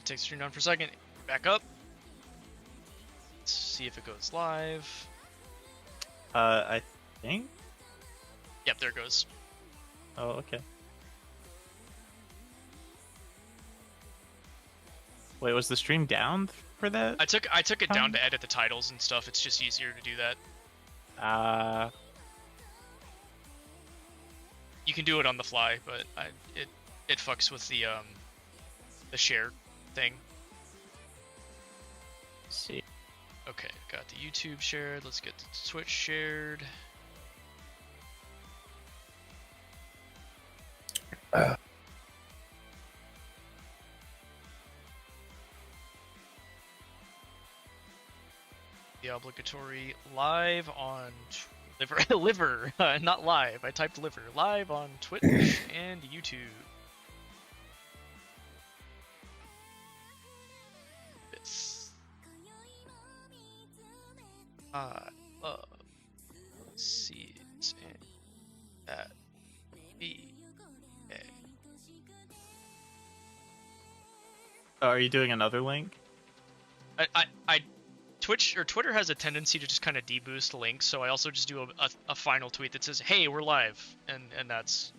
to take the stream down for a second. Back up. Let's see if it goes live. I think. Yep, there it goes. Oh, okay. Wait, was the stream down for that? I took it down to edit the titles and stuff. It's just easier to do that. You can do it on the fly, but it fucks with the share thing. Let's see. Okay, got the YouTube shared. Let's get the Twitch shared. The obligatory live on liver, not live. I typed liver. Live on Twitch and YouTube. This. I love seeds and that be. Oh, are you doing another link? Twitter has a tendency to just kind of deboost links, so I also just do a final tweet that says, "Hey, we're live," and that's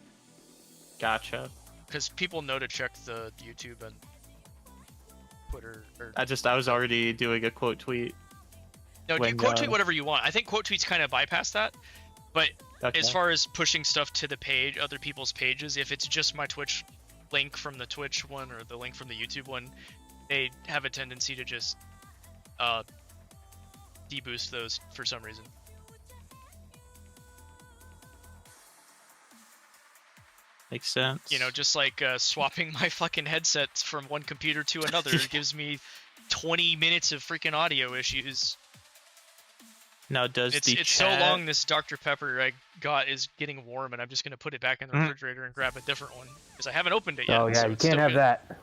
Gotcha. because people know to check the YouTube and Twitter. Or... I was already doing a quote tweet. No, you quote tweet whatever you want. I think quote tweets kind of bypass that, but Okay. as far as pushing stuff to the page, other people's pages, if it's just my Twitch link from the Twitch one or the link from the YouTube one, they have a tendency to just deboost those for some reason. Makes sense. You know, just like swapping my fucking headsets from one computer to another gives me 20 minutes of freaking audio issues. Now, does It's the it's chat... so long this Dr. Pepper I got is getting warm, and I'm just gonna put it back in the refrigerator and grab a different one because I haven't opened it yet. Oh yeah, so you it's can't still have good. that.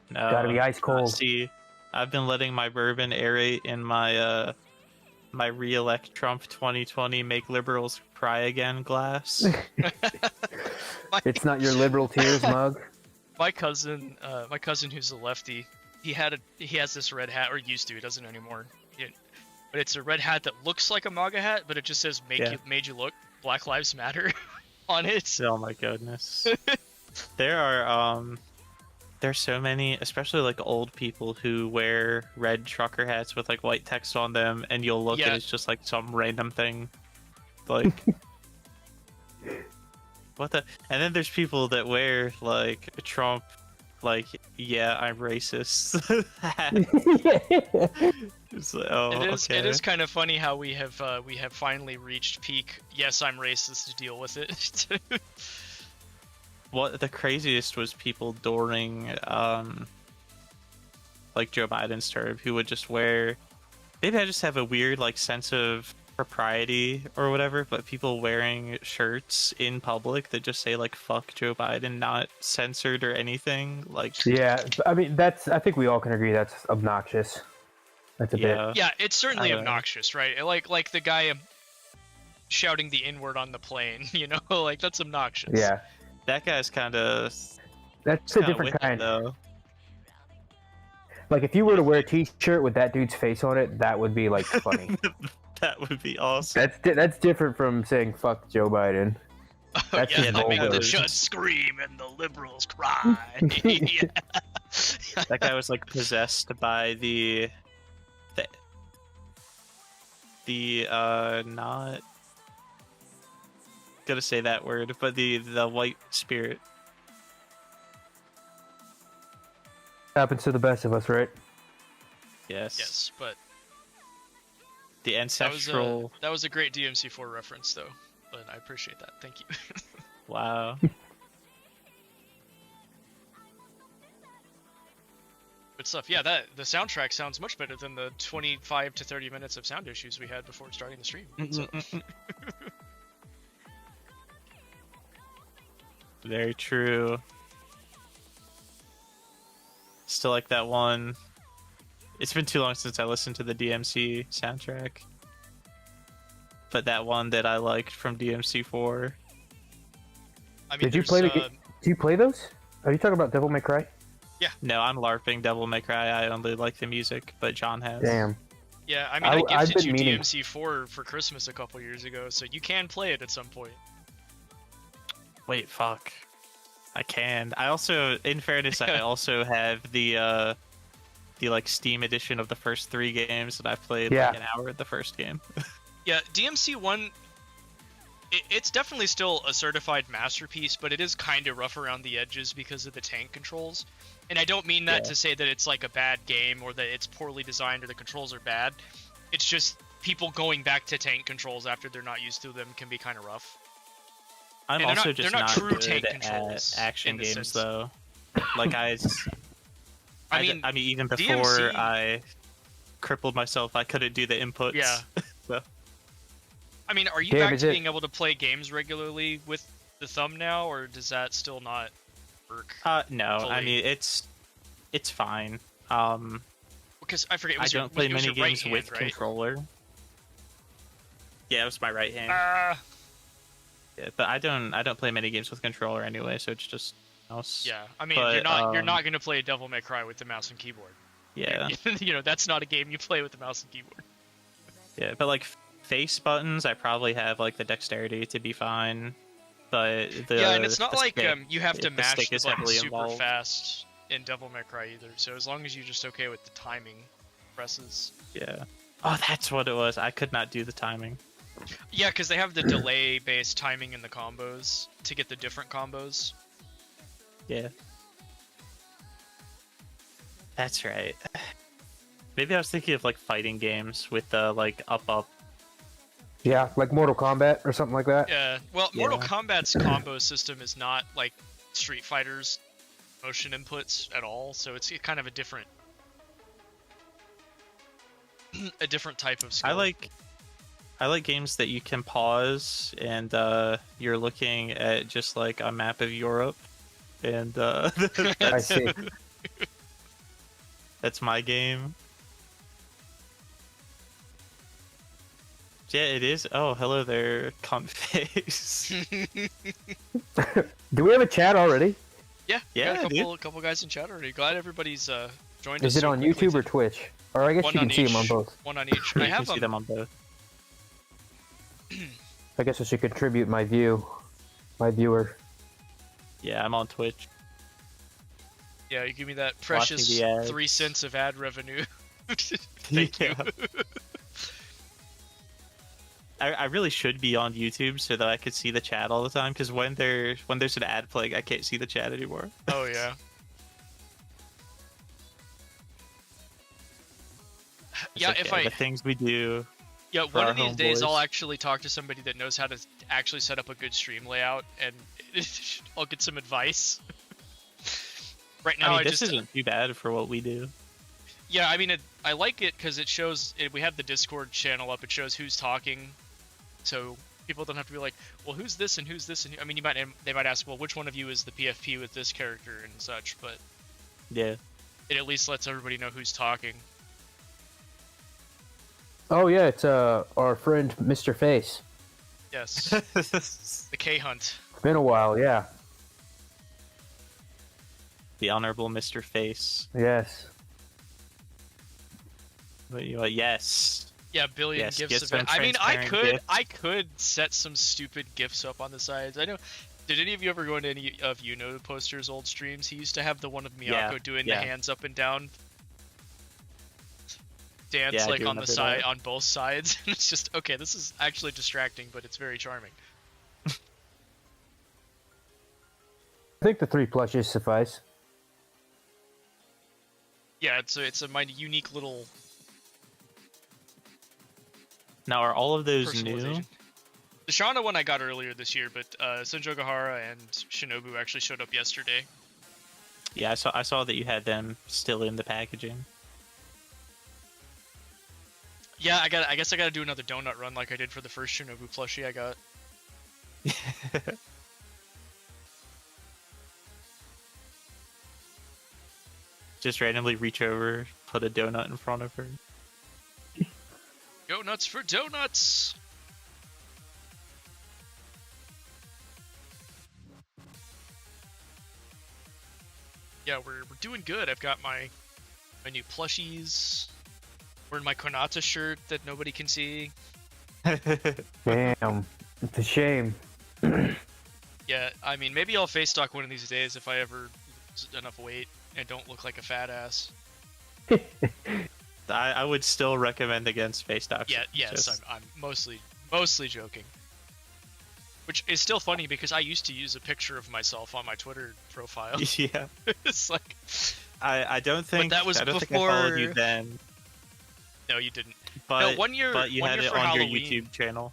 No, Gotta be ice cold. See, I've been letting my bourbon aerate in my my re-elect Trump 2020 make liberals cry again glass. It's not your liberal tears mug. My cousin who's a lefty, he has this red hat, or used to, he doesn't anymore. But it's a red hat that looks like a MAGA hat, but it just says made you look Black Lives Matter on it. Oh my goodness. There's so many, especially like old people who wear red trucker hats with like white text on them, and you'll look and it's just like some random thing. Like what the? And then there's people that wear like Trump, like, yeah, I'm racist. It's like, oh, okay. It is kind of funny how we have finally reached peak. Yes, I'm racist to deal with it. What the craziest was people during like Joe Biden's term who would just wear, maybe I just have a weird like sense of propriety or whatever, but people wearing shirts in public that just say like fuck Joe Biden, not censored or anything, like Yeah, I mean I think we all can agree that's obnoxious. That's a bit. Yeah, it's certainly I don't know. obnoxious, right? Like the guy shouting the N-word on the plane, you know, like that's obnoxious. Yeah, that guy's kind of that's a different kind. though. Like if you were to wear a T-shirt with that dude's face on it, that would be like funny. That would be awesome. That's different from saying "fuck Joe Biden." That's yeah, just they make the older. judge scream and the liberals cry. Yeah. That guy was like possessed by the not gonna say that word, but the white spirit. Happens to the best of us, right? Yes. Yes, but The ancestral. that was a great DMC4 reference, though. But I appreciate that. Thank you. Wow. Good stuff. Yeah, the soundtrack sounds much better than the 25 to 30 minutes of sound issues we had before starting the stream. So. Very true. Still like that one. It's been too long since I listened to the DMC soundtrack. But that one that I liked from DMC4. I mean, Did you play the? Do you play those? Are you talking about Devil May Cry? No, I'm LARPing Devil May Cry. I only like the music, but John has. Damn. Yeah, I mean, I I've gifted been you meaning- DMC4 for Christmas a couple years ago, so you can play it at some point. Wait, fuck. I can. I also, in fairness, I also have the like Steam edition of the first 3 games, and I played like an hour of the first game. Yeah, DMC1, it's definitely still a certified masterpiece, but it is kind of rough around the edges because of the tank controls. And I don't mean that to say that it's like a bad game or that it's poorly designed or the controls are bad. It's just people going back to tank controls after they're not used to them can be kind of rough. I'm And also they're just not not true good tank at controls action in the games, sense. though. Like I mean, even before DMC I crippled myself, I couldn't do the inputs. Yeah. So, I mean, are you Damn, back is to it- being able to play games regularly with the thumb now, or does that still not work? no, I Fully. mean it's fine. Because I forget. It I was don't your, play it was many your right games hand, with right? controller. Yeah, it was my right hand. Yeah, but I don't play many games with controller anyway, so it's just mouse. Yeah, I mean, But, you're not gonna play Devil May Cry with the mouse and keyboard. Yeah, You know, that's not a game you play with the mouse and keyboard. yeah, but like face buttons, I probably have like the dexterity to be fine. But Yeah, and it's not the like stick- you have to the mash stick the is button heavily super involved. fast in Devil May Cry either. So as long as you're just okay with the timing presses. Yeah. Oh, that's what it was. I could not do the timing. Yeah, because they have the delay-based timing in the combos to get the different combos. Yeah. That's right. Maybe I was thinking of like fighting games with the like up. Yeah, like Mortal Kombat or something like that. Yeah, well, Mortal Yeah. Kombat's combo system is not like Street Fighter's motion inputs at all, so it's kind of a different type of skill. I like games that you can pause and you're looking at just like a map of Europe, and I that's, see. that's my game. Yeah, it is. Oh, hello there, cunt face. Do we have a chat already? Yeah, Yeah, got a dude. couple guys in chat already. Glad everybody's joined us. Is it so on quickly YouTube or today. Twitch? Or I guess One you on can see them on each. both. One on each. You I can have see them on both. I guess I should contribute my viewer. Yeah, I'm on Twitch. Yeah, you give me that Watching precious the ads. 3 cents of ad revenue. Thank you. I really should be on YouTube so that I could see the chat all the time. Because when there's an ad playing, I can't see the chat anymore. Oh yeah. It's Yeah, okay, if I the things we do. yeah for one our of these days homeboys. I'll actually talk to somebody that knows how to actually set up a good stream layout, and I'll get some advice. Right now, I mean, I this just isn't too bad for what we do. yeah, I mean, I like it because it shows we have the Discord channel up. It shows who's talking, so people don't have to be like, well, who's this and who's this, and I mean, they might ask, well, which one of you is the PFP with this character and such, but Yeah. it at least lets everybody know who's talking. Oh yeah, it's our friend Mr. Face. Yes, the K Hunt. It's been a while, yeah. The Honorable Mr. Face. Yes. But, you know, yes. Yeah, billion Yes, gifts get of some it. I mean, I transparent could gifts. set some stupid gifs up on the sides. I know. Did any of you ever go into any of Poster's old streams? He used to have the one of Miyako Yeah, doing yeah. the hands up and down dance, Yeah, I like do on the remember side, that. on both sides. And it's just okay. This is actually distracting, but it's very charming. I think the 3 plushes suffice. Yeah, it's a my unique little Now, are all of those new? personalization. The Shauna one I got earlier this year, but Senjo Gahara and Shinobu actually showed up yesterday. Yeah, I saw that you had them still in the packaging. Yeah, I guess I gotta do another donut run like I did for the first Shinobu plushie I got. Just randomly reach over, put a donut in front of her. Go nuts for donuts! Yeah, we're doing good. I've got my new plushies. Wearing my Konata shirt that nobody can see. Damn, it's a shame. Yeah, I mean, maybe I'll face stock one of these days if I ever lose enough weight and don't look like a fat ass. I would still recommend against face docs. Yeah, yes, I'm mostly joking. Which is still funny because I used to use a picture of myself on my Twitter profile. Yeah. It's like I don't think that was I don't before... think I followed you then. No, you didn't. But, no, one year. But you one had year it for on Halloween. your YouTube channel.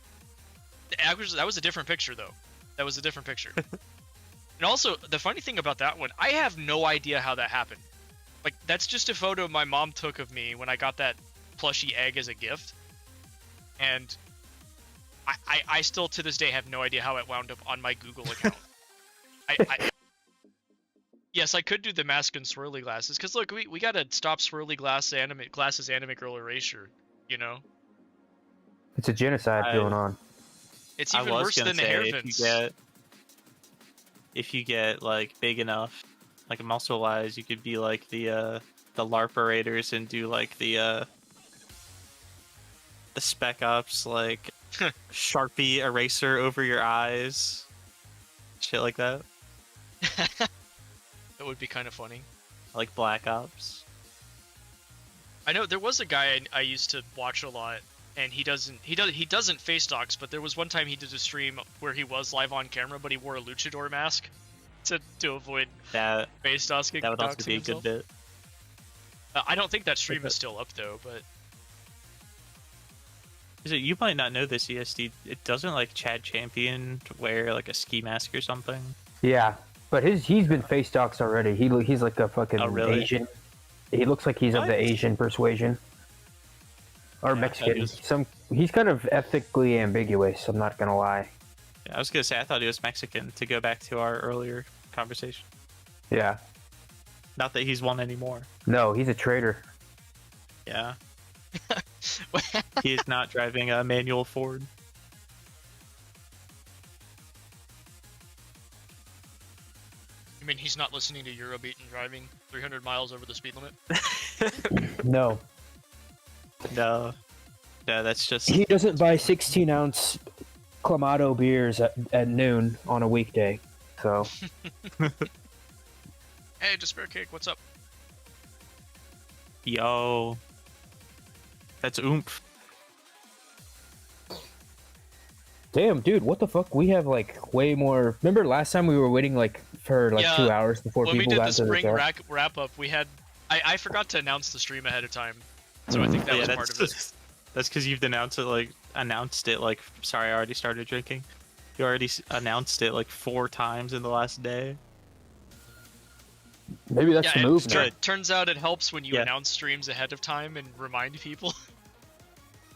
That was a different picture, though. That was a different picture. And also, the funny thing about that one, I have no idea how that happened. Like, that's just a photo my mom took of me when I got that plushy egg as a gift. And I still, to this day, have no idea how it wound up on my Google account. Yes, I could do the mask and swirly glasses, because look, we gotta stop swirly glasses anime girl erasure, you know? It's a genocide going on. It's even worse than the hair vents. If you get like big enough, like muscle wise, you could be like the LARPerators and do like the Spec Ops like Sharpie eraser over your eyes, shit like that. That would be kind of funny. Like Black Ops. I know there was a guy I used to watch a lot, and he doesn't face docs, but there was one time he did a stream where he was live on camera, but he wore a luchador mask to avoid that face docing. That would also be a good bit. I don't think that stream is still up though, but you might not know this, ESD. It doesn't like Chad Champion wear like a ski mask or something. Yeah, but he's been face docs already. He's like a fucking Asian. He looks like he's of the Asian persuasion. Or Mexican. He's kind of ethnically ambiguous, I'm not gonna lie. Yeah, I was gonna say I thought he was Mexican, to go back to our earlier conversation. Yeah. Not that he's one anymore. No, he's a traitor. Yeah. He is not driving a manual Ford. I mean, he's not listening to Eurobeat and driving 300 miles over the speed limit? No. No, that's just... He doesn't buy 16-ounce Clamato beers at noon on a weekday, so... Hey, Despair Cake, what's up? Yo. That's oomph. Damn, dude, what the fuck? We have, like, way more... Remember last time we were waiting, like, for, 2 hours before people got to the spring wrap-up, we had... I forgot to announce the stream ahead of time, so I think that was part of it. That's because you've announced it, like, sorry, I already started drinking. You already announced it, like, 4 times in the last day. Maybe that's the move. Turns out it helps when you announce streams ahead of time and remind people.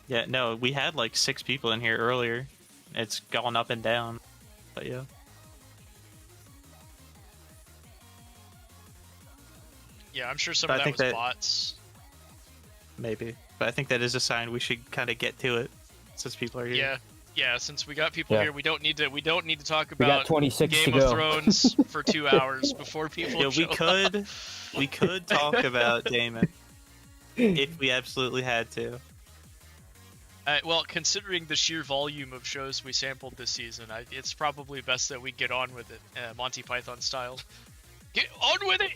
Yeah, no, we had like 6 people in here earlier. It's gone up and down, but yeah. Yeah, I'm sure some of that was bots. Maybe, but I think that is a sign we should kind of get to it, since people are here. Yeah. Since we got people here, we don't need to talk about we got 26 Game of Thrones for 2 hours before people. Yeah, we could talk about Damon if we absolutely had to. Well, considering the sheer volume of shows we sampled this season, it's probably best that we get on with it, Monty Python style. Get on with it!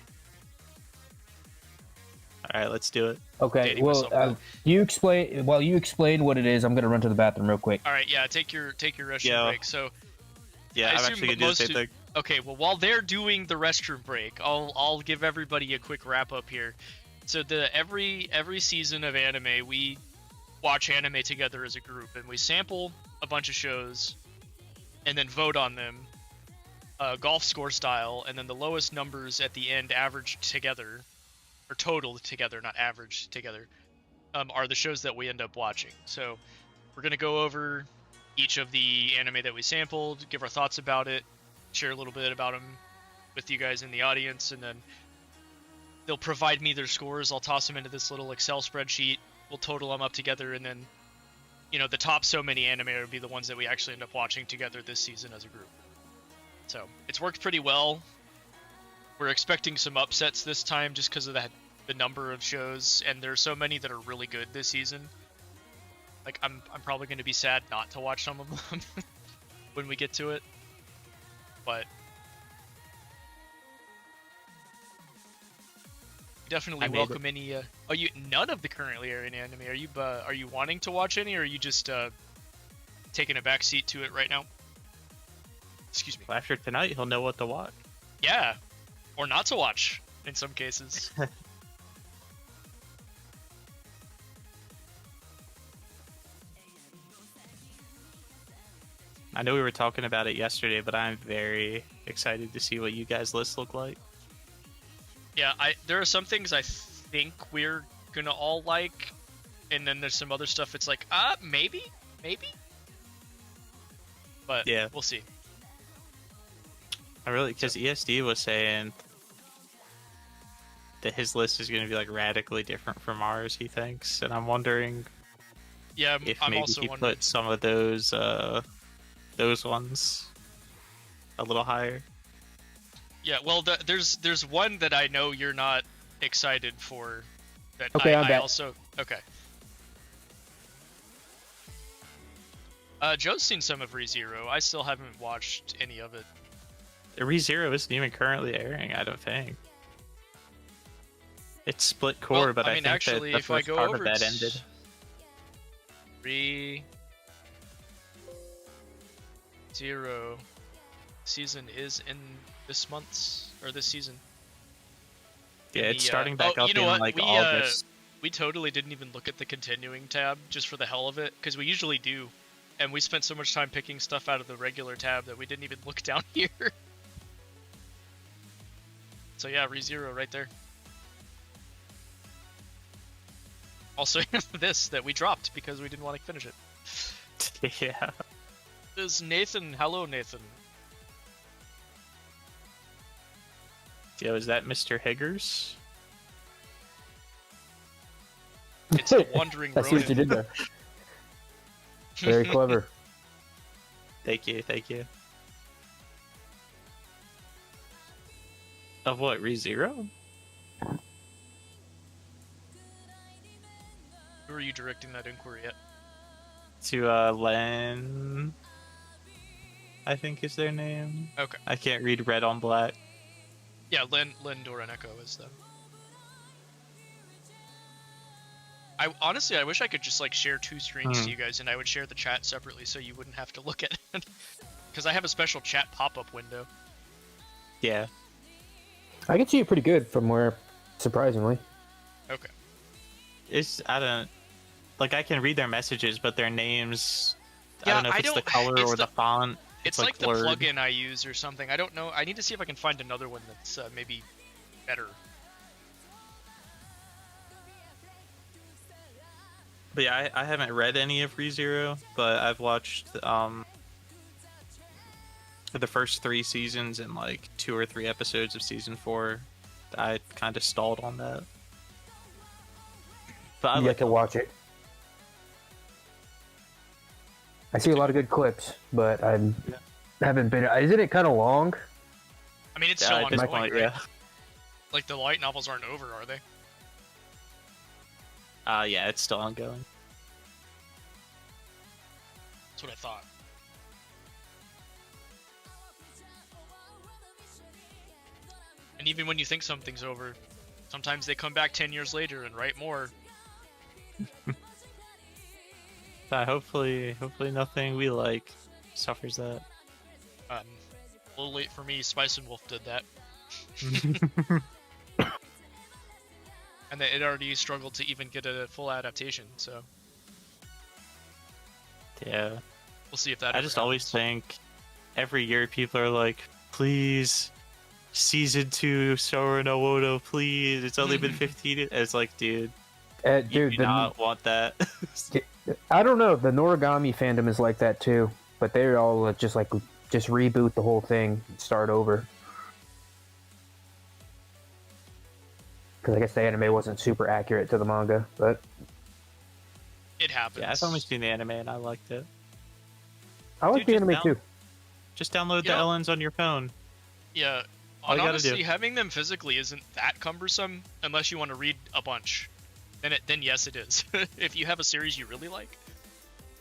Alright, let's do it. Okay, well, you explain what it is. I'm gonna run to the bathroom real quick. Alright, yeah, take your restroom break. So, yeah, I'm actually gonna do the same thing. Okay, well, while they're doing the restroom break, I'll give everybody a quick wrap up here. So every season of anime, we watch anime together as a group, and we sample a bunch of shows, and then vote on them, golf score style, and then the lowest numbers at the end averaged together, or totaled together, not averaged together, are the shows that we end up watching. So we're gonna go over each of the anime that we sampled, give our thoughts about it, share a little bit about them with you guys in the audience, and then they'll provide me their scores. I'll toss them into this little Excel spreadsheet. We'll total them up together, and then, the top so many anime will be the ones that we actually end up watching together this season as a group. So it's worked pretty well. we're expecting some upsets this time just because of the number of shows, and there's so many that are really good this season. Like I'm probably going to be sad not to watch some of them when we get to it, but definitely welcome any. Oh, none of the currently airing anime. Are you wanting to watch any, or are you just taking a back seat to it right now? Excuse me. Well, after tonight, he'll know what to watch. Yeah, or not to watch in some cases. I know we were talking about it yesterday, but I'm very excited to see what you guys' lists look like. Yeah, there are some things I think we're gonna all like, and then there's some other stuff it's like, maybe? But yeah, we'll see. Because ESD was saying that his list is going to be like radically different from ours, he thinks, and I'm wondering if maybe he put some of those ones a little higher. Yeah, well, there's one that I know you're not excited for. That okay, I also okay. Joe's seen some of ReZero. I still haven't watched any of it. ReZero isn't even currently airing, I don't think. It's split core, but I think actually, that the first part of that ended. ReZero season is in this season. Yeah, it's starting back up in like August. We totally didn't even look at the continuing tab just for the hell of it, because we usually do. And we spent so much time picking stuff out of the regular tab that we didn't even look down here. So yeah, ReZero right there. Also this that we dropped because we didn't want to finish it. Yeah. This is Nathan. Hello, Nathan. Yo, is that Mr. Higgers? It's the Wandering Ronin. I see what you did there. Very clever. Thank you. Of what, ReZero? Who are you directing that inquiry at? To Len, I think is their name. Okay. I can't read red on black. Yeah, Len Doraneko is them. I wish I could just like share two screens to you guys, and I would share the chat separately so you wouldn't have to look at it. Because I have a special chat pop-up window. Yeah. I can see it pretty good from where, surprisingly. Okay. I can read their messages, but their names, I don't know if it's the color or the font. It's like the plugin I use or something. I don't know. I need to see if I can find another one that's maybe better. But yeah, I haven't read any of ReZero, but I've watched the first 3 seasons and like 2 or 3 episodes of season 4. I kind of stalled on that. But I like to watch it. I see a lot of good clips, but I haven't been. Isn't it kind of long? I mean, it's still ongoing, right? Yeah. Like the light novels aren't over, are they? Yeah, it's still ongoing. That's what I thought. And even when you think something's over, sometimes they come back 10 years later and write more. Hopefully nothing we like suffers that. A little late for me. Spice and Wolf did that. And it already struggled to even get a full adaptation, so... Yeah. We'll see if that I just always think every year people are like, please, season 2, Sora no Odo, please. It's only been 15. It's like, dude, you do not want that. I don't know. The Noragami fandom is like that too, but they're all just reboot the whole thing and start over. Because I guess the anime wasn't super accurate to the manga, but it happens. Yeah, I've only seen the anime and I liked it. I like the anime too. Just download the LNs on your phone. Yeah, honestly, having them physically isn't that cumbersome unless you want to read a bunch. Then yes, it is. If you have a series you really like,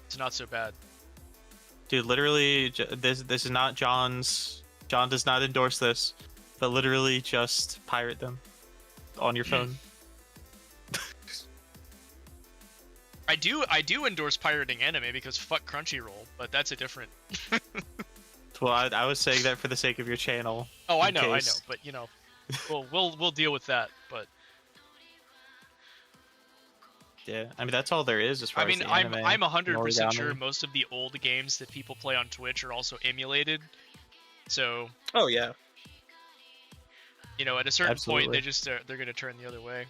it's not so bad. Dude, literally, this is not John's. John does not endorse this, but literally just pirate them on your phone. I do endorse pirating anime because fuck Crunchyroll, but that's a different. Well, I was saying that for the sake of your channel. Oh, I know, but you know, we'll deal with that. But yeah, I mean that's all there is as far as the anime. I'm 100% sure most of the old games that people play on Twitch are also emulated. So. Oh yeah. You know, at a certain point, they're gonna turn the other way.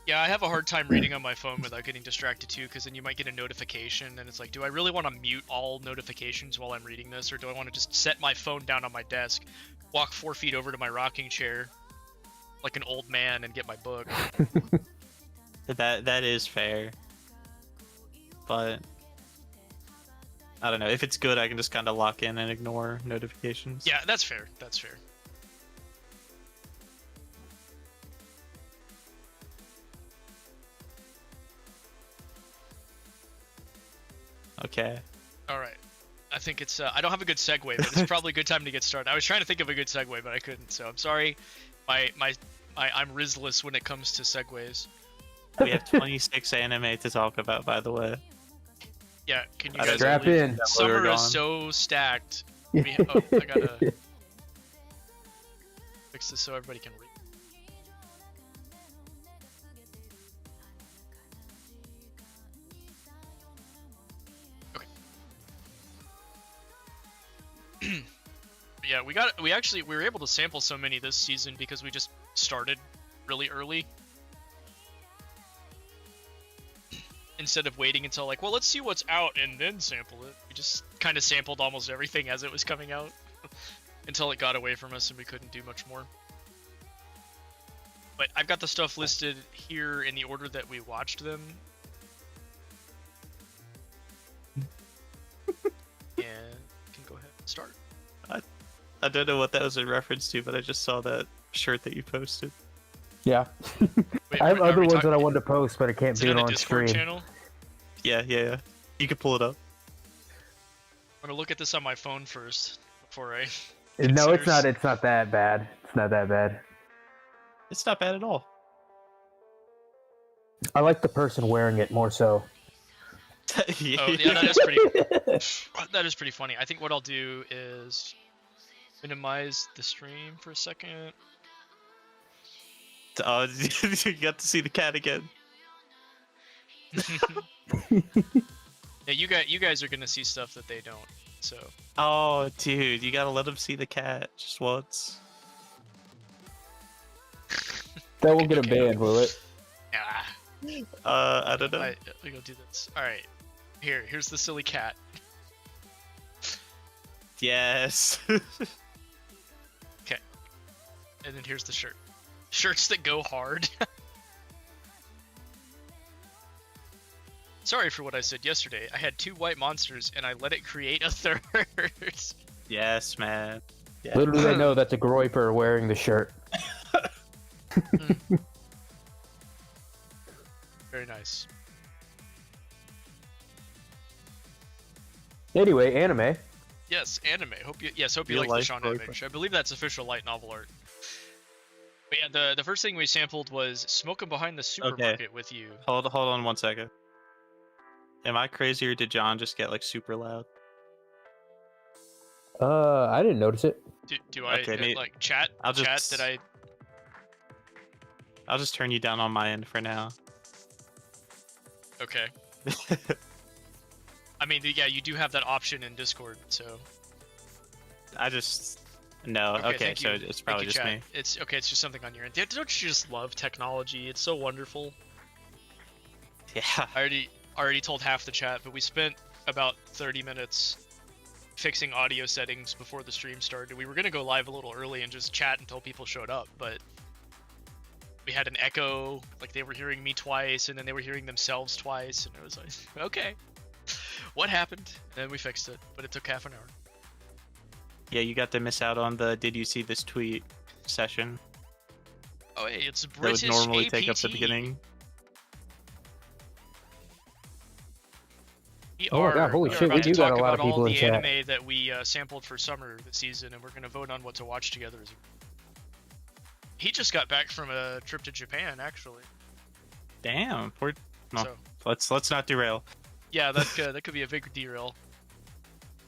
Yeah, I have a hard time reading on my phone without getting distracted too, because then you might get a notification, and it's like, do I really want to mute all notifications while I'm reading this, or do I want to just set my phone down on my desk, walk 4 feet over to my rocking chair, like an old man, and get my book? That is fair, but I don't know. If it's good, I can just kind of lock in and ignore notifications. Yeah, that's fair. That's fair. Okay. All right. I think it's. I don't have a good segue, but it's probably a good time to get started. I was trying to think of a good segue, but I couldn't. So I'm sorry. I'm Rizless when it comes to segues. We have 26 anime to talk about, by the way. Yeah, can you guys strap in? Summer is so stacked. I gotta fix this so everybody can read. Yeah, we were able to sample so many this season because we just started really early. Instead of waiting until like, well, let's see what's out and then sample it. We just kind of sampled almost everything as it was coming out until it got away from us and we couldn't do much more. But I've got the stuff listed here in the order that we watched them. And can go ahead and start. I don't know what that was in reference to, but I just saw that shirt that you posted. Yeah. Wait, I have other ones that I wanted to post, but I can't do it on Discord stream. Channel? Yeah. You can pull it up. I'm gonna look at this on my phone first before I. No, it's not. It's not that bad. It's not that bad. It's not bad at all. I like the person wearing it more so. Yeah. Oh yeah, that is pretty. That is pretty funny. I think what I'll do is minimize the stream for a second. Oh, you got to see the cat again. Yeah, you guys are gonna see stuff that they don't. So. Oh, dude, you gotta let them see the cat just once. That won't get a ban, will it? Yeah. I don't know. We go do this. All right. Here's the silly cat. Yes. Okay. And then here's the shirt. Shirts that go hard. Sorry for what I said yesterday. I had 2 white monsters and I let it create a third. Yes, man. Yeah. Little do they know that's a Groiper wearing the shirt. Very nice. Anyway, anime. Yes, anime. Hope you like the Sean image. I believe that's official light novel art. But yeah, the first thing we sampled was Smoking Behind the Supermarket with You. Hold on 1 second. Am I crazy or did John just get like super loud? I didn't notice it. Do I like chat? I'll just turn you down on my end for now. Okay. I mean, yeah, you do have that option in Discord, so. No. Okay, so it's probably just me. It's okay. It's just something on your end. Don't you just love technology? It's so wonderful. Yeah. I already told half the chat, but we spent about 30 minutes fixing audio settings before the stream started. We were gonna go live a little early and just chat until people showed up, but we had an echo, like they were hearing me twice, and then they were hearing themselves twice, and it was like, okay, what happened? And then we fixed it, but it took half an hour. Yeah, you got to miss out on the "Did you see this tweet?" session. Oh, hey, it's British that would normally APT. take up the beginning. Oh god, holy shit, we do got a lot of people in chat. All the anime that we sampled for summer this season, and we're gonna vote on what to watch together. He just got back from a trip to Japan, actually. Damn, So, let's not derail. yeah, that could be a big derail.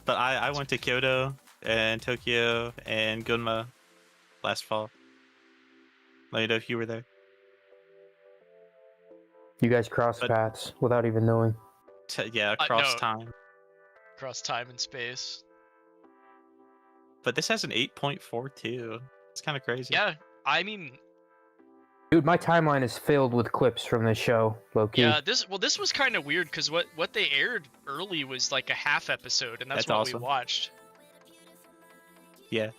But I went to Kyoto and Tokyo and Gunma last fall. Let me know if you were there. You guys crossed paths without even knowing. Yeah, across no. time. Across time and space. But this has an 8.42. It's kind of crazy. Yeah, I mean, dude, my timeline is filled with clips from this show, low-key. Yeah, this was kind of weird because what they aired early was like a half episode, and that's what awesome. we watched. Yeah.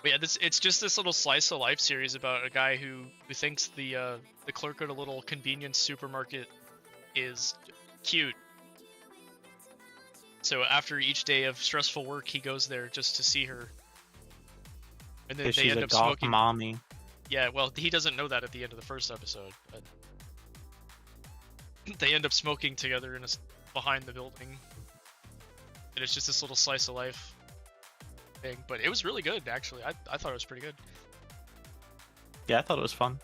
But yeah, it's just this little slice of life series about a guy who thinks the clerk at a little convenience supermarket is cute. So after each day of stressful work, he goes there just to see her. And then they end up smoking. Mommy. Yeah, well, he doesn't know that at the end of the first episode, but they end up smoking together behind the building. And it's just this little slice of life thing, but it was really good, actually. I thought it was pretty good. Yeah, I thought it was fun.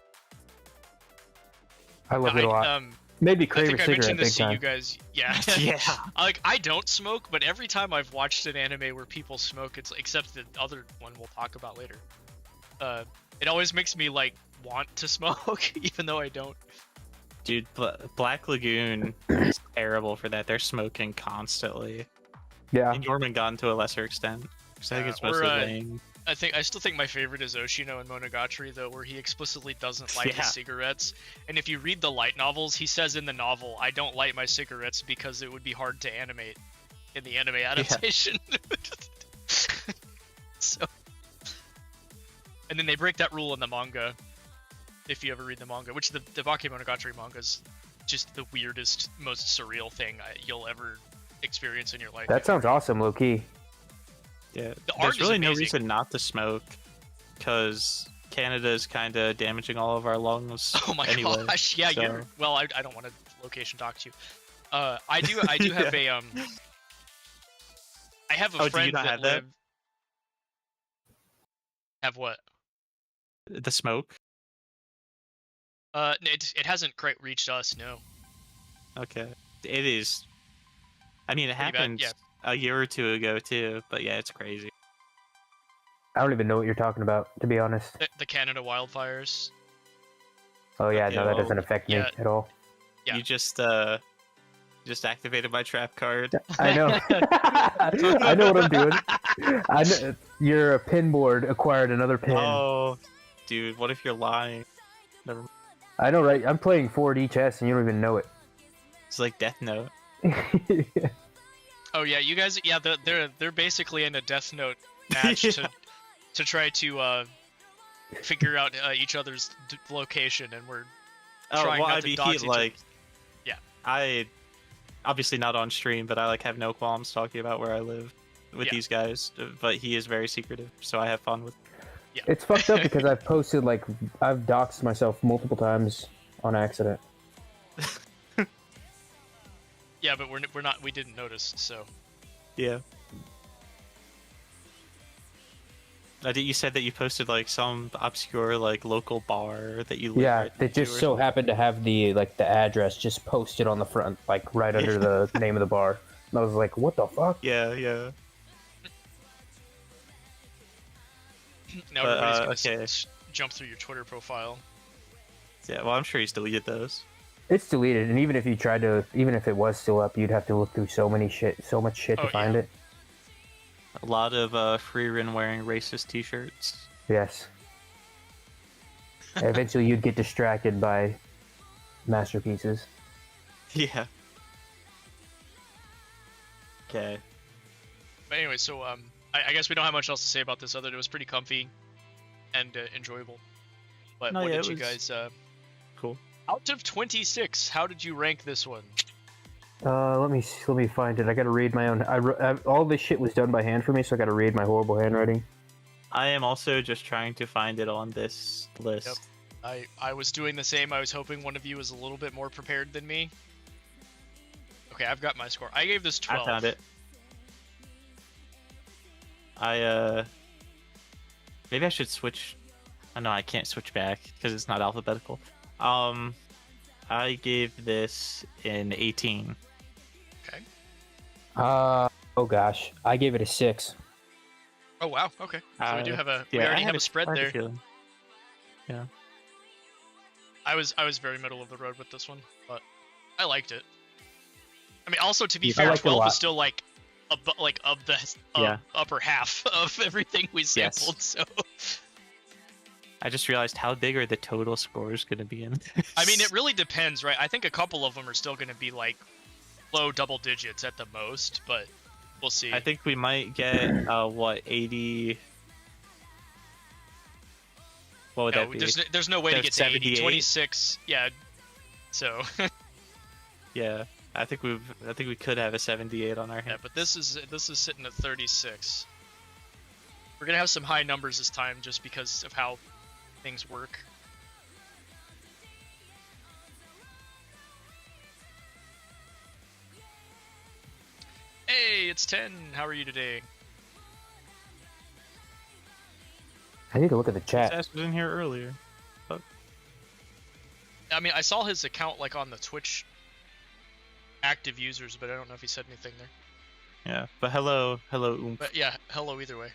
I loved it a lot. Maybe crave a cigarette. I mentioned this big time. to you guys. Yeah. Yeah. I don't smoke, but every time I've watched an anime where people smoke, it's except the other one we'll talk about later. It always makes me like want to smoke, even though I don't. Dude, Black Lagoon is terrible for that. They're smoking constantly. Yeah. And Jormungand to a lesser extent. Because I think it's mostly lame. I still think my favorite is Oshino in Monogatari, though, where he explicitly doesn't light his cigarettes. And if you read the light novels, he says in the novel, "I don't light my cigarettes because it would be hard to animate in the anime adaptation." Yeah. So, and then they break that rule in the manga. If you ever read the manga, which the Bakemonogatari manga is just the weirdest, most surreal thing you'll ever experience in your life. That sounds awesome, low-key. Yeah, there's really no reason not to smoke, because Canada is kind of damaging all of our lungs. Oh my gosh! Yeah, so. Well, I don't want to location dock you. I do have yeah. I have a friend do you not have that? Have what? The smoke? It hasn't quite reached us. No. Okay, it is. I mean, it happened. Yeah. A year or two ago too, but yeah, it's crazy. I don't even know what you're talking about, to be honest. The Canada wildfires. Oh yeah, no, that doesn't affect me at all. Yeah. You just activated my trap card. I know. I know what I'm doing. I know your pin board acquired another pin. Oh, dude, what if you're lying? Never mind. I know, right? I'm playing 4D chess and you don't even know it. It's like Death Note. Oh yeah, you guys. Yeah, they're basically in a Death Note match yeah. to try to figure out each other's location, and we're trying not to dodge each other. Yeah. I obviously not on stream, but I have no qualms talking about where I live with these guys. But he is very secretive, so I have fun with. Yeah. It's fucked up because I've posted I've doxed myself multiple times on accident. Yeah, but we're not. We didn't notice, so. Yeah. You said that you posted some obscure local bar that you live right that just so happened to have the the address just posted on the front, right under the name of the bar. And I was like, what the fuck? Yeah, yeah. Now everybody's gonna jump through your Twitter profile. Yeah, well, I'm sure he's deleted those. It's deleted, and even if you tried to, even if it was still up, you'd have to look through so much shit to find it. A lot of Freerin wearing racist T-shirts. Yes. Eventually, you'd get distracted by masterpieces. Yeah. Okay. But anyway, so I guess we don't have much else to say about this other than it was pretty comfy and enjoyable. But No, what yeah, did it you was- guys? Cool. Out of 26, how did you rank this one? Let me find it. I gotta read my own. All this shit was done by hand for me, so I gotta read my horrible handwriting. I am also just trying to find it on this list. Yep. I was doing the same. I was hoping one of you was a little bit more prepared than me. Okay, I've got my score. I gave this 12. I found it. Maybe I should switch. Oh, no, I can't switch back because it's not alphabetical. I gave this an 18. Okay. Oh gosh, I gave it a 6. Oh wow. Okay. So we do have a. We Yeah, already I have a spread there. feeling. Yeah. I was very middle of the road with this one, but I liked it. I mean, also to be Yeah, I fair, liked it a 12 lot. is still like of the Yeah. upper half of everything we sampled. So I just realized how big are the total scores going to be in this? I mean, it really depends, right? I think a couple of them are still going to be like low double digits at the most, but we'll see. I think we might get 80. What would that be? There's no way to There's get to 80. 78? 26, yeah. So Yeah, I think we could have a 78 on our yeah, hands. but this is sitting at 36. We're gonna have some high numbers this time just because of how things work. Hey, it's 10. How are you today? I need to look at the chat. Sass was in here earlier. I mean, I saw his account like on the Twitch active users, but I don't know if he said anything there. Yeah, but hello, Oomph. But yeah, hello either way.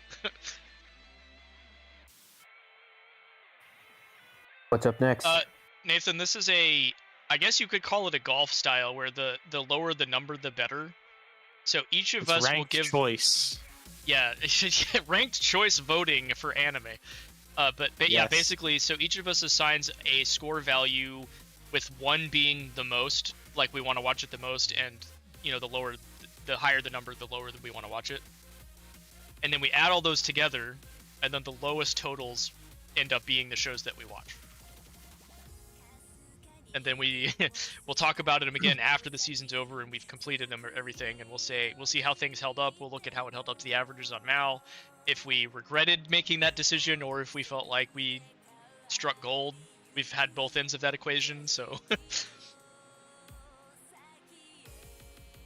What's up next? Nathan, this is I guess you could call it a golf style where the lower the number, the better. So each of It's us will ranked give choice. Yeah, ranked choice voting for anime. But yeah, Yes. basically, so each of us assigns a score value, with 1 being the most, like we want to watch it the most, and the higher the number, the lower that we want to watch it. And then we add all those together, and then the lowest totals end up being the shows that we watch. And then we'll talk about them again after the season's over and we've completed them or everything, and we'll see how things held up. We'll look at how it held up to the averages on Mal, if we regretted making that decision or if we felt like we struck gold. We've had both ends of that equation, so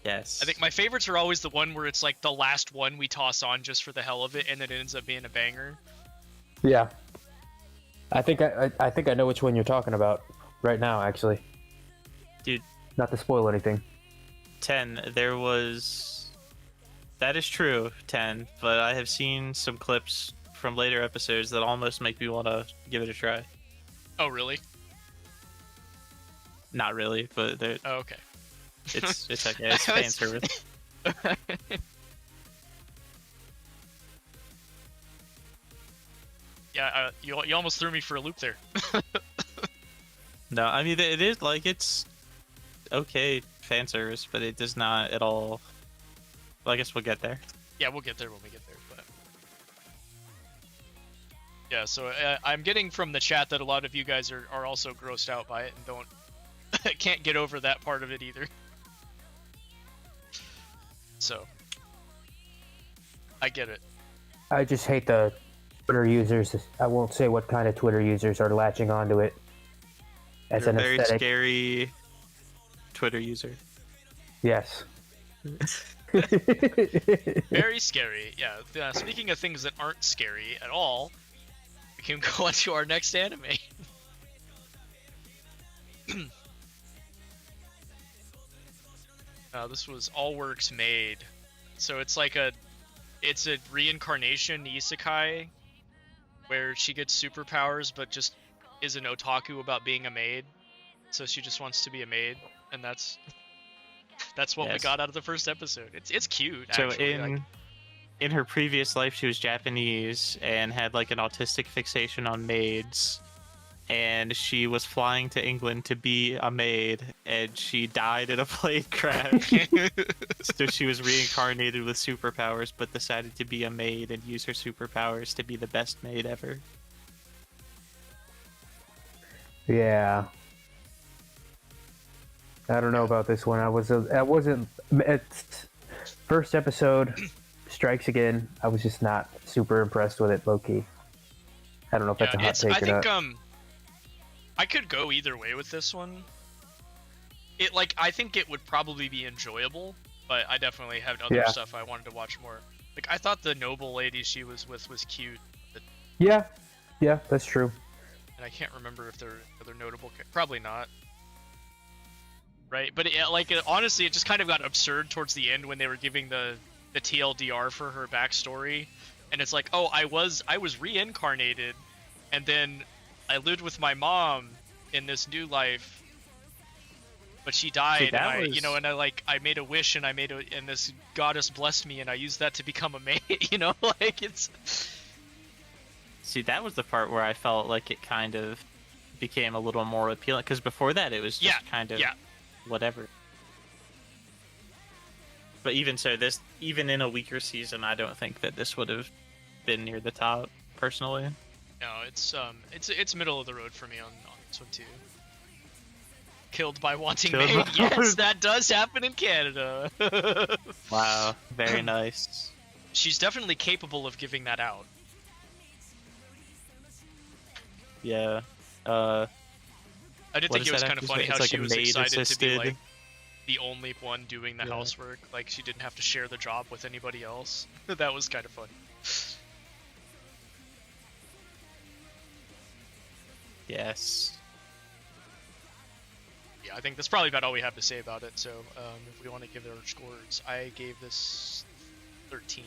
Yes. I think my favorites are always the one where it's like the last one we toss on just for the hell of it, and then it ends up being a banger. Yeah. I think I know which one you're talking about right now, actually. Dude. Not to spoil anything. 10, there was... That is true, 10, but I have seen some clips from later episodes that almost make me want to give it a try. Oh, really? Not really, but Oh, okay. it's okay. It's fan service. Yeah, you almost threw me for a loop there. No, I mean, it is, like, it's okay fan service, but it does not at all... Well, I guess we'll get there. Yeah, we'll get there when we get there, but... Yeah, so I'm getting from the chat that a lot of you guys are also grossed out by it and can't get over that part of it either. So, I get it. I just hate the Twitter users. I won't say what kind of Twitter users are latching onto it as You're a an very aesthetic. scary Twitter user. Yes. Very scary. Yeah, speaking of things that aren't scary at all, we can go on to our next anime. This was All Works Made. So it's like it's a reincarnation isekai where she gets superpowers but just is an otaku about being a maid. So she just wants to be a maid, and that's what we Yes. got out of the first episode. It's cute, So actually. in her previous life, she was Japanese and had like an autistic fixation on maids. And she was flying to England to be a maid, and she died in a plane crash. So she was reincarnated with superpowers, but decided to be a maid and use her superpowers to be the best maid ever. Yeah. I don't know about this one. I wasn't. It's first episode, Strikes Again. I was just not super impressed with it, low key. I don't know if that's a hot take or not. I could go either way with this one. I think it would probably be enjoyable, but I definitely have other stuff I wanted to watch more. Like, I thought the noble lady she was with was cute. But... Yeah, that's true. And I can't remember if there are other notable. Probably not. Right, but honestly, it just kind of got absurd towards the end when they were giving the TLDR for her backstory, and it's like, oh, I was reincarnated, and then I lived with my mom in this new life, but she died. I made a wish, and and this goddess blessed me, and I used that to become a mage. It's. See, that was the part where I felt like it kind of became a little more appealing, because before that it was just kind of whatever. But even so, even in a weaker season, I don't think that this would have been near the top, personally. No, it's middle of the road for me on this one too. Killed by wanting maid. Yes, that does happen in Canada. Wow, very nice. She's definitely capable of giving that out. Yeah. I did think it was kind of funny how she was excited to be like the only one doing the housework. Like, she didn't have to share the job with anybody else. That was kind of funny. Yes. Yeah, I think that's probably about all we have to say about it. So, if we want to give our scores, I gave this 13.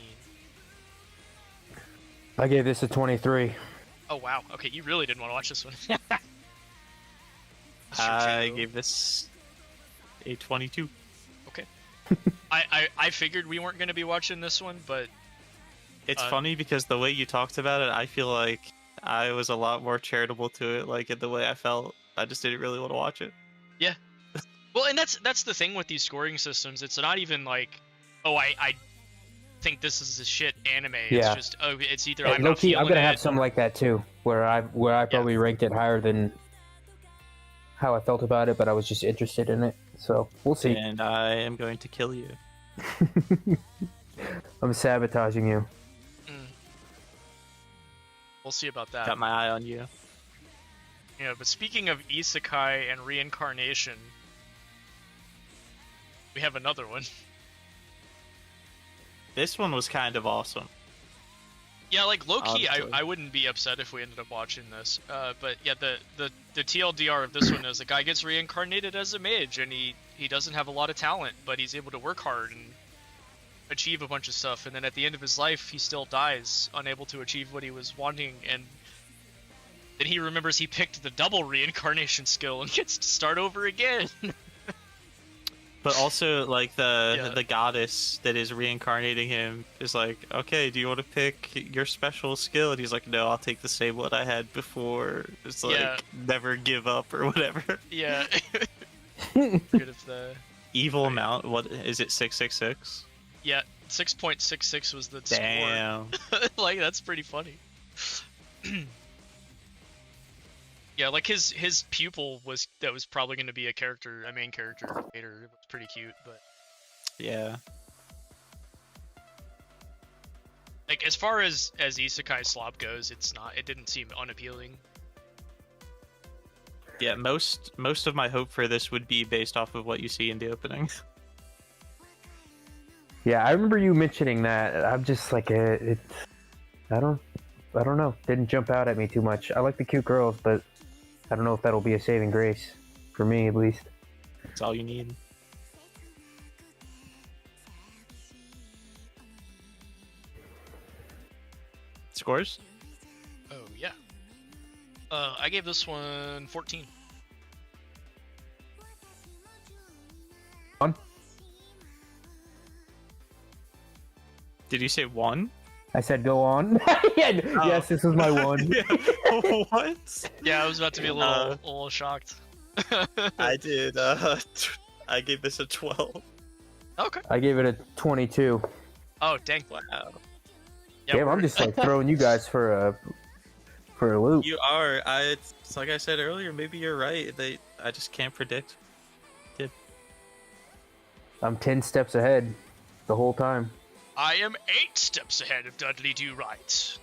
I gave this a 23. Oh wow. Okay, you really didn't want to watch this one. I gave this a 22. Okay. I figured we weren't going to be watching this one, but... It's funny because the way you talked about it, I feel like I was a lot more charitable to it, like in the way I felt. I just didn't really want to watch it. Yeah. Well, and that's the thing with these scoring systems. It's not even like, oh, I think this is a shit anime. It's just, oh, it's either I'm not feeling I'm going to have some like that too, where I probably ranked it higher than how I felt about it, but I was just interested in it. So we'll see. And I am going to kill you. I'm sabotaging you. We'll see about that. Got my eye on you. Yeah, but speaking of isekai and reincarnation, we have another one. This one was kind of awesome. Yeah, like low-key, I wouldn't be upset if we ended up watching this. But yeah, the TLDR of this one is the guy gets reincarnated as a mage, and he doesn't have a lot of talent, but he's able to work hard and achieve a bunch of stuff. And then at the end of his life, he still dies, unable to achieve what he was wanting. And then he remembers he picked the double reincarnation skill and gets to start over again. But also, like, the goddess that is reincarnating him is like, okay, do you want to pick your special skill? And he's like, no, I'll take the same one I had before. It's like, never give up or whatever. Yeah. Good of the... Evil amount, what is it, 666? Yeah, 6.66 was the Damn. score. Like, that's pretty funny. Yeah, like his pupil was probably going to be a main character later. It was pretty cute, but yeah. Like, as far as isekai slop goes, it didn't seem unappealing. Yeah, most of my hope for this would be based off of what you see in the opening. Yeah, I remember you mentioning that. I'm just like, I don't know. Didn't jump out at me too much. I like the cute girls, but I don't know if that'll be a saving grace for me, at least. That's all you need. Scores? Oh yeah. I gave this one 14. One. Did you say 1? I said go on. Yes, this was my 1. What? Yeah, I was about to be a little shocked. I did. I gave this a 12. Okay. I gave it a 22. Oh dang! Wow. Yeah, damn, I'm just like throwing you guys for for a loop. You are. It's like I said earlier. Maybe you're right. I just can't predict. I'm 10 steps ahead the whole time. I am 8 steps ahead of Dudley Do Right.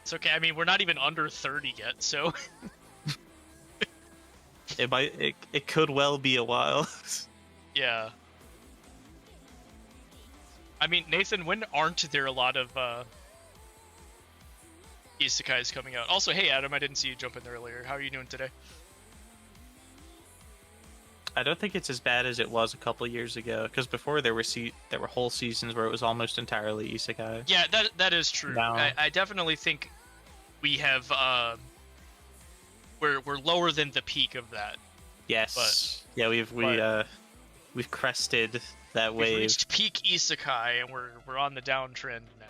It's okay. I mean, we're not even under 30 yet, so It could well be a while. yeah. I mean, Nathan, when aren't there a lot of isekais coming out? Also, hey Adam, I didn't see you jump in there earlier. How are you doing today? I don't think it's as bad as it was a couple years ago, because before there were whole seasons where it was almost entirely isekai. Yeah, that is true. No. I definitely think we have we're lower than the peak of that. Yes. Yeah, we've crested that wave. We've reached peak isekai, and we're on the downtrend now.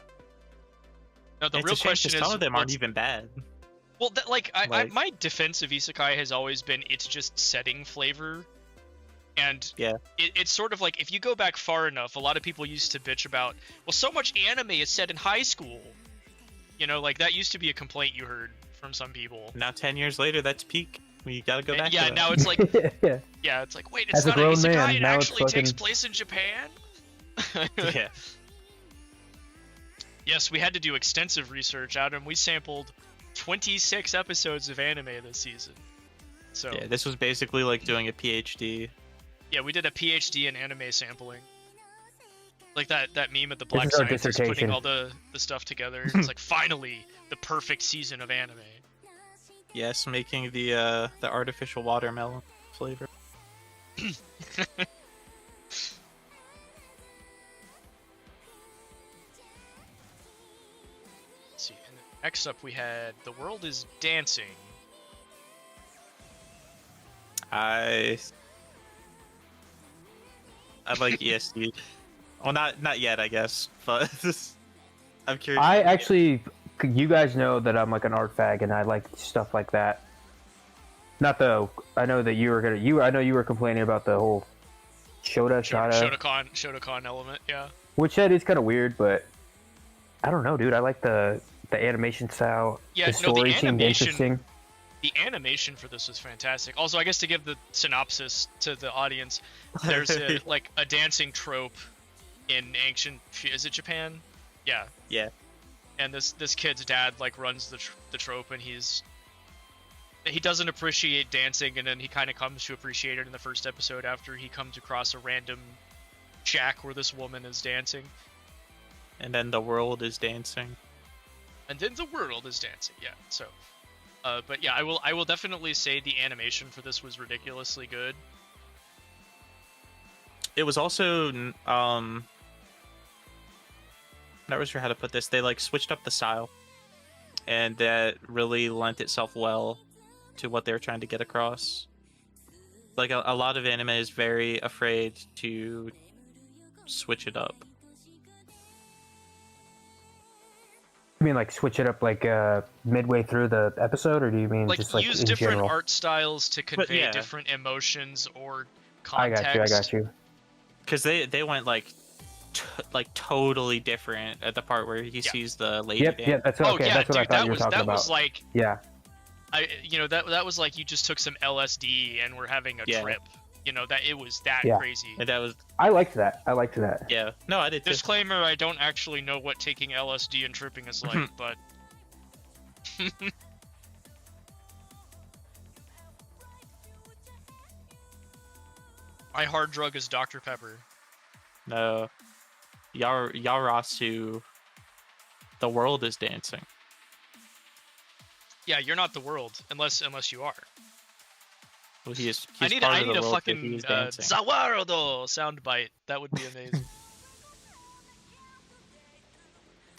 Now the It's real a shame, question 'cause is, some of them aren't even bad. well, my defense of isekai has always been it's just setting flavor. And yeah, it's sort of like, if you go back far enough, a lot of people used to bitch about, well, so much anime is set in high school. You know, like, that used to be a complaint you heard from some people. Now 10 years later, that's peak. We gotta go back to yeah, that. now it's like, Yeah. yeah, it's like, wait, it's As a not an grown isekai, man, it now it's actually takes fucking- place in Japan? Yeah. Yes, we had to do extensive research, Adam. We sampled 26 episodes of anime this season. So Yeah, this was basically like doing a PhD. yeah, we did a PhD in anime sampling. Like that meme of the black is our scientist putting dissertation. all the stuff together. It's like, finally, the perfect season of anime. Yes, making the artificial watermelon flavor. Let's see. And next up we had The World is Dancing. I like ESD. Well, not yet, I guess, but I'm curious. I actually, you guys know that I'm like an art fag and I like stuff like that. Not the, I know that I know you were complaining about the whole Shotokan element, yeah. which that is kind of weird, but I don't know, dude. I like the animation style. Yeah, the no, the story seemed animation- interesting. The animation for this was fantastic. Also, I guess to give the synopsis to the audience, there's a dancing trope in ancient, is it Japan? Yeah. Yeah. And this kid's dad like runs the trope, and he doesn't appreciate dancing, and then he kind of comes to appreciate it in the first episode after he comes across a random shack where this woman is dancing. And then the world is dancing. And then the world is dancing, yeah. So, but yeah, I will definitely say the animation for this was ridiculously good. It was also not really sure how to put this. They like switched up the style, and that really lent itself well to what they were trying to get across. Like a lot of anime is very afraid to switch it up. You mean like switch it up like midway through the episode, or do you mean Like, just like use in different general? art styles to convey yeah. different emotions or I context. got you. Because they went like totally different at the part where he sees the lady Yep, dance. yeah, that's what, Oh okay. yeah, That's what I dude, thought that you were was talking that about. was like, Yeah, that was like you just took some LSD and were having a Yeah. trip. You know, that it was that Yeah. crazy. And that was I liked that. yeah. No, I did too. Disclaimer: I don't actually know what taking LSD and tripping is like, but my hard drug is Dr. Pepper. No, Yarasu. The world is dancing. Yeah, you're not the world unless you are. Well, he's I need part I of need the a world, but fucking he's dancing. Zawarodo soundbite. That would be amazing.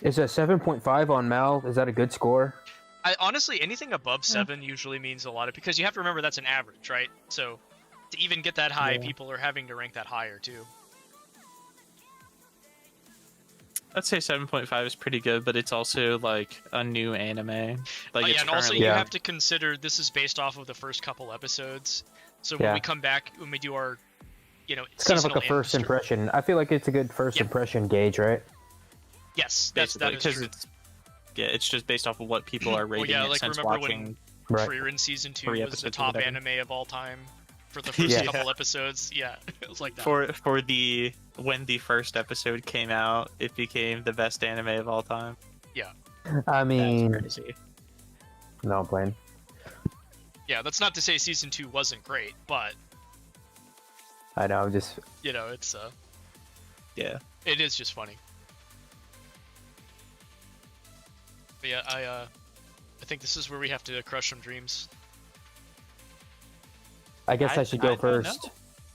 is a 7.5 on Mal? Is that a good score? Honestly, anything above 7 usually means a lot, because you have to remember that's an average, right? So to even get that high, Yeah. people are having to rank that higher too. I'd say 7.5 is pretty good, but it's also like a new anime. Like Yeah, it's and also currently- you Yeah. have to consider this is based off of the first couple episodes. So when Yeah. we come back, when we do our, It's kind of like a seasonal first anime- impression. I feel like it's a good first Yeah. impression gauge, right? Yes, that is true. It's just based off of what people are rating it since watching. When Frieren season 2 was the top anime of all time for the first couple episodes. Yeah, it was like that. When the first episode came out, it became the best anime of all time. Yeah. I mean, that's crazy. No, I'm playing. Yeah, that's not to say season 2 wasn't great, but I know, just it's yeah, it is just funny. But yeah, I think this is where we have to crush some dreams. I guess I should go first.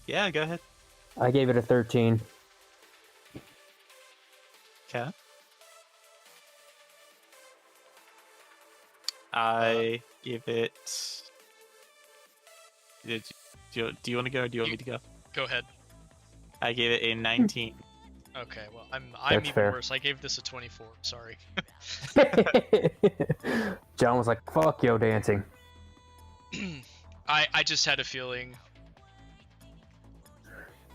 Yeah, go ahead. I gave it a 13. Okay. I give it. Do you want to go or do you want me to go? Go ahead. I gave it a 19. Okay, well, I'm even worse. I gave this a 24. Sorry. John was like, "Fuck yo, dancing." I just had a feeling.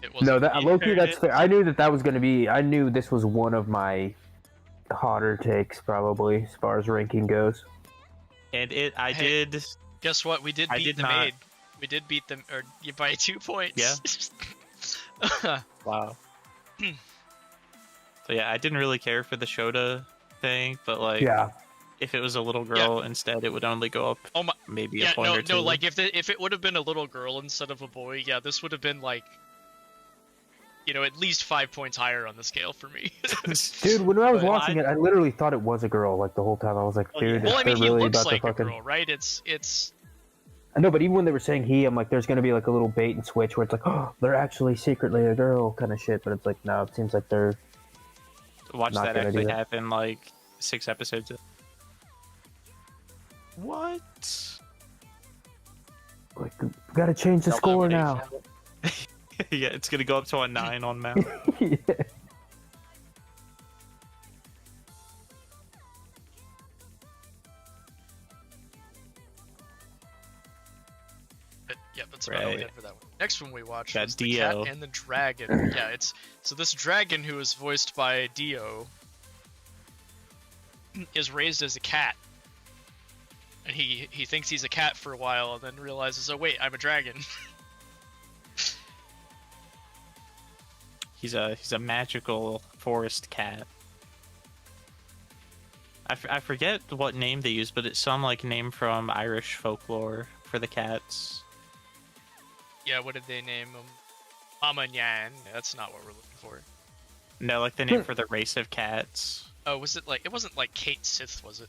It wasn't. No, that Loki. That's fair. I knew that was gonna be. I knew this was one of my hotter takes, probably as far as ranking goes. And I did. Guess what? We did beat the maid. We did beat them, or by 2 points. Yeah. Wow. So yeah, I didn't really care for the Shota thing, but like, if it was a little girl instead, it would only go up maybe a point or two. No, like if it would have been a little girl instead of a boy, this would have been like, at least 5 points higher on the scale for me. Dude, when I was watching it, I literally thought it was a girl. Like the whole time, I was like, dude, well, I mean, he really looks about like to a girl, right? It's. I know, but even when they were saying he, I'm like, there's gonna be like a little bait and switch where it's like, oh, they're actually secretly a girl kind of shit. But it's like, no, it seems like they're. Watch that actually happen like 6 episodes. What? Like, we gotta change the score now. Yeah, it's gonna go up to a 9 on Mount. Yeah. That's about all we had for that one. Next one we watched was Dio. The Cat and the Dragon. So this dragon who is voiced by Dio is raised as a cat. And he thinks he's a cat for a while and then realizes, oh wait, I'm a dragon. He's a magical forest cat. I forget what name they use, but it's some like name from Irish folklore for the cats. Yeah, what did they name him? Mama Nyan. That's not what we're looking for. No, like the name for the race of cats. Oh, was it like... It wasn't like Kate Sith, was it?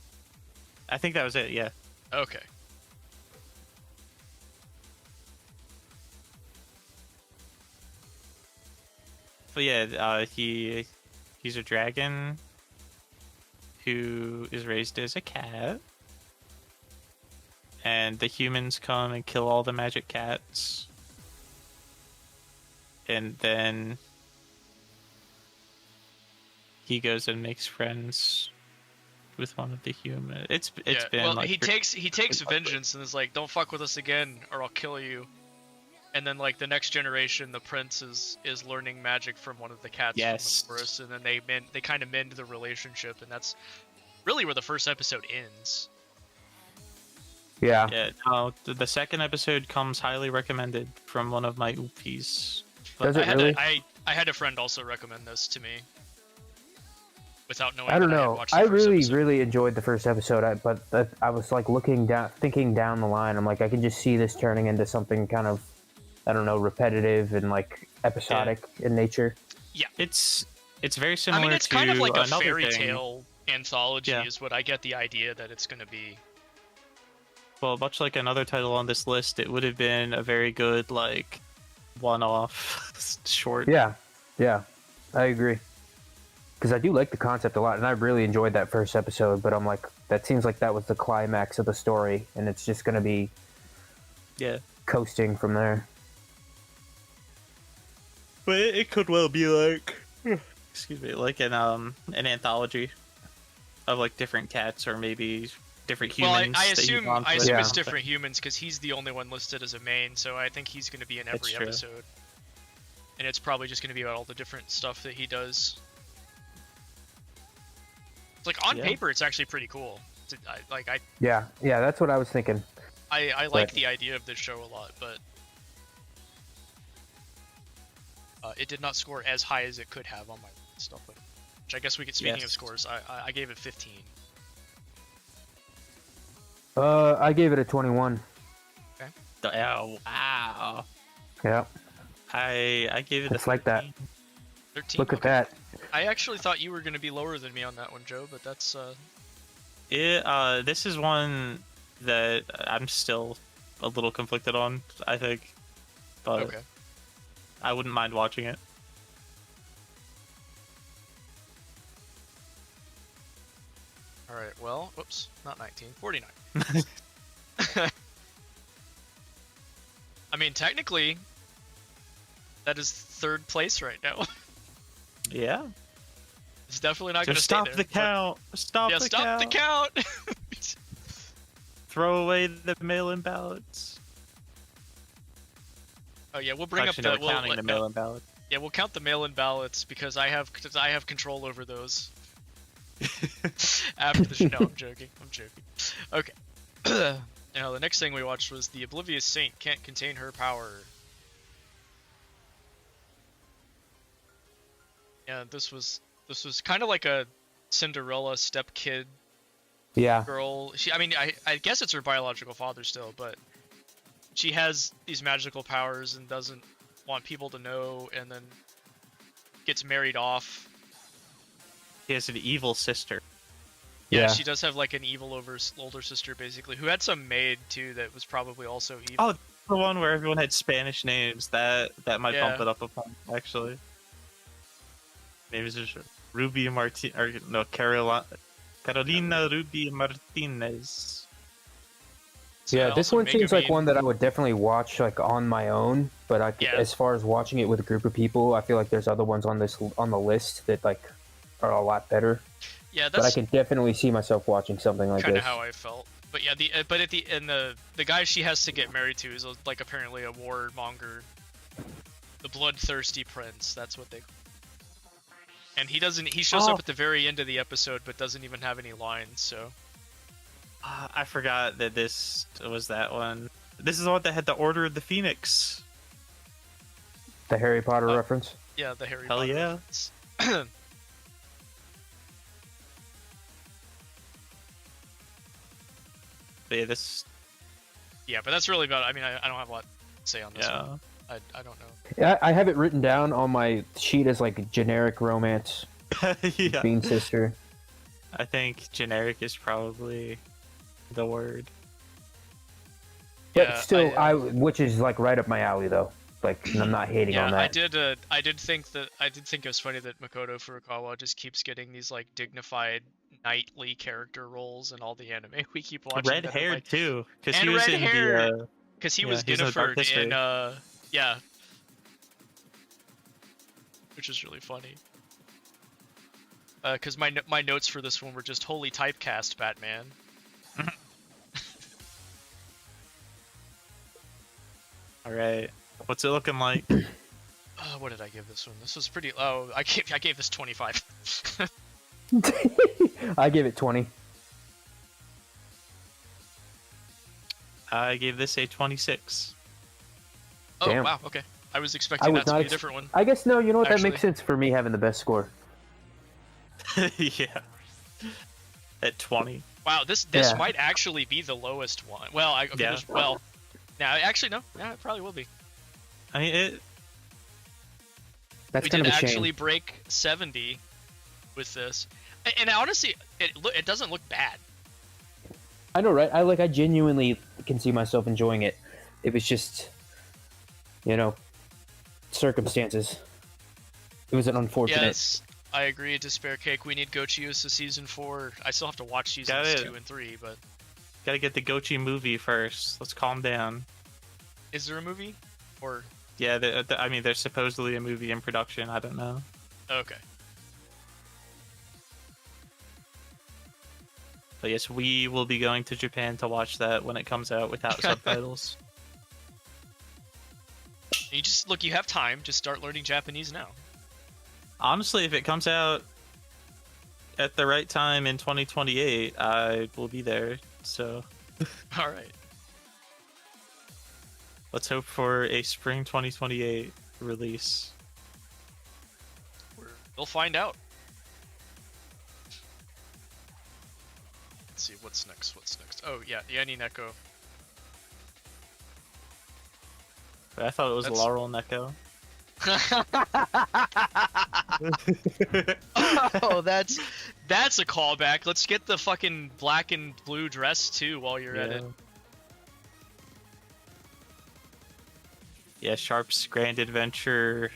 I think that was it, yeah. Okay. So yeah, he's a dragon who is raised as a cat. And the humans come and kill all the magic cats. And then he goes and makes friends with one of the humans. It's been well, like he takes vengeance and is like, don't fuck with us again or I'll kill you. And then like the next generation, the prince is learning magic from one of the cats from the forest, and then they kind of mend the relationship, and that's really where the first episode ends. Yeah. Yeah. The second episode comes highly recommended from one of my oopies. Does it really? I had a friend also recommend this to me. Without knowing. I don't know. I really enjoyed the first episode, but I was like thinking down the line. I'm like, I can just see this turning into something kind of, I don't know, repetitive and like episodic in nature. Yeah, it's very similar. I mean, it's kind of like a fairy tale anthology, is what I get the idea that it's going to be. Well, much like another title on this list, it would have been a very good like one-off short. Yeah, I agree. Because I do like the concept a lot, and I really enjoyed that first episode, but I'm like, that seems like that was the climax of the story, and it's just going to be coasting from there. But it could well be like, excuse me, like an anthology of like different cats or maybe different humans. Well, I assume it's different humans because he's the only one listed as a main, so I think he's going to be in every episode. And it's probably just going to be about all the different stuff that he does. Like on paper, it's actually pretty cool. Yeah, that's what I was thinking. I like the idea of this show a lot, but it did not score as high as it could have on my stuff. Which I guess we could. Speaking of scores, I gave it 15. I gave it a 21. Okay. Oh wow. Yeah. I gave it. It's like that. 13. Look at that. I actually thought you were going to be lower than me on that one, Joe, but that's This is one that I'm still a little conflicted on, I think. But okay. I wouldn't mind watching it. Alright, well, whoops, not 19, 49. I mean, technically, that is third place right now. Yeah. It's definitely not going to stay there. Stop The count! Throw away the mail-in ballots. Oh yeah, we'll bring Actually, up no, counting the mail-in ballots. Yeah, we'll count the mail-in ballots because I have control over those. After the show. No, I'm joking. Okay. Now the next thing we watched was The Oblivious Saint Can't Contain Her Power. Yeah, this was kind of like a Cinderella stepkid. Yeah. Girl. I guess it's her biological father still, but she has these magical powers and doesn't want people to know, and then gets married off. She has an evil sister. Yeah, she does have like an evil older sister, basically, who had some maid too that was probably also evil. Oh, the one where everyone had Spanish names. That might bump it up a point, actually. Maybe it's just Ruby Martin, or no, Carolina Ruby Martinez. Yeah, this one seems like one that I would definitely watch like on my own. But as far as watching it with a group of people, I feel like there's other ones on the list that like are a lot better. Yeah, but I can definitely see myself watching something like this. Kind of how I felt. But yeah, the guy she has to get married to is like apparently a warmonger, the bloodthirsty prince. That's what they. And he shows up at the very end of the episode, but doesn't even have any lines. So. I forgot that this was that one. This is the one that had the Order of the Phoenix. The Harry Potter reference. Yeah, the Harry Potter. Hell yeah. Yeah, but that's really about it. I mean, I don't have a lot to say on this one. I don't know. Yeah, I have it written down on my sheet as like generic romance. Yeah. Bean sister. I think generic is probably the word. But still, which is like right up my alley though. Like, I'm not hating on that. I did think it was funny that Makoto Furukawa just keeps getting these like dignified knightly character roles in all the anime we keep watching. Red haired too, because he was in the because he was Guinevere in which is really funny. Because my notes for this one were just holy typecast Batman. All right, what's it looking like? What did I give this one? This was pretty. Oh, I gave this 25. I gave it 20. I gave this a 26. Oh, damn. Wow, okay. I was expecting that to be a different one. I guess no, you know what, that makes sense for me having the best score. Yeah. At 20. Wow, this might actually be the lowest one. Well, actually no. Yeah, it probably will be. I mean, That's we kind did of a shame. actually break 70 with this. And honestly, it doesn't look bad. I know, right? I genuinely can see myself enjoying it. It was just, circumstances. It was an unfortunate. Yes, I agree. Despair Cake. We need Gochius to season 4. I still have to watch seasons 2 and 3, but gotta get the Gochi movie first. Let's calm down. Is there a movie? Or yeah, I mean, there's supposedly a movie in production. I don't know. Okay. But yes, we will be going to Japan to watch that when it comes out without subtitles. You have time. Just start learning Japanese now. Honestly, if it comes out at the right time in 2028, I will be there. So, all right. Let's hope for a spring 2028 release. We'll find out. Let's see what's next. Oh yeah, Yanni Neko. I thought it was Laurel Neko. Oh, that's a callback. Let's get the fucking black and blue dress too while you're at it. Yeah, Sharp's grand adventure,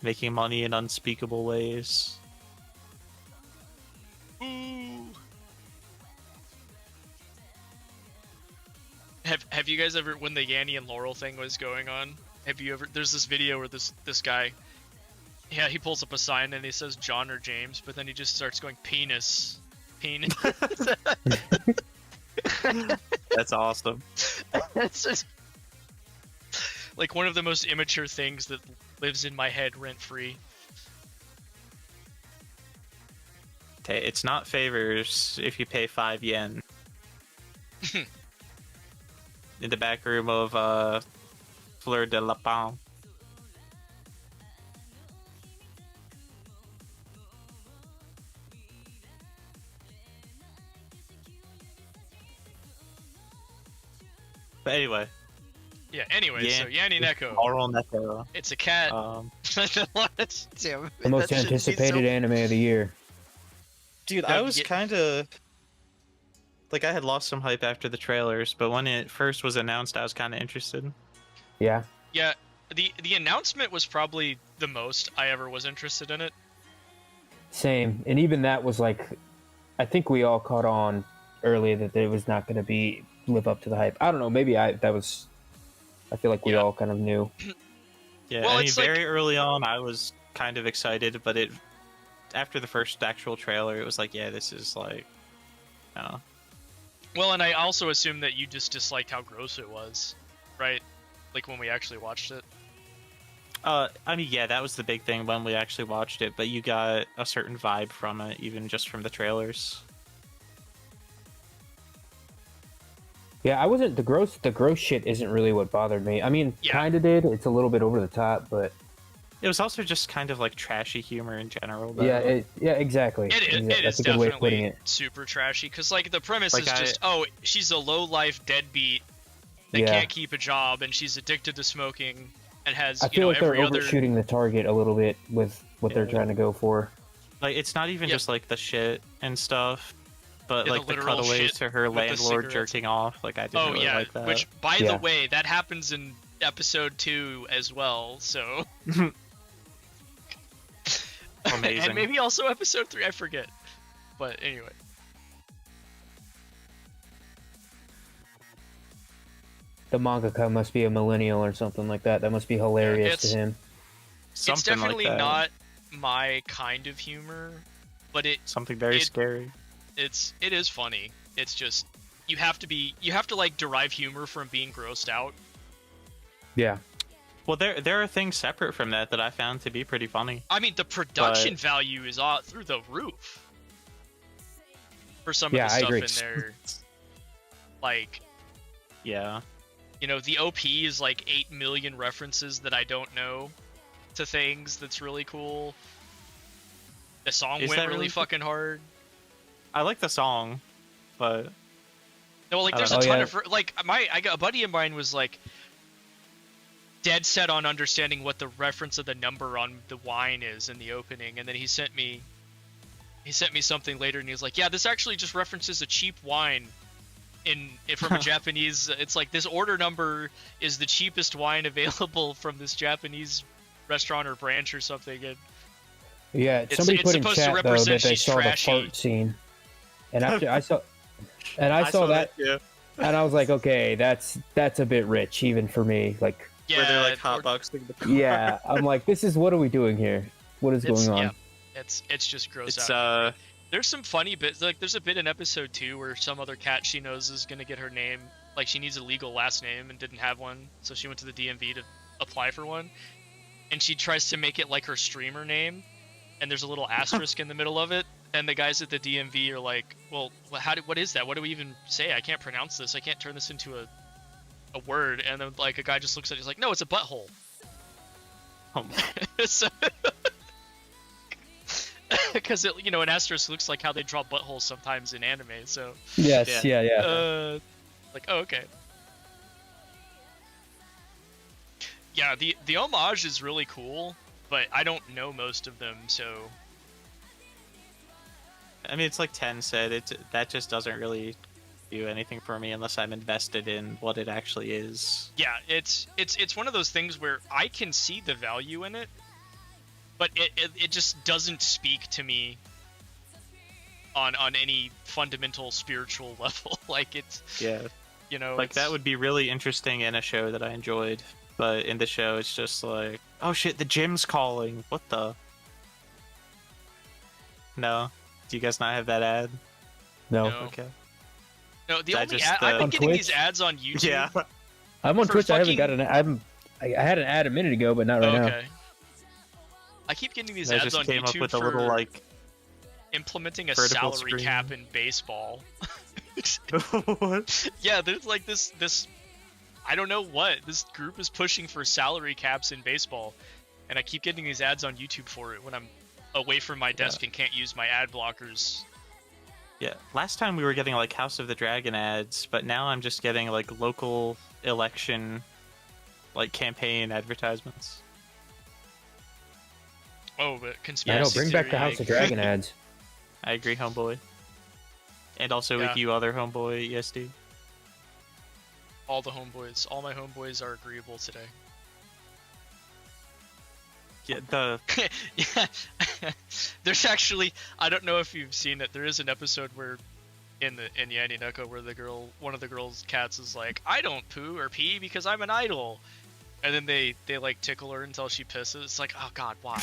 making money in unspeakable ways. Ooh. Have you guys ever, when the Yanni and Laurel thing was going on, have you ever, there's this video where this guy, yeah, he pulls up a sign and he says John or James, but then he just starts going penis. That's awesome. That's just like one of the most immature things that lives in my head rent free. Okay, it's not favors if you pay 5 yen. In the back room of Fleur de Lapin. But anyway. Yeah, anyway, so Yanni Neko. Laurel Neko. It's a cat. The most anticipated anime of the year. Dude, I was kind of... Like, I had lost some hype after the trailers, but when it first was announced, I was kind of interested. Yeah. Yeah, the announcement was probably the most I ever was interested in it. Same, and even that was like, I think we all caught on early that it was not going to live up to the hype. I don't know, maybe I feel like we all kind of knew. Yeah, well, I mean, very early on, I was kind of excited, but after the first actual trailer, it was like, yeah, this is like, no. Well, and I also assume that you just disliked how gross it was, right? Like when we actually watched it. I mean, yeah, that was the big thing when we actually watched it, but you got a certain vibe from it, even just from the trailers. Yeah, I wasn't the gross shit isn't really what bothered me. I mean, kind of did. It's a little bit over the top, but it was also just kind of like trashy humor in general. Though. Yeah, exactly. It is definitely super trashy because like the premise is just she's a low life deadbeat that can't keep a job and she's addicted to smoking and has I feel like they're overshooting the target a little bit with what they're trying to go for. Like it's not even just like the shit and stuff. But like the cutaways to her landlord jerking off, like I didn't really like that. Which, by the way, that happens in episode 2 as well. So amazing. And maybe also episode 3, I forget. But anyway, the mangaka must be a millennial or something like that. That must be hilarious to him. It's definitely like not my kind of humor, but something very scary. It is funny. It's just you have to like derive humor from being grossed out. Yeah. Well, there are things separate from that I found to be pretty funny. I mean, the production value is through the roof for some of the stuff in there. Like, yeah, you know, the OP is like 8 million references that I don't know to things. That's really cool. The song went really fucking hard. I like the song, but no, like there's a ton of like I got a buddy of mine was like dead set on understanding what the reference of the number on the wine is in the opening, and then he sent me something later, and he was like, "Yeah, this actually just references a cheap wine from a Japanese. It's like this order number is the cheapest wine available from this Japanese restaurant or branch or something." And yeah, somebody put in chat though that they saw the fart scene. And after I saw that, and I was like, okay, that's a bit rich even for me. Like, where they're like hotboxing the car. Yeah, I'm like, what are we doing here? What is going on? Yeah, it's just gross out. There's some funny bits. Like, there's a bit in episode 2 where some other cat she knows is gonna get her name. Like, she needs a legal last name and didn't have one, so she went to the DMV to apply for one. And she tries to make it like her streamer name, and there's a little asterisk in the middle of it. and the guys at the DMV are like, well, what is that? What do we even say? I can't pronounce this. I can't turn this into a word. And then like a guy just looks at it, he's like, no, it's a butthole. Oh so, because an asterisk looks like how they draw buttholes sometimes in anime. So yes, yeah. Like, oh, okay. Yeah, the homage is really cool, but I don't know most of them, so. I mean, it's like Ten said, that just doesn't really do anything for me unless I'm invested in what it actually is. Yeah, it's one of those things where I can see the value in it, but it just doesn't speak to me on any fundamental spiritual level. Like it's like that would be really interesting in a show that I enjoyed, but in the show it's just like, oh shit, the gym's calling. What the? No. Do you guys not have that ad? No. Okay. No, the only ad, I've been getting these ads on YouTube. Yeah. I'm on Twitch. I haven't got I had an ad a minute ago, but not right now. I keep getting these ads on YouTube up with for a little, like, implementing a salary cap in baseball. What? Yeah, there's like this I don't know what. This group is pushing for salary caps in baseball. And I keep getting these ads on YouTube for it when I'm away from my desk and can't use my ad blockers. Yeah, last time we were getting like House of the Dragon ads, but now I'm just getting like local election, like campaign advertisements. Oh, but conspiracy. I know, bring back the House of Dragon ads. I agree, homeboy. And also with you, other homeboy ESD. All the homeboys, all my homeboys are agreeable today. Yeah, yeah. There's actually, I don't know if you've seen it. There is an episode where in Yanni Neko where one of the girls' cats is like, I don't poo or pee because I'm an idol, and then they like tickle her until she pisses. It's like, oh god, why?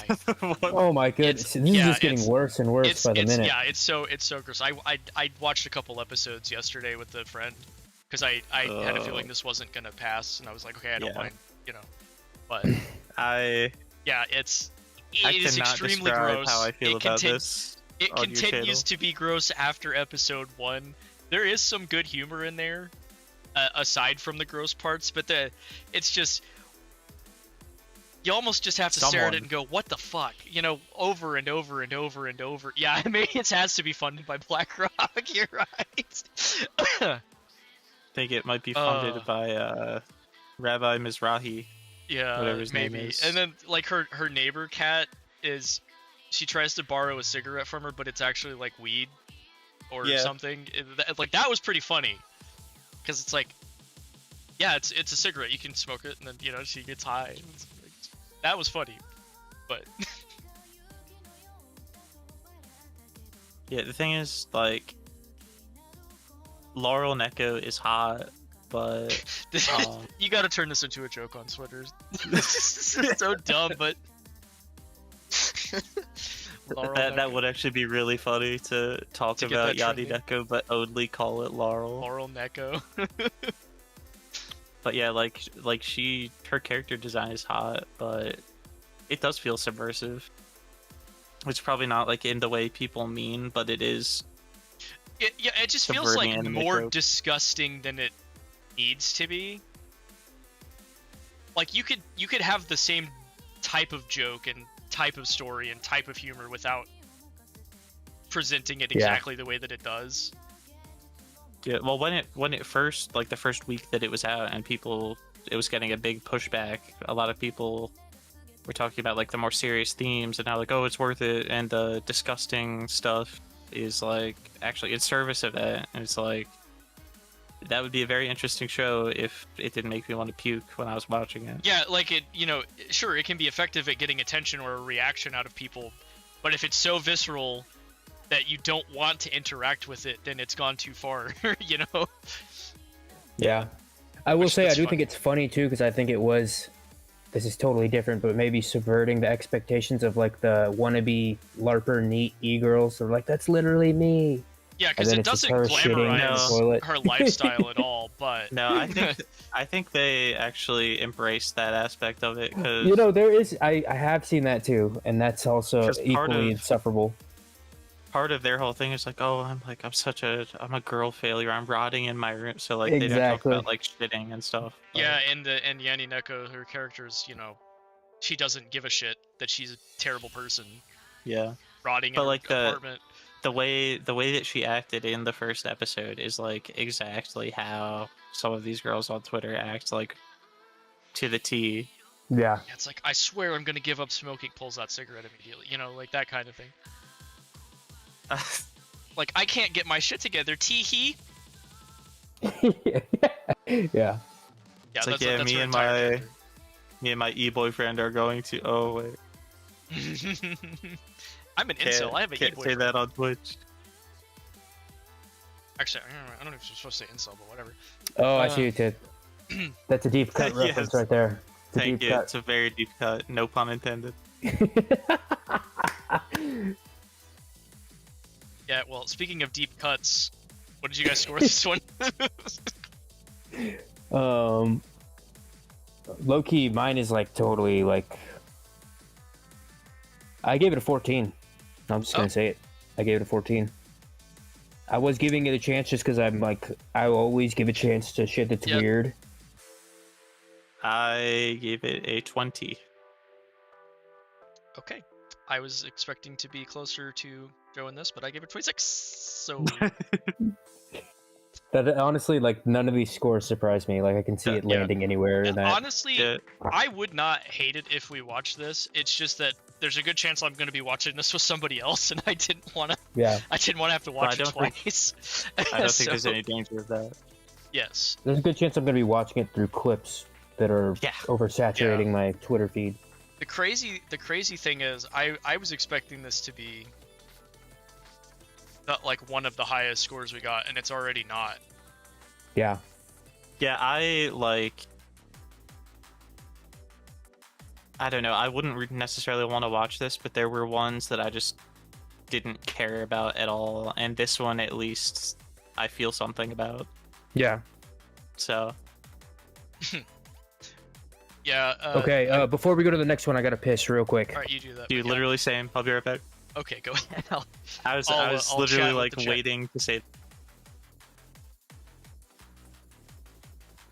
Oh my goodness, this is just getting worse and worse by the minute. Yeah, it's so gross. I watched a couple episodes yesterday with a friend because I had a feeling this wasn't gonna pass, and I was like, okay, I don't mind, but yeah, it is extremely gross. How I feel about this. It continues to be gross after episode 1. There is some good humor in there, aside from the gross parts, but it's just, you almost just have to stare at it and go, what the fuck? Over and over and over and over. Yeah, maybe it has to be funded by BlackRock. You're right. I think it might be funded by Rabbi Mizrahi. Yeah, whatever his maybe. name is. And then like her neighbor cat she tries to borrow a cigarette from her, but it's actually like weed or something. Like that was pretty funny, because it's like, yeah, it's a cigarette, you can smoke it, and then she gets high. That was funny, but yeah, the thing is, like, Laurel Neko is hot. But you gotta turn this into a joke on Twitter. This is so dumb, but that would actually be really funny to talk about Yanni Neko, but only call it Laurel. Laurel Neko. But yeah, like her character design is hot, but it does feel subversive. It's probably not like in the way people mean, but it is. It just feels like more disgusting than it needs to be. Like you could have the same type of joke and type of story and type of humor without presenting it exactly the way that it does. Yeah, well, when it first, like the first week that it was out and it was getting a big pushback, a lot of people were talking about like the more serious themes and how like, oh, it's worth it, and the disgusting stuff is like actually in service of that. And it's like, that would be a very interesting show if it didn't make me want to puke when I was watching it. Yeah, like it, sure, it can be effective at getting attention or a reaction out of people, but if it's so visceral that you don't want to interact with it, then it's gone too far, Yeah. I will say I do think it's funny too, because I think this is totally different, but maybe subverting the expectations of like the wannabe LARPer neat e-girls. They're like, that's literally me. Yeah, because it doesn't glamorize her lifestyle at all, but... No, I think they actually embrace that aspect of it, because... there is... I have seen that too, and that's also equally insufferable. part of their whole thing is like, oh, I'm a girl failure. I'm rotting in my room. So like they don't talk about like shitting and stuff. Yeah, and Yanni Neko, her character's, you know, she doesn't give a shit that she's a terrible person. Yeah. Rotting in her apartment. The way that she acted in the first episode is like exactly how some of these girls on Twitter act, like to the T. Yeah. It's like, I swear I'm gonna give up smoking, pulls that cigarette immediately. You know, like that kind of thing. Like, I can't get my shit together, tee-hee. Yeah. It's like, yeah, me and my e-boyfriend are going to. Oh wait. I'm an incel. I have an e-boyfriend. Can't say that on Twitch. Actually, I don't know if you're supposed to say incel, but whatever. Oh, I see you did. That's a deep cut reference right there. Thank you. It's a very deep cut. No pun intended. Yeah, well, speaking of deep cuts, what did you guys score this one? Low-key, mine is like totally like... I gave it a 14. I'm just gonna say it. I gave it a 14. I was giving it a chance just because I'm like, I always give a chance to shit that's weird. I gave it a 20. Okay. I was expecting to be closer to Joe in this, but I gave it 26. So that honestly, like, none of these scores surprise me. Like, I can see it landing anywhere in that. Honestly, I would not hate it if we watched this. It's just that there's a good chance I'm going to be watching this with somebody else, and I didn't want to. Yeah. I didn't want to have to watch it twice. I don't think there's any danger of that. Yes. There's a good chance I'm going to be watching it through clips that are oversaturating my Twitter feed. The crazy thing is, I was expecting this to be like one of the highest scores we got, and it's already not. Yeah. Yeah, I don't know. I wouldn't necessarily want to watch this, but there were ones that I just didn't care about at all, and this one at least I feel something about. Yeah. So. Yeah. Okay. Before we go to the next one, I gotta piss real quick. All right, you do that. Dude, literally same. I'll be right back. Okay, go ahead. I was literally like waiting to say.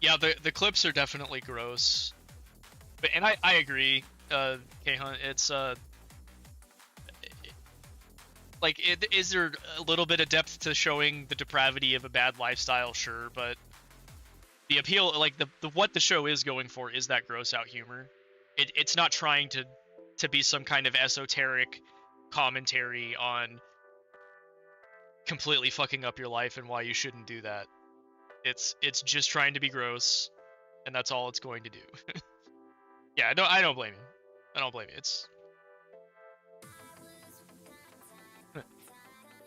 Yeah, the clips are definitely gross, and I agree, K-Hunt. It's like, is there a little bit of depth to showing the depravity of a bad lifestyle? Sure, but the appeal, like the what the show is going for, is that gross out humor. It's not trying to be some kind of esoteric commentary on completely fucking up your life and why you shouldn't do that. It's just trying to be gross, and that's all it's going to do. Yeah, I don't blame you. I don't blame you. It's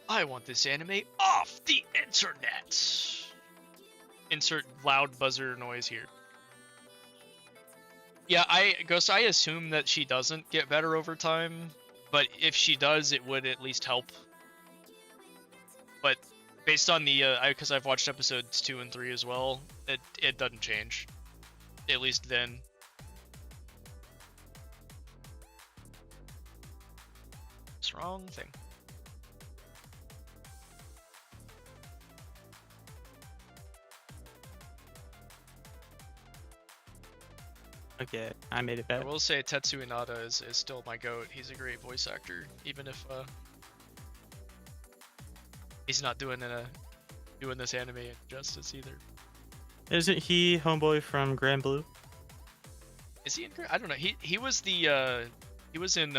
I want this anime off the internet. Insert loud buzzer noise here. Yeah, I assume that she doesn't get better over time, but if she does, it would at least help. But based on the, because I've watched episodes 2 and 3 as well, it doesn't change. At least then. It's the wrong thing. Okay, I made it back. I will say Tetsuya Inada is still my goat. He's a great voice actor, even if he's not doing this anime justice either. Isn't he homeboy from Grand Blue? Is he in? I don't know. He was the he was in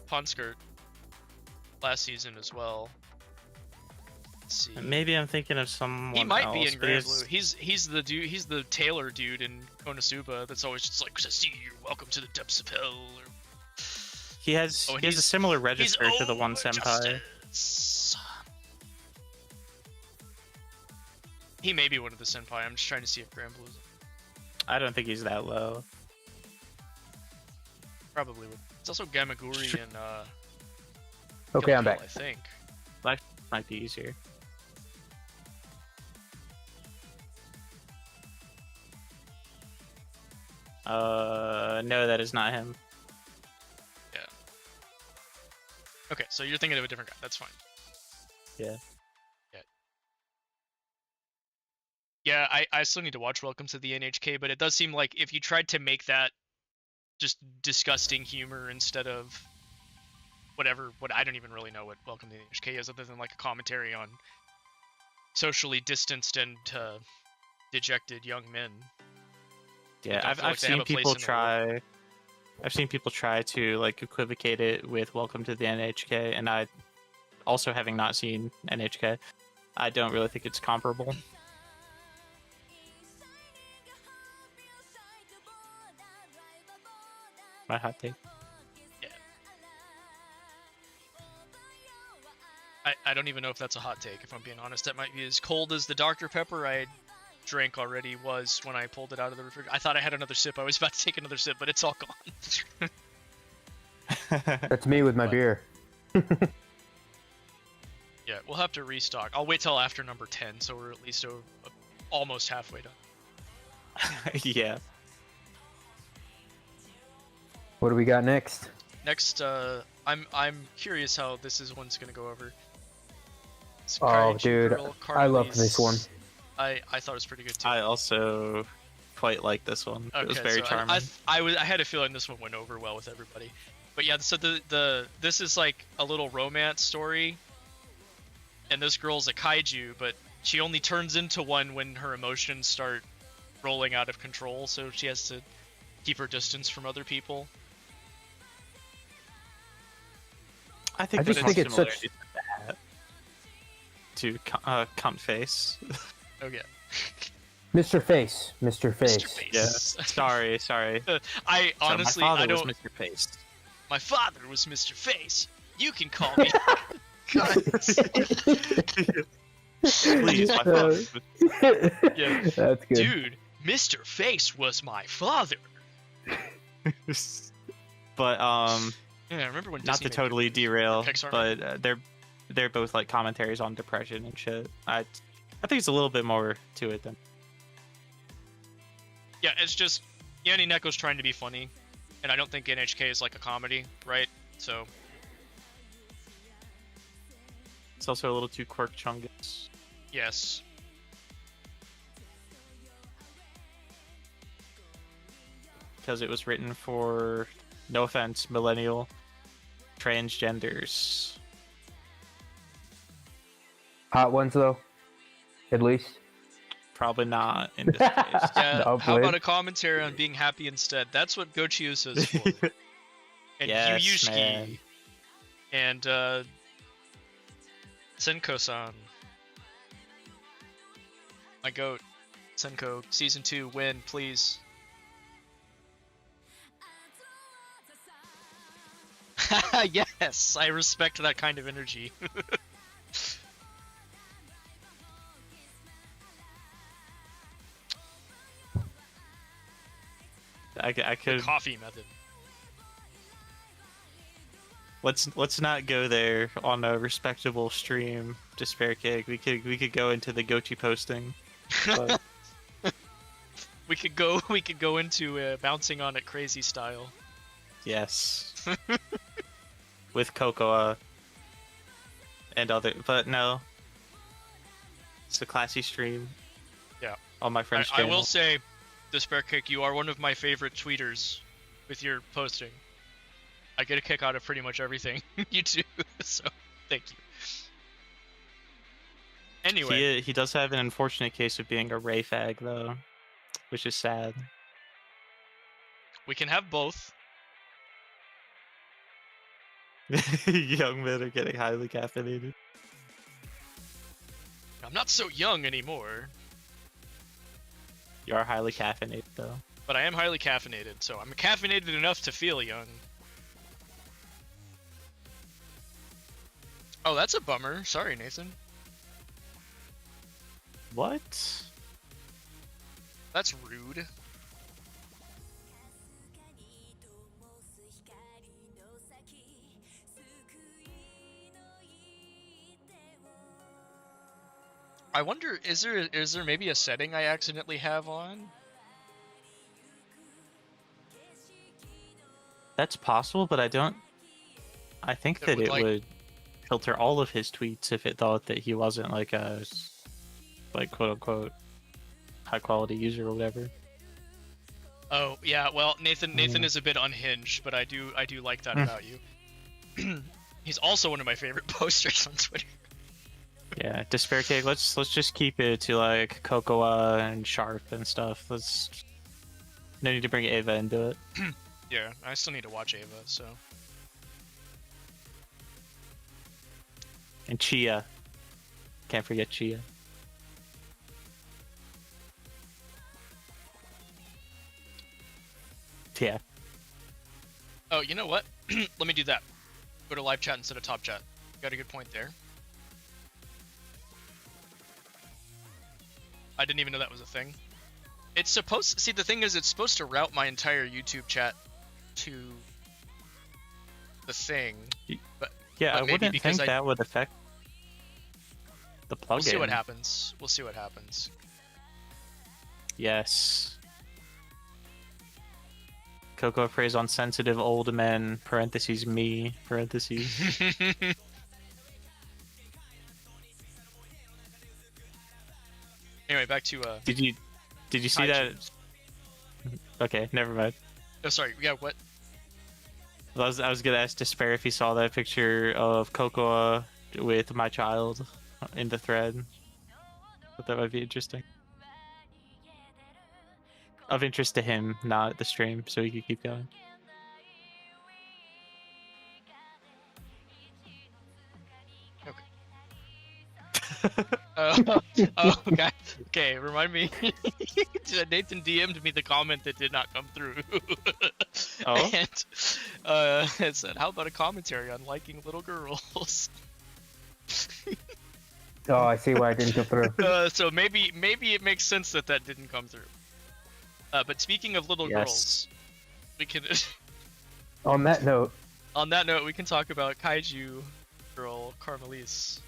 Pawn Skirt last season as well. Let's see. Maybe I'm thinking of someone. He might else, be in Grand Blue. He's the dude. He's the tailor dude in Konosuba. That's always just like, "See you, welcome to the depths of hell." He has a similar register to the one senpai. He may be one of the senpai. I'm just trying to see if Grand Blue's. I don't think he's that low. Probably would. It's also Gamaguri and Okay, I'm back. I think. That might be easier. No, that is not him. Yeah. Okay, so you're thinking of a different guy. That's fine. Yeah. Yeah, I still need to watch Welcome to the NHK, but it does seem like if you tried to make that just disgusting humor instead of what I don't even really know what Welcome to the NHK is, other than like a commentary on socially distanced and dejected young men. Yeah, I've seen people try. I've seen people try to like equivocate it with Welcome to the NHK, and I, also having not seen NHK, I don't really think it's comparable. My hot take. Yeah. I don't even know if that's a hot take, if I'm being honest. That might be as cold as the Dr. Pepper I drank already was when I pulled it out of the refrigerator. I thought I had another sip. I was about to take another sip, but it's all gone. That's me with my beer. Yeah, we'll have to restock. I'll wait till after number 10, so we're at least almost halfway done. Yeah. What do we got next? Next, I'm curious how one's gonna go over. Oh, dude, I love this one. I thought it was pretty good too. I also quite like this one. Okay, it was very charming. I had a feeling this one went over well with everybody. But yeah, so this is like a little romance story, and this girl's a kaiju, but she only turns into one when her emotions start rolling out of control, so she has to keep her distance from other people. I just think it's such to cunt face. Oh yeah. Mr. Face. Mr. Face. Yeah. Sorry. I honestly, my father I don't. was Mr. Face. My father was Mr. Face. You can call me. Please, my father. Yeah. That's good. Dude, Mr. Face was my father. But yeah, I remember when not Disney to totally derail, Pixar but they're both like commentaries on depression and shit. I think it's a little bit more to it than. Yeah, it's just Yanni Neko's trying to be funny, and I don't think NHK is like a comedy, right? So it's also a little too quirk chungus. Yes. Because it was written for, no offense, millennial transgenders. Hot ones though, at least. Probably not in this case. Yeah, No, how about a commentary on being happy instead? That's what Gochiusa is for. And yes, Yuyushiki. man. And Senko-san. My goat. Senko, Season 2, win, please. Yes, I respect that kind of energy. I could. The coffee method. Let's not go there on a respectable stream. Despair Cake. We could go into the Gochi posting. But... we could go into bouncing on it crazy style. Yes. With Cocoa and other, but no. It's a classy stream. Yeah. On my friend's channel. I will say, Despair Cake, you are one of my favorite tweeters with your posting. I get a kick out of pretty much everything you do, so thank you. Anyway. He does have an unfortunate case of being a Ray fag, though, which is sad. We can have both. Young men are getting highly caffeinated. I'm not so young anymore. You are highly caffeinated, though. But I am highly caffeinated, so I'm caffeinated enough to feel young. Oh, that's a bummer. Sorry, Nathan. What? That's rude. I wonder, is there maybe a setting I accidentally have on? That's possible, but I don't I think that it would filter all of his tweets if it thought that he wasn't like a quote unquote high quality user or whatever. Oh yeah, well Nathan is a bit unhinged, but I do like that about you. He's also one of my favorite posters on Twitter. Yeah, Despair Cake. Let's just keep it to like Cocoa and Sharp and stuff. No need to bring Ava into it. Yeah, I still need to watch Ava, so. And Chia. Can't forget Chia. Yeah. Oh, you know what? Let me do that. Go to live chat instead of top chat. Got a good point there. I didn't even know that was a thing. It's supposed to, see, the thing is, it's supposed to route my entire YouTube chat to the thing. But yeah, I wouldn't think that would affect the plugin. We'll see what happens. We'll see what happens. Yes. Coco preys on sensitive old men, parentheses me, parentheses. Anyway, back to Did you see that? Okay, never mind. Oh, sorry. Yeah, what? I was gonna ask Despair if he saw that picture of Cocoa with my child in the thread. But that might be interesting. Of interest to him, not the stream, so he could keep going. Okay. Okay, remind me. Nathan DM'd me the comment that did not come through. Oh? And it said, how about a commentary on liking little girls? Oh, I see why it didn't go through. So maybe it makes sense that didn't come through. But speaking of little girls, we can... On that note, we can talk about Kaiju girl Carmelise.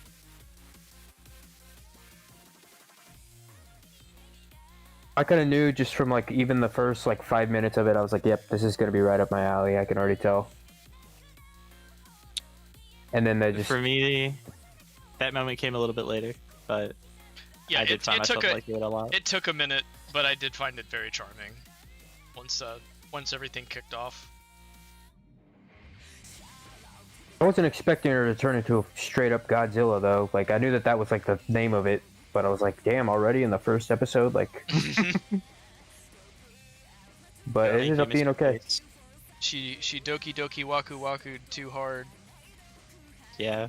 I kind of knew just from like even the first like 5 minutes of it. I was like, "Yep, this is gonna be right up my alley." I can already tell. And then they just for me, that moment came a little bit later, but yeah, I did find myself liking it a lot. It took a minute, but I did find it very charming. Once everything kicked off. I wasn't expecting her to turn into a straight up Godzilla though. Like I knew that was like the name of it. But I was like, damn, already in the first episode? Like... But it ended up being okay. She doki doki waku waku too hard. Yeah.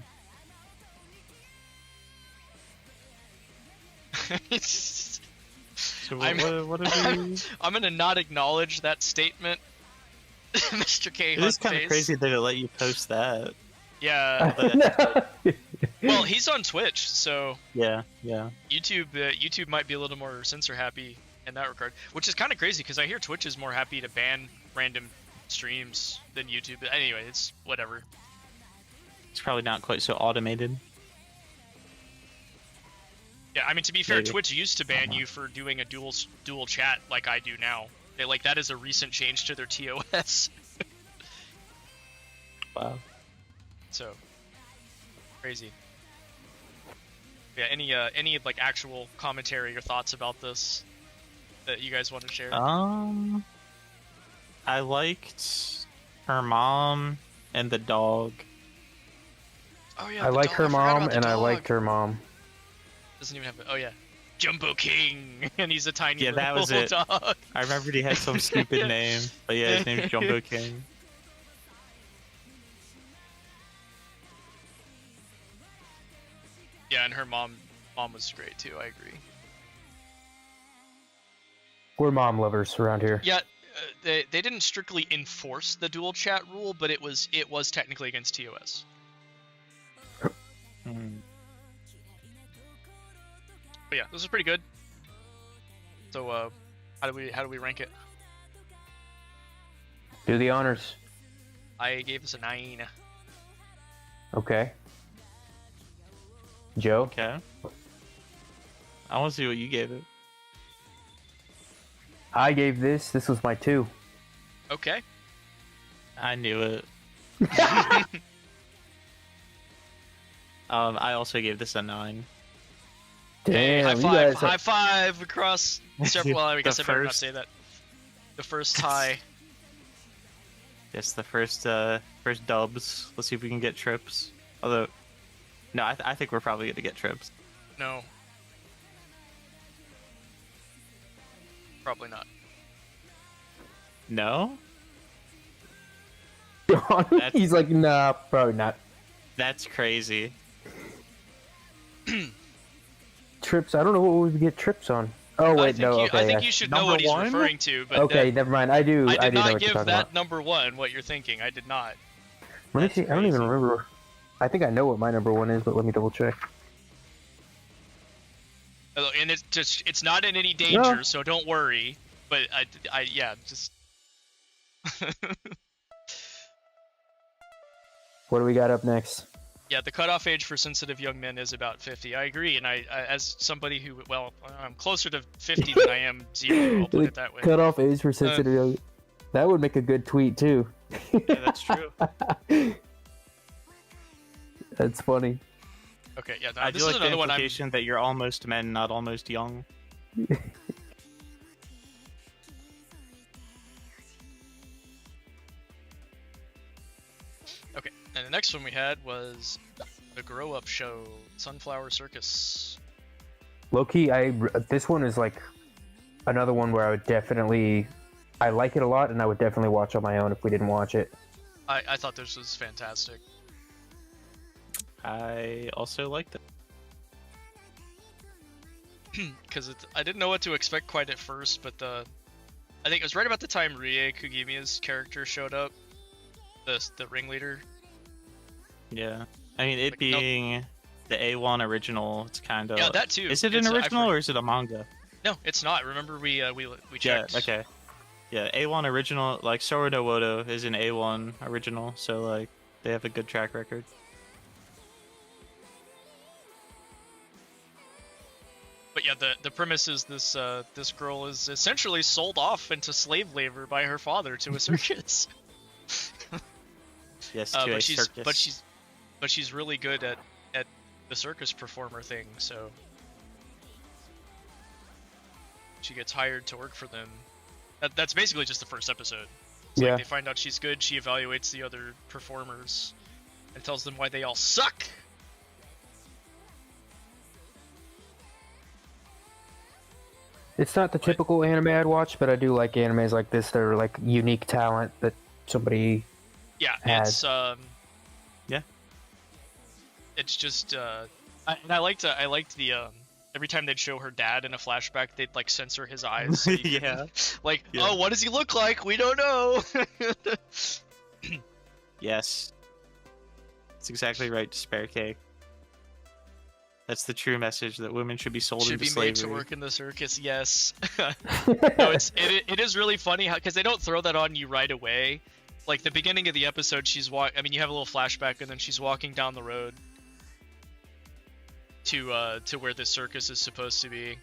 So what are we... I'm gonna not acknowledge that statement, Mr. K. It is kind of crazy that it let you post that. Yeah. Well, he's on Twitch, so yeah. YouTube might be a little more censor happy in that regard, which is kind of crazy because I hear Twitch is more happy to ban random streams than YouTube. But anyway, it's whatever. It's probably not quite so automated. Yeah, I mean, to be fair, Twitch used to ban you for doing a dual chat like I do now. That is a recent change to their TOS. Wow. So crazy. Yeah, any like actual commentary or thoughts about this that you guys want to share? I liked her mom and the dog. Oh yeah, I like her mom and I liked her mom. Doesn't even have oh yeah, Jumbo King, and he's a tiny little that was it. dog. I remembered he had some stupid name, but yeah, his name's Jumbo King. Yeah, and her mom was great too. I agree. We're mom lovers around here. Yeah, they didn't strictly enforce the dual chat rule, but it was technically against TOS. But yeah, this is pretty good. So how do we rank it? Do the honors. I gave this a 9. Okay. Joe? Okay. I want to see what you gave it. I gave this was my 2. Okay. I knew it. I also gave this a 9. Damn, hey, high you five, guys high five across several. Well, I guess I better not first- say that. The first tie. Yes, the first dubs. Let's see if we can get trips. Although, no, I think we're probably gonna get trips. No. Probably not. No? He's like, nah, probably not. That's crazy. Trips. I don't know what we would get trips on. Oh wait, no. Okay, I think you should know what he's referring to. But okay, never mind. I do. I did know not what you're give talking that about. number 1 what you're thinking. I did not. Let me see. That's I don't even crazy. remember. I think I know what my number 1 is, but let me double check. And it's not in any danger, No. so don't worry. But yeah, just. What do we got up next? Yeah, the cutoff age for sensitive young men is about 50. I agree, and I as somebody who, well, I'm closer to 50 than I am 0. I'll put it that way. Cut off age for sensitive young. That would make a good tweet too. Yeah, that's true. That's funny. Okay, yeah, no, I this do is like the another one. implication that you're almost men, not almost young. Okay, and the next one we had was the Grow Up Show, Sunflower Circus. Low key, this one is like another one where I like it a lot, and I would definitely watch on my own if we didn't watch it. I thought this was fantastic. I also liked it. Because I didn't know what to expect quite at first, but I think it was right about the time Rie Kugimiya's character showed up, the ringleader. Yeah. I mean, it Like, being the A1 original, it's kind of... Yeah, that too. Is it an It's, original or is it a manga? No, it's not. Remember we checked. Yeah, okay. Yeah, A1 original, like Sora no Wodo is an A1 original, so like they have a good track record. But yeah, the premise is this girl is essentially sold off into slave labor by her father to a circus. Yes, to a circus. but she's really good at the circus performer thing, so she gets hired to work for them. That's basically just the first episode. It's Yeah. like they find out she's good, she evaluates the other performers and tells them why they all suck. It's not the typical anime I'd watch, but I do like animes like this. They're like unique talent that somebody. Yeah, has. Yeah. It's just I liked the every time they'd show her dad in a flashback, they'd like censor his eyes. So you could- Yeah. Like, Yeah. oh, what does he look like? We don't know. Yes. That's exactly right, Despair Cake. That's the true message, that women should be sold Should into be slavery. made to work in the circus. Yes. No, it is really funny because they don't throw that on you right away. Like the beginning of the episode, you have a little flashback, and then she's walking down the road to where the circus is supposed to be,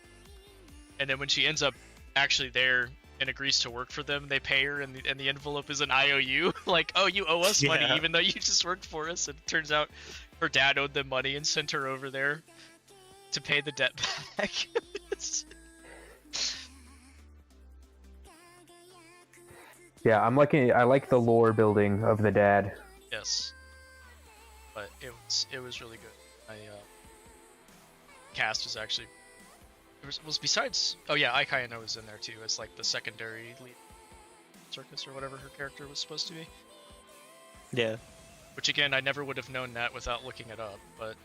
and then when she ends up actually there and agrees to work for them, they pay her, and the envelope is an IOU. Like, oh, you owe us money Yeah. even though you just worked for us. And it turns out her dad owed them money and sent her over there to pay the debt back. Yeah, I like the lore building of the dad. Yes, but it was really good. Cast was actually was besides, oh yeah, Ai Kayano was in there too as like the secondary lead circus or whatever her character was supposed to be. Yeah. Which again, I never would have known that without looking it up. But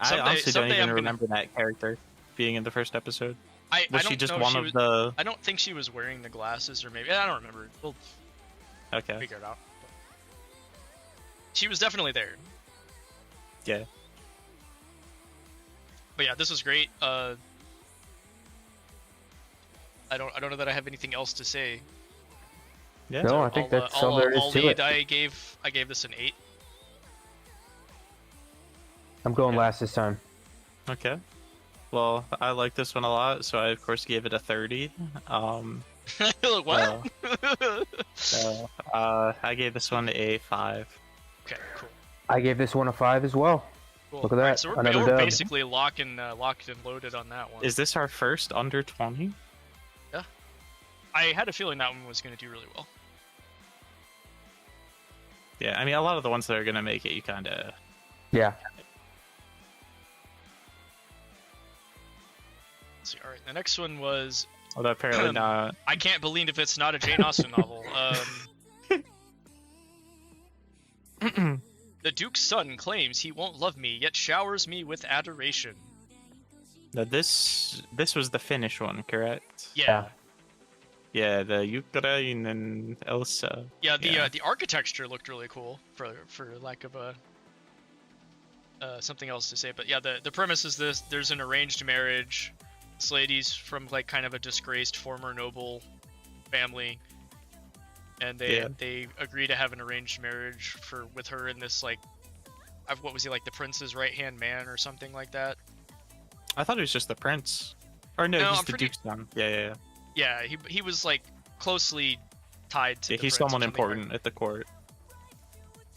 I honestly don't someday even I'm gonna- remember that character being in the first episode. I Was don't she just know if one she of was, the... I don't think she was wearing the glasses, or maybe I don't remember. We'll Okay. figure it out. But she was definitely there. Yeah. But yeah, this was great. I don't know that I have anything else to say. Yeah. No, I think that's all there is to lead, it. I gave this an 8. I'm going Yeah. last this time. Okay. Well, I like this one a lot, so I of course gave it a 30. What? So I gave this one a 5. Okay, cool. I gave this one a 5 as well. Cool. Look at that. Right, so Another we're dub. basically locked and loaded on that one. Is this our first under 20? Yeah. I had a feeling that one was going to do really well. Yeah, I mean, a lot of the ones that are going to make it, you kind of... Yeah. Let's see. All right, the next one was... Although apparently not. I can't believe if it's not a Jane Austen novel. The Duke's son claims he won't love me, yet showers me with adoration. Now this was the Finnish one, correct? Yeah. Yeah, the Ukraine and Elsa. Yeah, the architecture looked really cool, for lack of a something else to say. But yeah, the premise is this: there's an arranged marriage. This lady's from like kind of a disgraced former noble family, and they agree to have an arranged marriage with her and this like, what was he, like the prince's right hand man or something like that? I thought it was just the prince. Or no, he's the Duke's son. Yeah. Yeah, he was like closely tied to. Yeah, he's someone important at the court.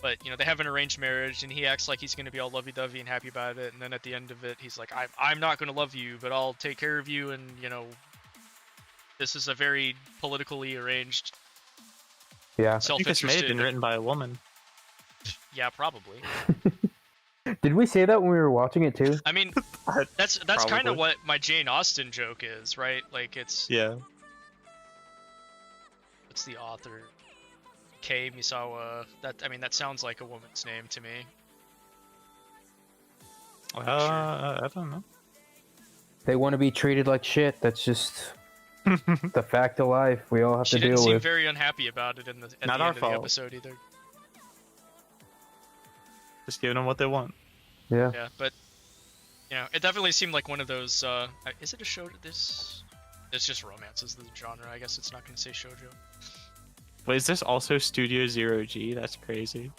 But you know, they have an arranged marriage, and he acts like he's gonna be all lovey-dovey and happy about it, and then at the end of it, he's like, I'm not gonna love you, but I'll take care of you, and you know, this is a very politically arranged. Yeah. I think this may have been written by a woman. Yeah, probably. Did we say that when we were watching it too? I mean, that's kind of what my Jane Austen joke is, right? Like it's What's the author? Kei Misawa. That sounds like a woman's name to me. I don't know. They want to be treated like shit. That's just the fact of life. We all have to deal with. She didn't seem very unhappy about it at the end of the episode either. Just giving them what they want. Yeah. Yeah, but you know, it definitely seemed like one of those. Is it a show? It's just romance is the genre. I guess it's not going to say shoujo. Wait, is this also Studio Zero G? That's crazy.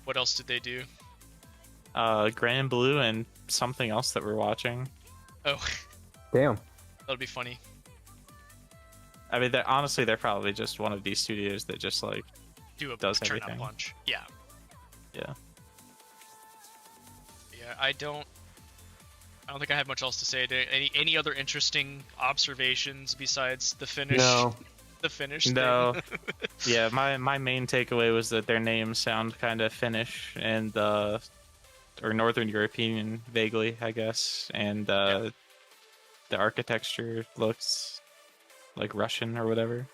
What else did they do? Grand Blue and something else that we're watching. Oh. Damn. That'll be funny. I mean, honestly, they're probably just one of these studios that just like does turn everything. Up bunch. Yeah. Yeah. Yeah, I don't think I have much else to say. Any other interesting observations besides the finish? No. The Finnish No. thing? Yeah, my main takeaway was that their names sound kind of Finnish and or Northern European vaguely, I guess, and the architecture looks like Russian or whatever.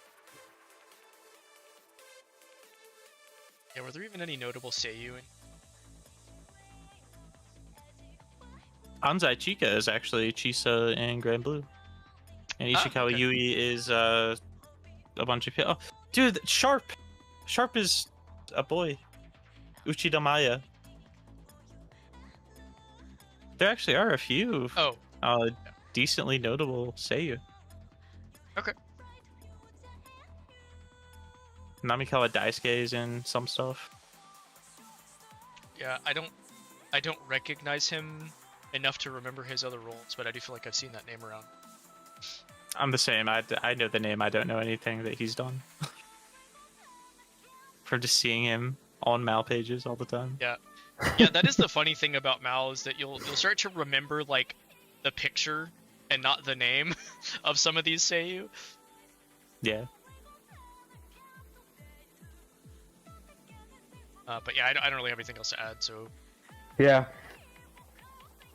Yeah, were there even any notable Seiyu in? Anzai Chika is actually Chisa in Grand Blue. And Ishikawa Yui is a bunch of people. Oh, dude, Sharp! Sharp is a boy. Uchida Maya. There actually are a few decently notable Seiyu. Okay. Namikawa Daisuke is in some stuff. Yeah, I don't recognize him enough to remember his other roles, but I do feel like I've seen that name around. I'm the same. I know the name. I don't know anything that he's done. From just seeing him on Mal pages all the time. Yeah. Yeah, that is the funny thing about Mal, is that you'll start to remember like the picture and not the name of some of these Seiyu. Yeah. But yeah, I don't really have anything else to add, so Yeah.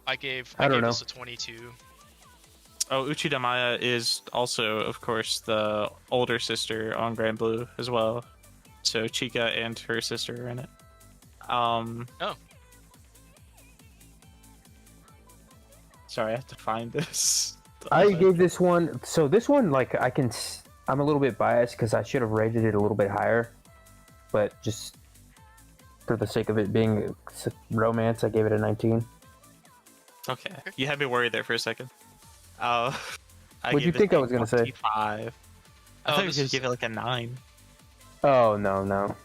I gave know. this a 22. Oh, Uchida Maya is also, of course, the older sister on Grand Blue as well. So Chika and her sister are in it. Oh. Sorry, I have to find this. I gave this one. So this one, like, I'm a little bit biased because I should have rated it a little bit higher, but just for the sake of it being romance, I gave it a 19. Okay, you had me worried there for a second. What do you think I was gonna say? 5. I thought you were gonna give it like a 9. Oh no.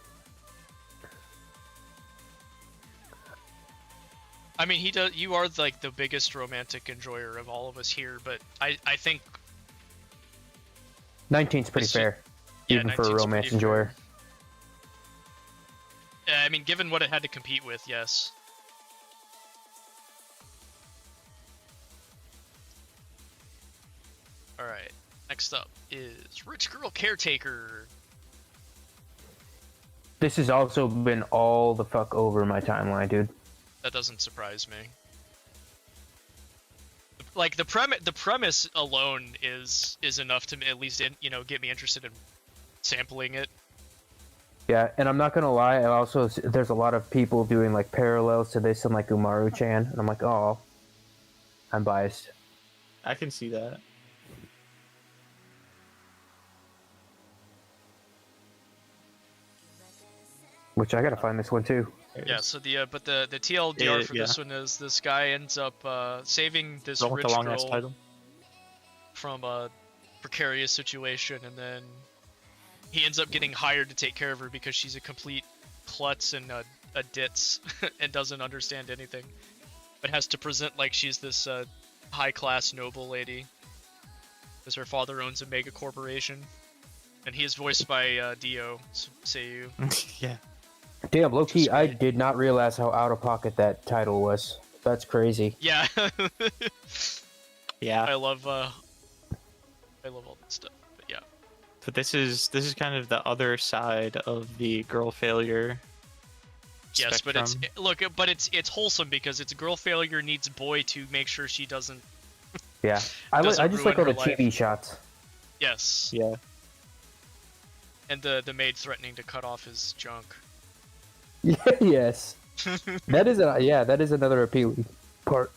I mean, you are like the biggest romantic enjoyer of all of us here, but I think 19's pretty fair, even for a romance enjoyer. I mean, given what it had to compete with, yes. Alright, next up is Rich Girl Caretaker. This has also been all the fuck over my timeline, dude. That doesn't surprise me. Like, the premise alone is enough to at least, get me interested in sampling it. Yeah, and I'm not gonna lie, there's a lot of people doing like parallels to this and like Umaru-chan, and I'm like, oh, I'm biased. I can see that. Which I gotta find this one too. Yeah, so the TLDR for this one is this guy ends up saving this rich girl from a precarious situation, and then he ends up getting hired to take care of her because she's a complete klutz and a ditz and doesn't understand anything, but has to present like she's this high-class noble lady, because her father owns a mega corporation, and he is voiced by Dio Seiyu. Yeah. Damn, low-key, I did not realize how out-of-pocket that title was. That's crazy. Yeah. Yeah. I love all that stuff. But yeah. But this is kind of the other side of the girl failure. Yes, spectrum. but it's wholesome because it's girl failure needs boy to make sure she doesn't. Yeah, I just like all the life. TV shots. Yes. Yeah. And the maid threatening to cut off his junk. Yes. that is another appealing part.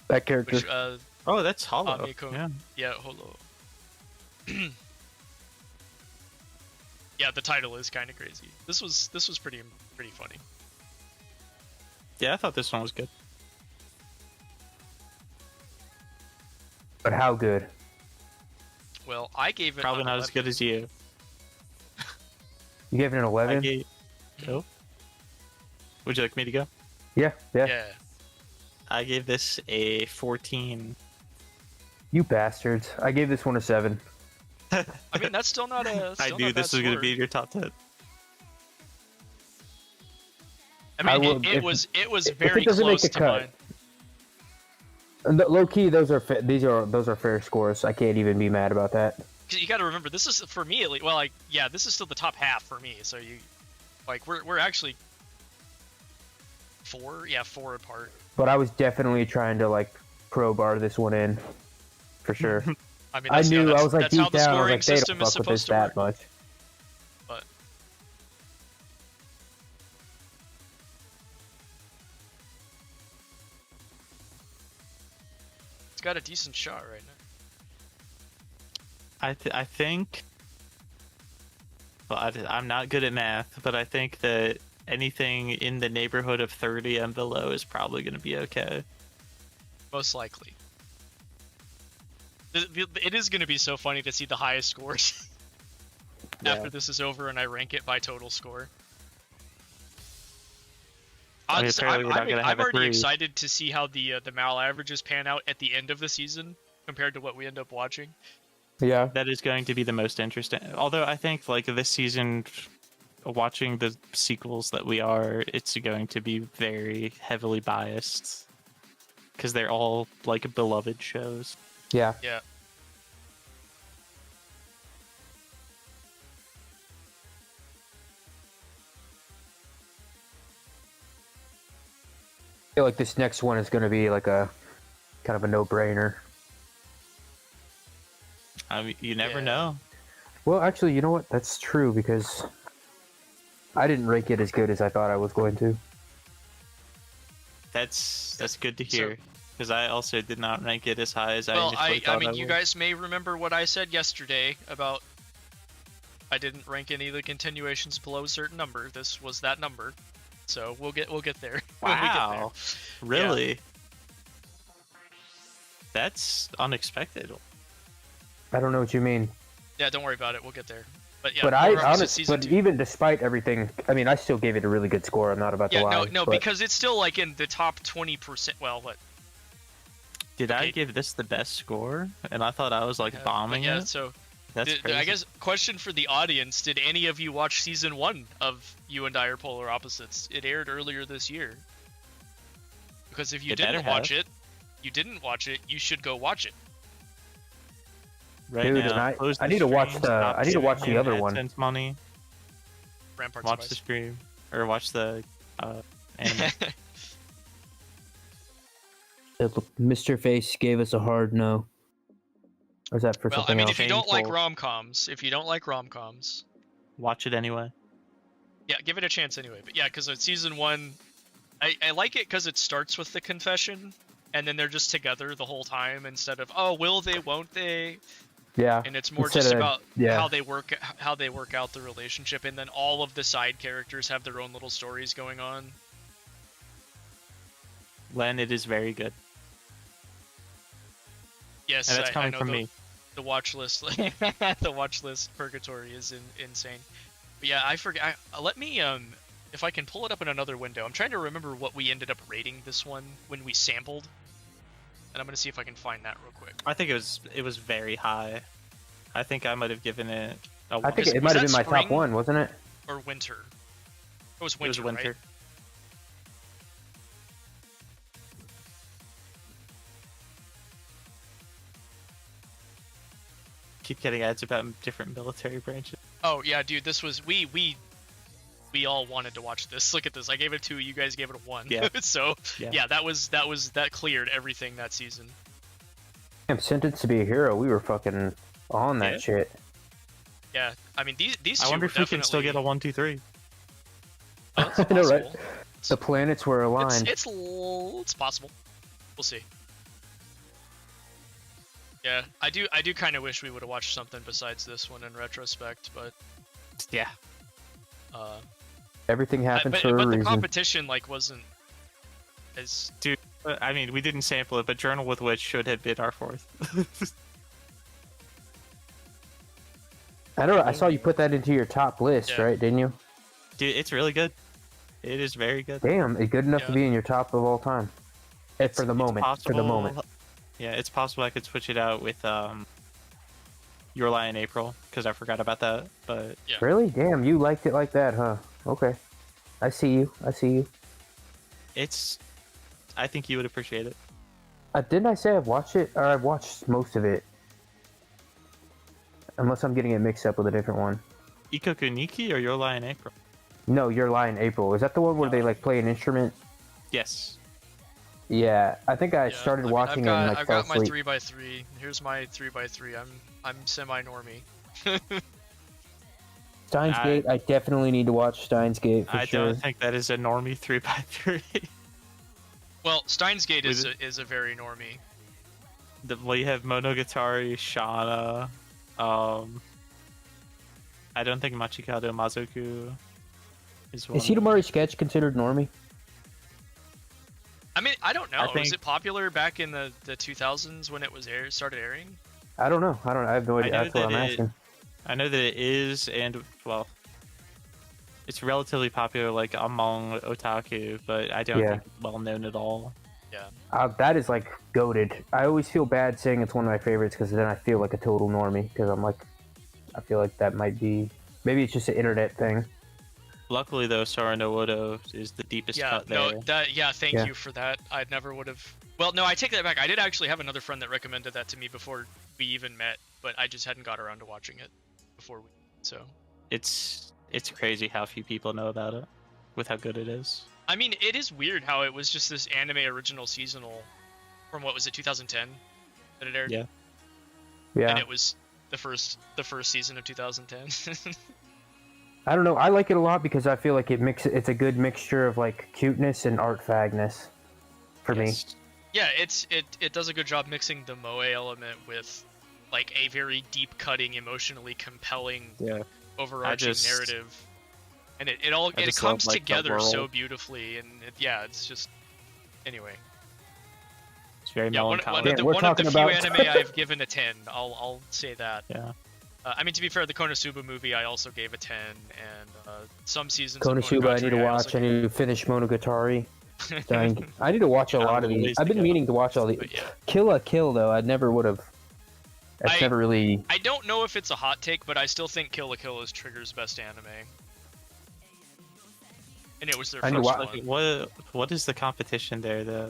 That character. Which, oh, that's Hollow. Yeah, Hollow. Yeah, the title is kind of crazy. This was pretty funny. Yeah, I thought this one was good. But how good? Well, I gave it probably not 11. As good as you. You gave it an 11? Oh. Would you like me to go? Yeah. I gave this a 14. You bastards. I gave this one a 7. I mean, that's still not a... I knew this was going to be in your top 10. I mean, it was very close to mine. Low key, those are fair scores. I can't even be mad about that. You got to remember, this is for me at least. Well, this is still the top half for me. So we're actually 4 apart. But I was definitely trying to crowbar this one in, for sure. I mean, I knew I was like deep down. I was like, they system don't fuck with this that much. But it's got a decent shot right now. I think. Well, I'm not good at math, but I think that anything in the neighborhood of 30 and below is probably going to be okay. Most likely. It is going to be so funny to see the highest scores after this is over and I rank it by total score. I'm already excited to see how the Mal averages pan out at the end of the season compared to what we end up watching. Yeah, that is going to be the most interesting. Although I think this season, watching the sequels that we are, it's going to be very heavily biased because they're all beloved shows. Yeah. Yeah. I feel like this next one is going to be a kind of a no-brainer. I mean, you never know. Well, actually, you know what? That's true because I didn't rank it as good as I thought I was going to. That's good to hear. Because I also did not rank it as high as I initially thought I mean, would. you guys may remember what I said yesterday about I didn't rank any of the continuations below a certain number. This was that number, so we'll get there. Wow, really? Yeah. That's unexpected. I don't know what you mean. Yeah, don't worry about it. We'll get there. But yeah, but even despite everything, I mean, I still gave it a really good score. I'm not about to lie. No, because it's still in the top 20%. Well, what? Did I give this the best score? And I thought I was bombing it. So That's crazy. I guess question for the audience: did any of you watch season 1 of You and I Are Polar Opposites? It aired earlier this year. Because if you didn't watch it, you should go watch it. Right Dude, now, I need to watch the other one. AdSense money. Ramparts Watch the stream or watch the anime. Mr. Face gave us a hard no. Or is that for well, I something mean, else? if you don't like Painful. rom-coms, Watch it anyway. yeah, give it a chance anyway. But yeah, because season 1, I like it because it starts with the confession, and then they're just together the whole time instead of, oh, will they, won't they? Yeah. And it's more Instead just of- about yeah. how they work out the relationship, and then all of the side characters have their own little stories going on. Len, it is very good. Yes, And that's I coming know from me. the watch list, the watch list purgatory is insane. But yeah, I forget. Let me if I can pull it up in another window. I'm trying to remember what we ended up rating this one when we sampled, and I'm gonna see if I can find that real quick. I think it was very high. I think I might have given it a I think one. it might have that been my top spring? one, wasn't it? Or winter. It was It winter. was winter. Right? Keep getting ads about different military branches. Oh yeah, dude, this was we all wanted to watch this. Look at this. I gave it a 2. You guys gave it a 1. Yeah. So Yeah. that cleared everything that season. I'm sentenced to be a hero. We were fucking on that Yeah. shit. Yeah, I mean these. I two wonder were if we can still get a definitely- 1, 2, 3. Oh, it's I know, right? possible. The planets were aligned. It's possible. We'll see. Yeah, I do kind of wish we would have watched something besides this one in retrospect, but Yeah. Everything happens but for a the reason. competition wasn't as I mean, we didn't sample it, but Journal with Witch should have been our 4th. I don't know. I saw you put that into your top list, Yeah. right? Didn't you? Dude, it's really good. It is very good. Damn, it's good enough to Yeah. be in your top of all time. For the moment. For the moment. Yeah, it's possible I could switch it out with Your Lie in April, because I forgot about that. But Yeah. Really? Damn, you liked it like that, huh? Okay. I see you. I think you would appreciate it. Didn't I say I've watched it? Or I've watched most of it. Unless I'm getting it mixed up with a different one. Ikoku Niki or Your Lie in April? No, Your Lie in April. Is that the one where they like play an instrument? Yes. Yeah, I think I Yeah, started I mean, watching it and like I've fell got my asleep. 3x3. Here's my 3x3. I'm semi-normie. Steins Gate, I definitely need to watch Steins Gate for I sure. don't think that is a normie 3x3. Well, Steins Gate is a very normie. Well, you have Monogatari, Shauna. I don't think Machikado Mazoku is one. Is Hitomari Sketch considered normie? I mean, I don't know. I Was think- it popular back in the 2000s when it was started airing? I don't know. I have no idea. know That's what I'm that asking. I know that it is, and well, it's relatively popular like among otaku, but I don't Yeah. think it's well known at all. That is like goated. I always feel bad saying it's one of my favorites because then I feel like a total normie because I'm like, I feel like that might be, maybe it's just an internet thing. Luckily, though, Sora no Odo is the deepest Yeah, cut there. no, thank Yeah. you for that. I never would have. Well, no, I take that back. I did actually have another friend that recommended that to me before we even met, but I just hadn't got around to watching it before we. So, It's crazy how few people know about it, with how good it is. I mean, it is weird how it was just this anime original seasonal from what was it, 2010, that it aired, Yeah. Yeah. and it was the first season of 2010. I don't know. I like it a lot because I feel like it's a good mixture of like cuteness and art fagness for me. Yes. Yeah, it does a good job mixing the moe element with like a very deep cutting, emotionally compelling, Yeah. overarching just- narrative, and it all I it just comes love, like, the together so world. beautifully, and it's just anyway. It's very Yeah, one melancholy. of the, we're one of the talking few about- anime I've given a 10. I'll say that. Yeah. I mean, to be fair, the Konosuba movie I also gave a 10, and some seasons. Konosuba, I need to Monogatari watch. I need to finish Monogatari. I need to watch a lot of these. Always I've been together. meaning to watch all these. But yeah, Kill a Kill though, I never would have. That's never really. I don't know if it's a hot take, but I still think Kill la Kill is Trigger's best anime. And it was their first one. What is the competition there?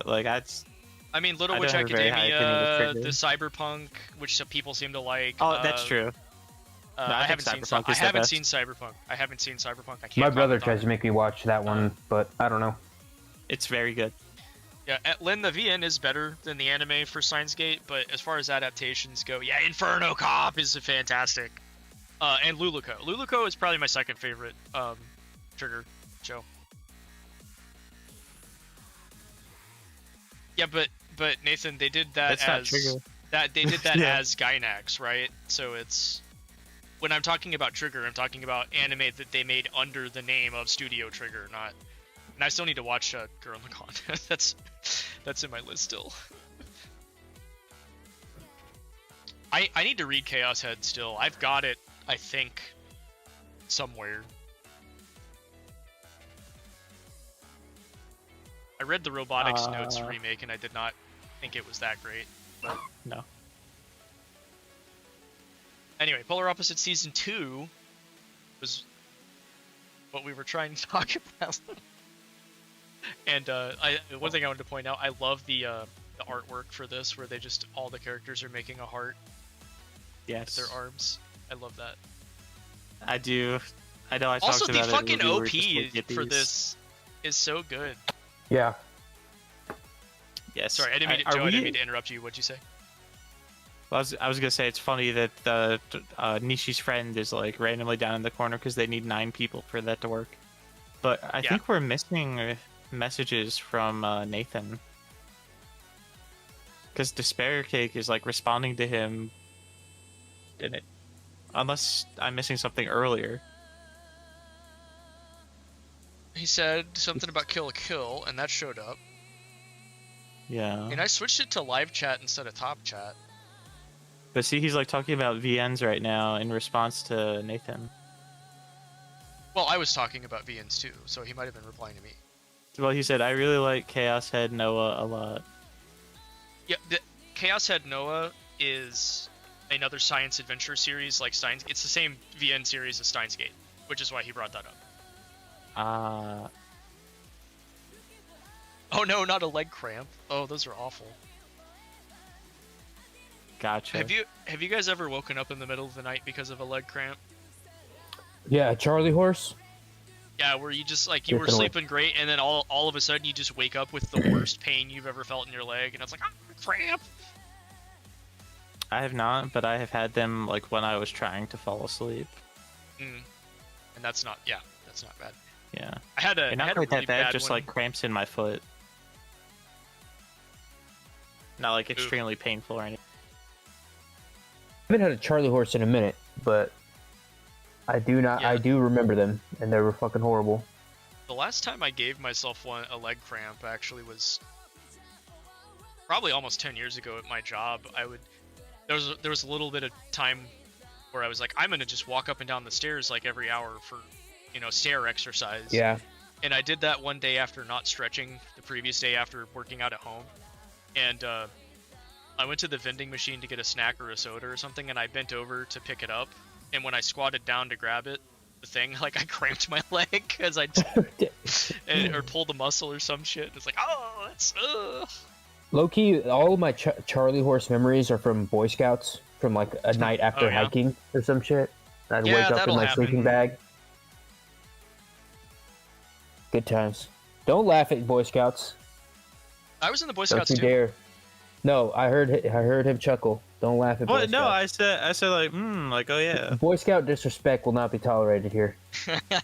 I mean, Little Witch Academia, the Cyberpunk, which some people seem to like. Oh, that's true. I haven't seen Cyberpunk. I haven't seen Cyberpunk. I can't. My brother tries to make me watch that one, but I don't know. It's very good. Yeah, Lin the VN is better than the anime for Steins Gate, but as far as adaptations go, yeah, Inferno Cop is fantastic. And Luluco. Luluco is probably my second favorite Trigger show. Yeah, but Nathan, they did that as as Gainax, right? So it's when I'm talking about Trigger, I'm talking about anime that they made under the name of Studio Trigger, not. And I still need to watch Gurren Lagann. that's in my list still. I need to read Chaos Head still. I've got it, I think, somewhere. I read the Robotics Notes remake and I did not think it was that great. But no. Anyway, Polar Opposite Season 2 was what we were trying to talk about. And one thing I wanted to point out, I love the artwork for this, where they just all the characters are making a heart. Yes. With their arms. I love that. I do. I know. I also, talked about the fucking OP for this is so good. Yeah. Yes. Sorry, I didn't mean to interrupt you. What'd you say? Well, I was gonna say it's funny that the Nishi's friend is like randomly down in the corner because they need 9 people for that to work. But I think we're missing messages from Nathan, because Despair Cake is like responding to him in it, unless I'm missing something earlier. He said something about Kill la Kill, and that showed up. Yeah. And I switched it to live chat instead of top chat. But see, he's like talking about VNs right now in response to Nathan. Well, I was talking about VNs too, so he might have been replying to me. Well, he said, I really like Chaos Head Noah a lot. Yeah, the Chaos Head Noah is another science adventure series like Steins. It's the same VN series as Steins Gate, which is why he brought that up. Oh no, not a leg cramp. Oh, those are awful. Gotcha. Have you guys ever woken up in the middle of the night because of a leg cramp? Yeah, Charlie Horse. Yeah, where you just like were sleeping great, and then all of a sudden you just wake up with the worst pain you've ever felt in your leg, and it's like cramp. I have not, but I have had them like when I was trying to fall asleep. And that's not bad. Yeah. I had a not quite really that bad just one. like cramps in my foot. Not like extremely painful or anything. I haven't had a Charlie Horse in a minute, but I do remember them, and they were fucking horrible. The last time I gave myself a leg cramp actually was probably almost 10 years ago at my job. There was a little bit of time where I was like, I'm gonna just walk up and down the stairs like every hour for, stair exercise. Yeah. And I did that one day after not stretching the previous day after working out at home. And I went to the vending machine to get a snack or a soda or something, and I bent over to pick it up. And when I squatted down to grab it, the thing, like I cramped my leg because or pulled a muscle or some shit. It's like, oh, that's Low-key, all of my Charlie Horse memories are from Boy Scouts, from like a night after hiking or some shit. I'd wake up in my sleeping bag. Good times. Don't laugh at Boy Scouts. I was in the Boy Scouts too. too. Dare. No, I heard him chuckle. Don't laugh at Boy Scouts. No, I said like, oh yeah. Boy Scout disrespect will not be tolerated here.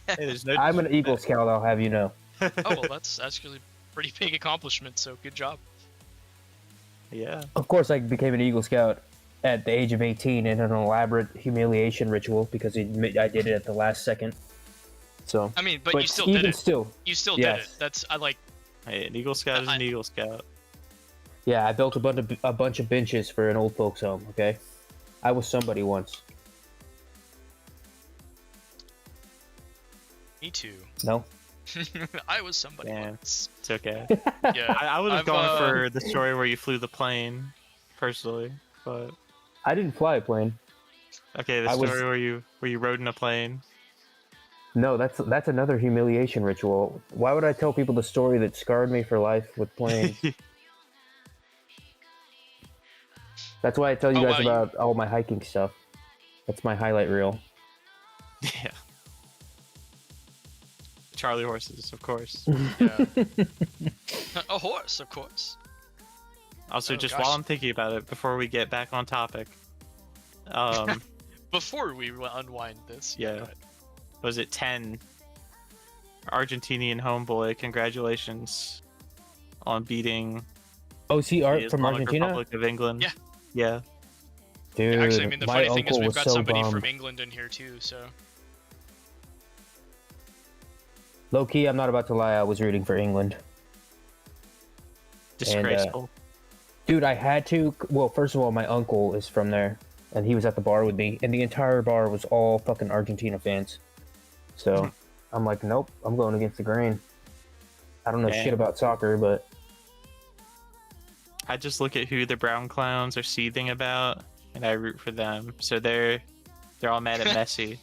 Hey, I'm an Eagle Scout, I'll have you know. Oh, well, that's actually a pretty big accomplishment, so good job. Yeah. Of course, I became an Eagle Scout at the age of 18 in an elaborate humiliation ritual because I did it at the last second. So. I mean, but you still did it. You still did it. Hey, an Eagle Scout is an Eagle Scout. Yeah, I built a bunch of benches for an old folks home, okay? I was somebody once. Me too. No? I was somebody once. It's okay. Yeah, I would have gone for the story where you flew the plane, personally, but... I didn't fly a plane. Okay, the story where you rode in a plane. No, that's another humiliation ritual. Why would I tell people the story that scarred me for life with planes? That's why I tell you guys about all my hiking stuff. That's my highlight reel. Yeah. Charlie horses, of course. Yeah. A horse, of course. Also, while I'm thinking about it, before we get back on topic, before we unwind this, yeah, was it 10? Argentinian homeboy, congratulations on beating. Oh, see, Art from Islamic Argentina. Republic of England. Yeah. Yeah. Dude, actually, I mean, the funny thing is we've got somebody bummed. from England in here too, so. Low key, I'm not about to lie. I was rooting for England. Disgraceful. Dude, I had to. Well, first of all, my uncle is from there, and he was at the bar with me, and the entire bar was all fucking Argentina fans. So I'm like, nope, I'm going against the grain. I don't know shit about soccer, but I just look at who the brown clowns are seething about, and I root for them. So they're all mad at Messi.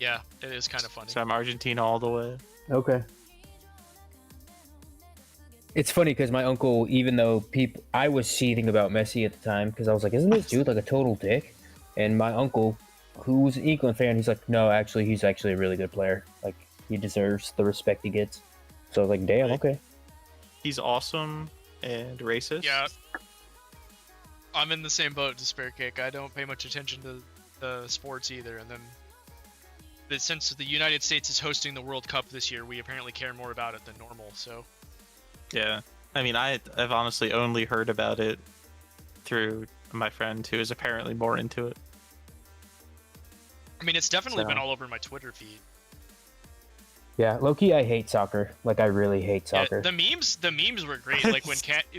Yeah, it is kind of funny. So I'm Argentina all the way. okay. It's funny because my uncle, even though I was seething about Messi at the time because I was like, isn't this dude like a total dick? And my uncle, who was an England fan, he's like, no, actually, he's actually a really good player. Like, he deserves the respect he gets. So I was like, damn, okay. He's awesome and racist. Yeah. I'm in the same boat to Spare Kick. I don't pay much attention to the sports either, and then since the United States is hosting the World Cup this year, we apparently care more about it than normal, so. Yeah. I mean, I've honestly only heard about it through my friend who is apparently more into it. I mean, it's definitely been all over my Twitter feed. Yeah, low-key, I hate soccer. Like, I really hate soccer. Yeah, the memes were great. Like when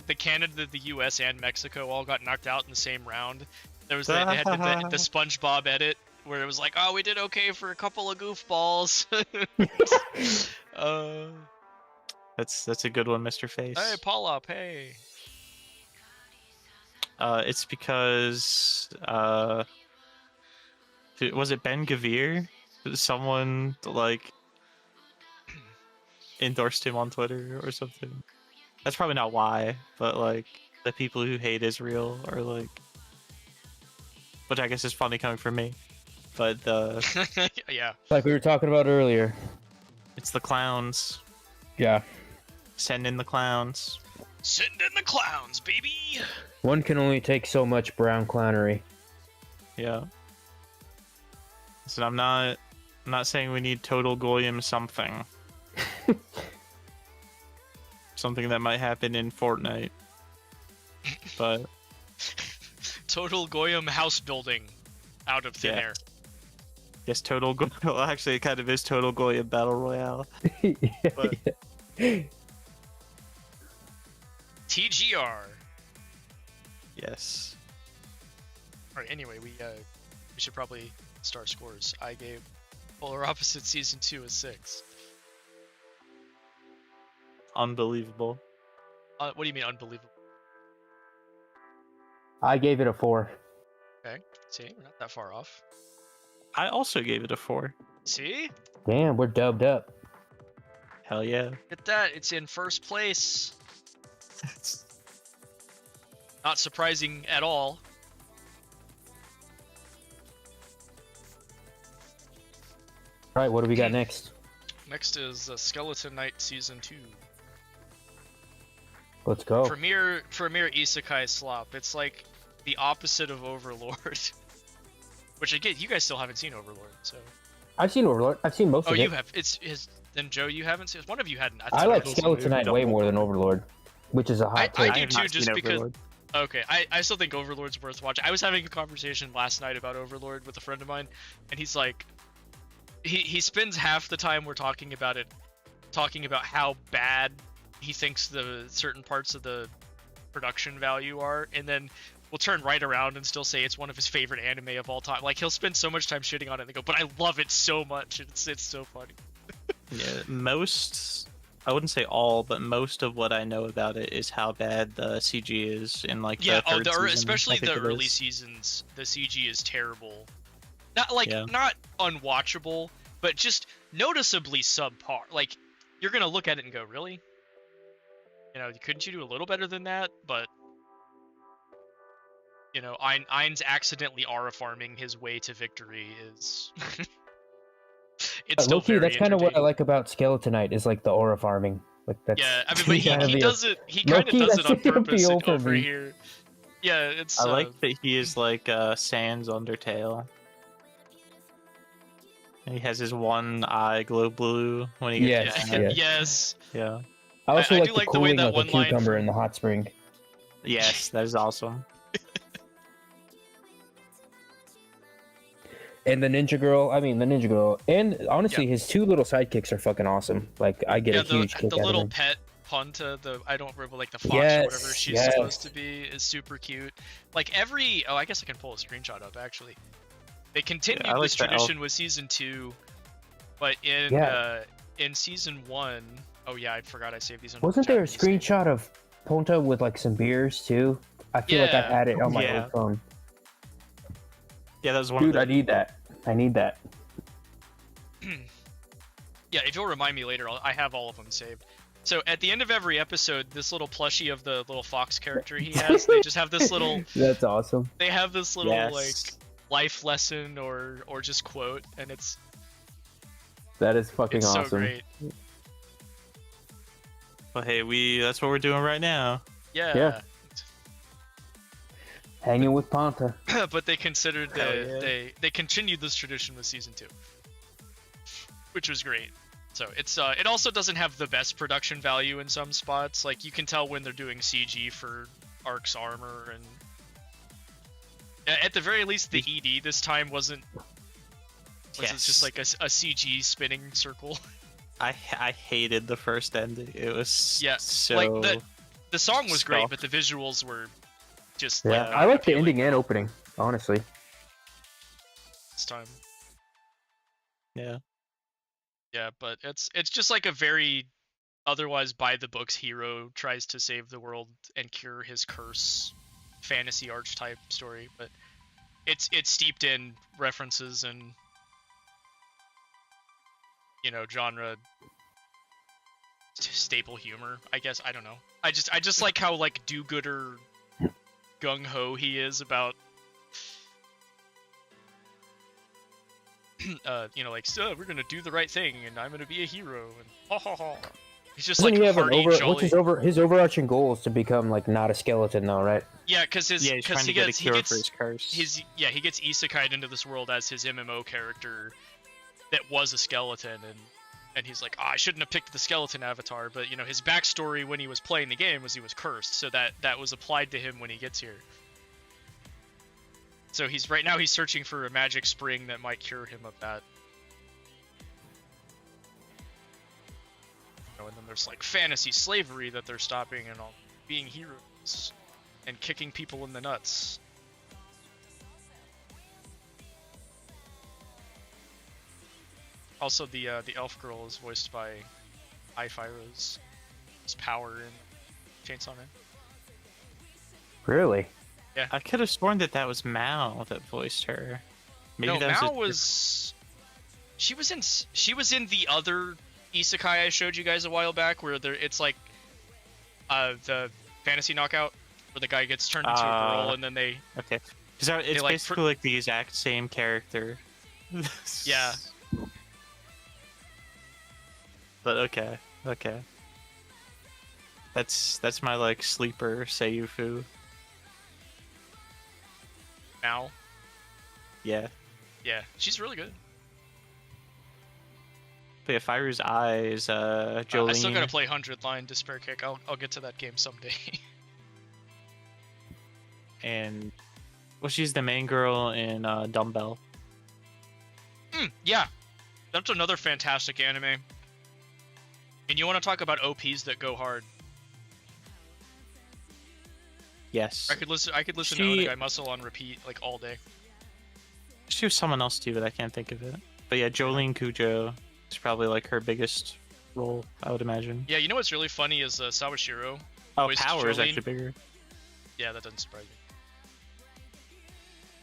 the Canada, the U.S., and Mexico all got knocked out in the same round. They had the SpongeBob edit where it was like, "Oh, we did okay for a couple of goofballs." That's a good one, Mr. Face. Hey, Paula, hey. It's because was it Ben Gavir? Someone like endorsed him on Twitter or something. That's probably not why, but like the people who hate Israel are like, which I guess is funny coming from me. But yeah, like we were talking about earlier, it's the clowns. Yeah. Send in the clowns. Send in the clowns, baby. One can only take so much brown clownery. Yeah. So I'm not saying we need total Goyim something. Something that might happen in Fortnite. But total Goyim house building out of thin air. Yes, total well, actually it kind of is total Goyim battle royale. But... TGR. Yes. Alright, anyway, we should probably start scores. I gave Polar Opposite Season 2 a 6. Unbelievable. What do you mean unbelievable? I gave it a 4. Okay, see, we're not that far off. I also gave it a 4. See? Damn, we're dubbed up. Hell yeah. Look at that, it's in first place. Not surprising at all. Alright, what do we got next? Next is Skeleton Knight Season 2. Let's go. Premier Isekai slop. It's like the opposite of Overlord. Which again, you guys still haven't seen Overlord, so. I've seen Overlord. I've seen most of it. Oh, you have. Then Joe, you haven't seen. One of you hadn't. I like Skeleton Knight way more than Overlord, which is a hot take. I do too, just because. Overlord. Okay, I still think Overlord's worth watching. I was having a conversation last night about Overlord with a friend of mine, and he's like, he spends half the time we're talking about how bad he thinks the certain parts of the production value are, and then we'll turn right around and still say it's one of his favorite anime of all time. Like, he'll spend so much time shitting on it and go, but I love it so much. It's so funny. Yeah, most I wouldn't say all, but most of what I know about it is how bad the CG is in like the third season, especially the early seasons. The CG is terrible. Not not unwatchable, but just noticeably subpar. Like you're gonna look at it and go, really? You know, couldn't you do a little better than that? But you know, Ain's accidentally Aura farming his way to victory is. It's still Low-key, that's kind of what I like about Skeletonite is like the aura farming. Like that's yeah, I mean, but he does it. He kind of does it on purpose over here. Yeah, it's. I like that he is like Sans Undertale. And he has his one eye glow blue when he gets yes. Yeah. I also I like do the like the way cooling that of one the line cucumber from... in the hot spring. Yes, that is awesome. And the Ninja Girl, and honestly, his two little sidekicks are fucking awesome. Like, I get a huge kick out of them. The little pet Ponta, I don't remember, like the fox or whatever she's supposed to be, is super cute. Like I guess I can pull a screenshot up actually. They continued this tradition with season 2, but in season 1, oh yeah, I forgot I saved these. Wasn't there a screenshot of Ponta with like some beers too? I feel like I had it on my old phone. Yeah, that was one. Dude, I need that. I need that. Yeah, if you'll remind me later, I have all of them saved. So at the end of every episode, this little plushie of the little fox character he has, they just have this little. That's awesome. They have this little like life lesson or just quote, and it's. That is fucking awesome. So great. Well, hey, that's what we're doing right now. Yeah. Hanging with Ponta. But they considered they continued this tradition with season 2, which was great. So it's it also doesn't have the best production value in some spots. Like you can tell when they're doing CG for Ark's armor, and at the very least the ED this time wasn't it just like a CG spinning circle. I hated the first ending. It was so like the song was great, but the visuals were just I like the ending and opening, honestly. This time. Yeah. Yeah, but it's just like a very otherwise by the books hero tries to save the world and cure his curse fantasy archetype story, but it's steeped in references and genre staple humor, I guess. I don't know. I just like how like do-gooder gung-ho he is about like, so we're gonna do the right thing and I'm gonna be a hero and ha ha ha. He's just like hearty, jolly. What's his overarching goal is to become like not a skeleton though, right? Yeah, because he gets for his curse. He gets isekai'd into this world as his MMO character that was a skeleton, and he's like, I shouldn't have picked the skeleton avatar, but his backstory when he was playing the game was he was cursed, so that was applied to him when he gets here. So he's searching for a magic spring that might cure him of that. And then there's like fantasy slavery that they're stopping, and all being heroes and kicking people in the nuts. Also, the elf girl is voiced by Iphiro's power in Chainsaw Man. Really? Yeah. I could have sworn that was Mao that voiced her. Maybe Mao was. She was in the other isekai I showed you guys a while back, where it's like the fantasy knockout, where the guy gets turned into a girl and then they. Okay. It's basically like the exact same character. Yeah. But okay. That's my like sleeper Seiyufu. Now. Yeah, she's really good. But yeah, Fire's Eyes, Jolene. I still gotta play 100 Line Despair Kick. I'll get to that game someday. And she's the main girl in Dumbbell. Yeah, that's another fantastic anime. And you want to talk about OPs that go hard? Yes. I could listen to Onegai Muscle on repeat like all day. She was someone else too, but I can't think of it. But yeah, Jolene Cujo is probably like her biggest role, I would imagine. Yeah, you know what's really funny is Sawashiro. Oh, Power is actually bigger. Yeah, that doesn't surprise me.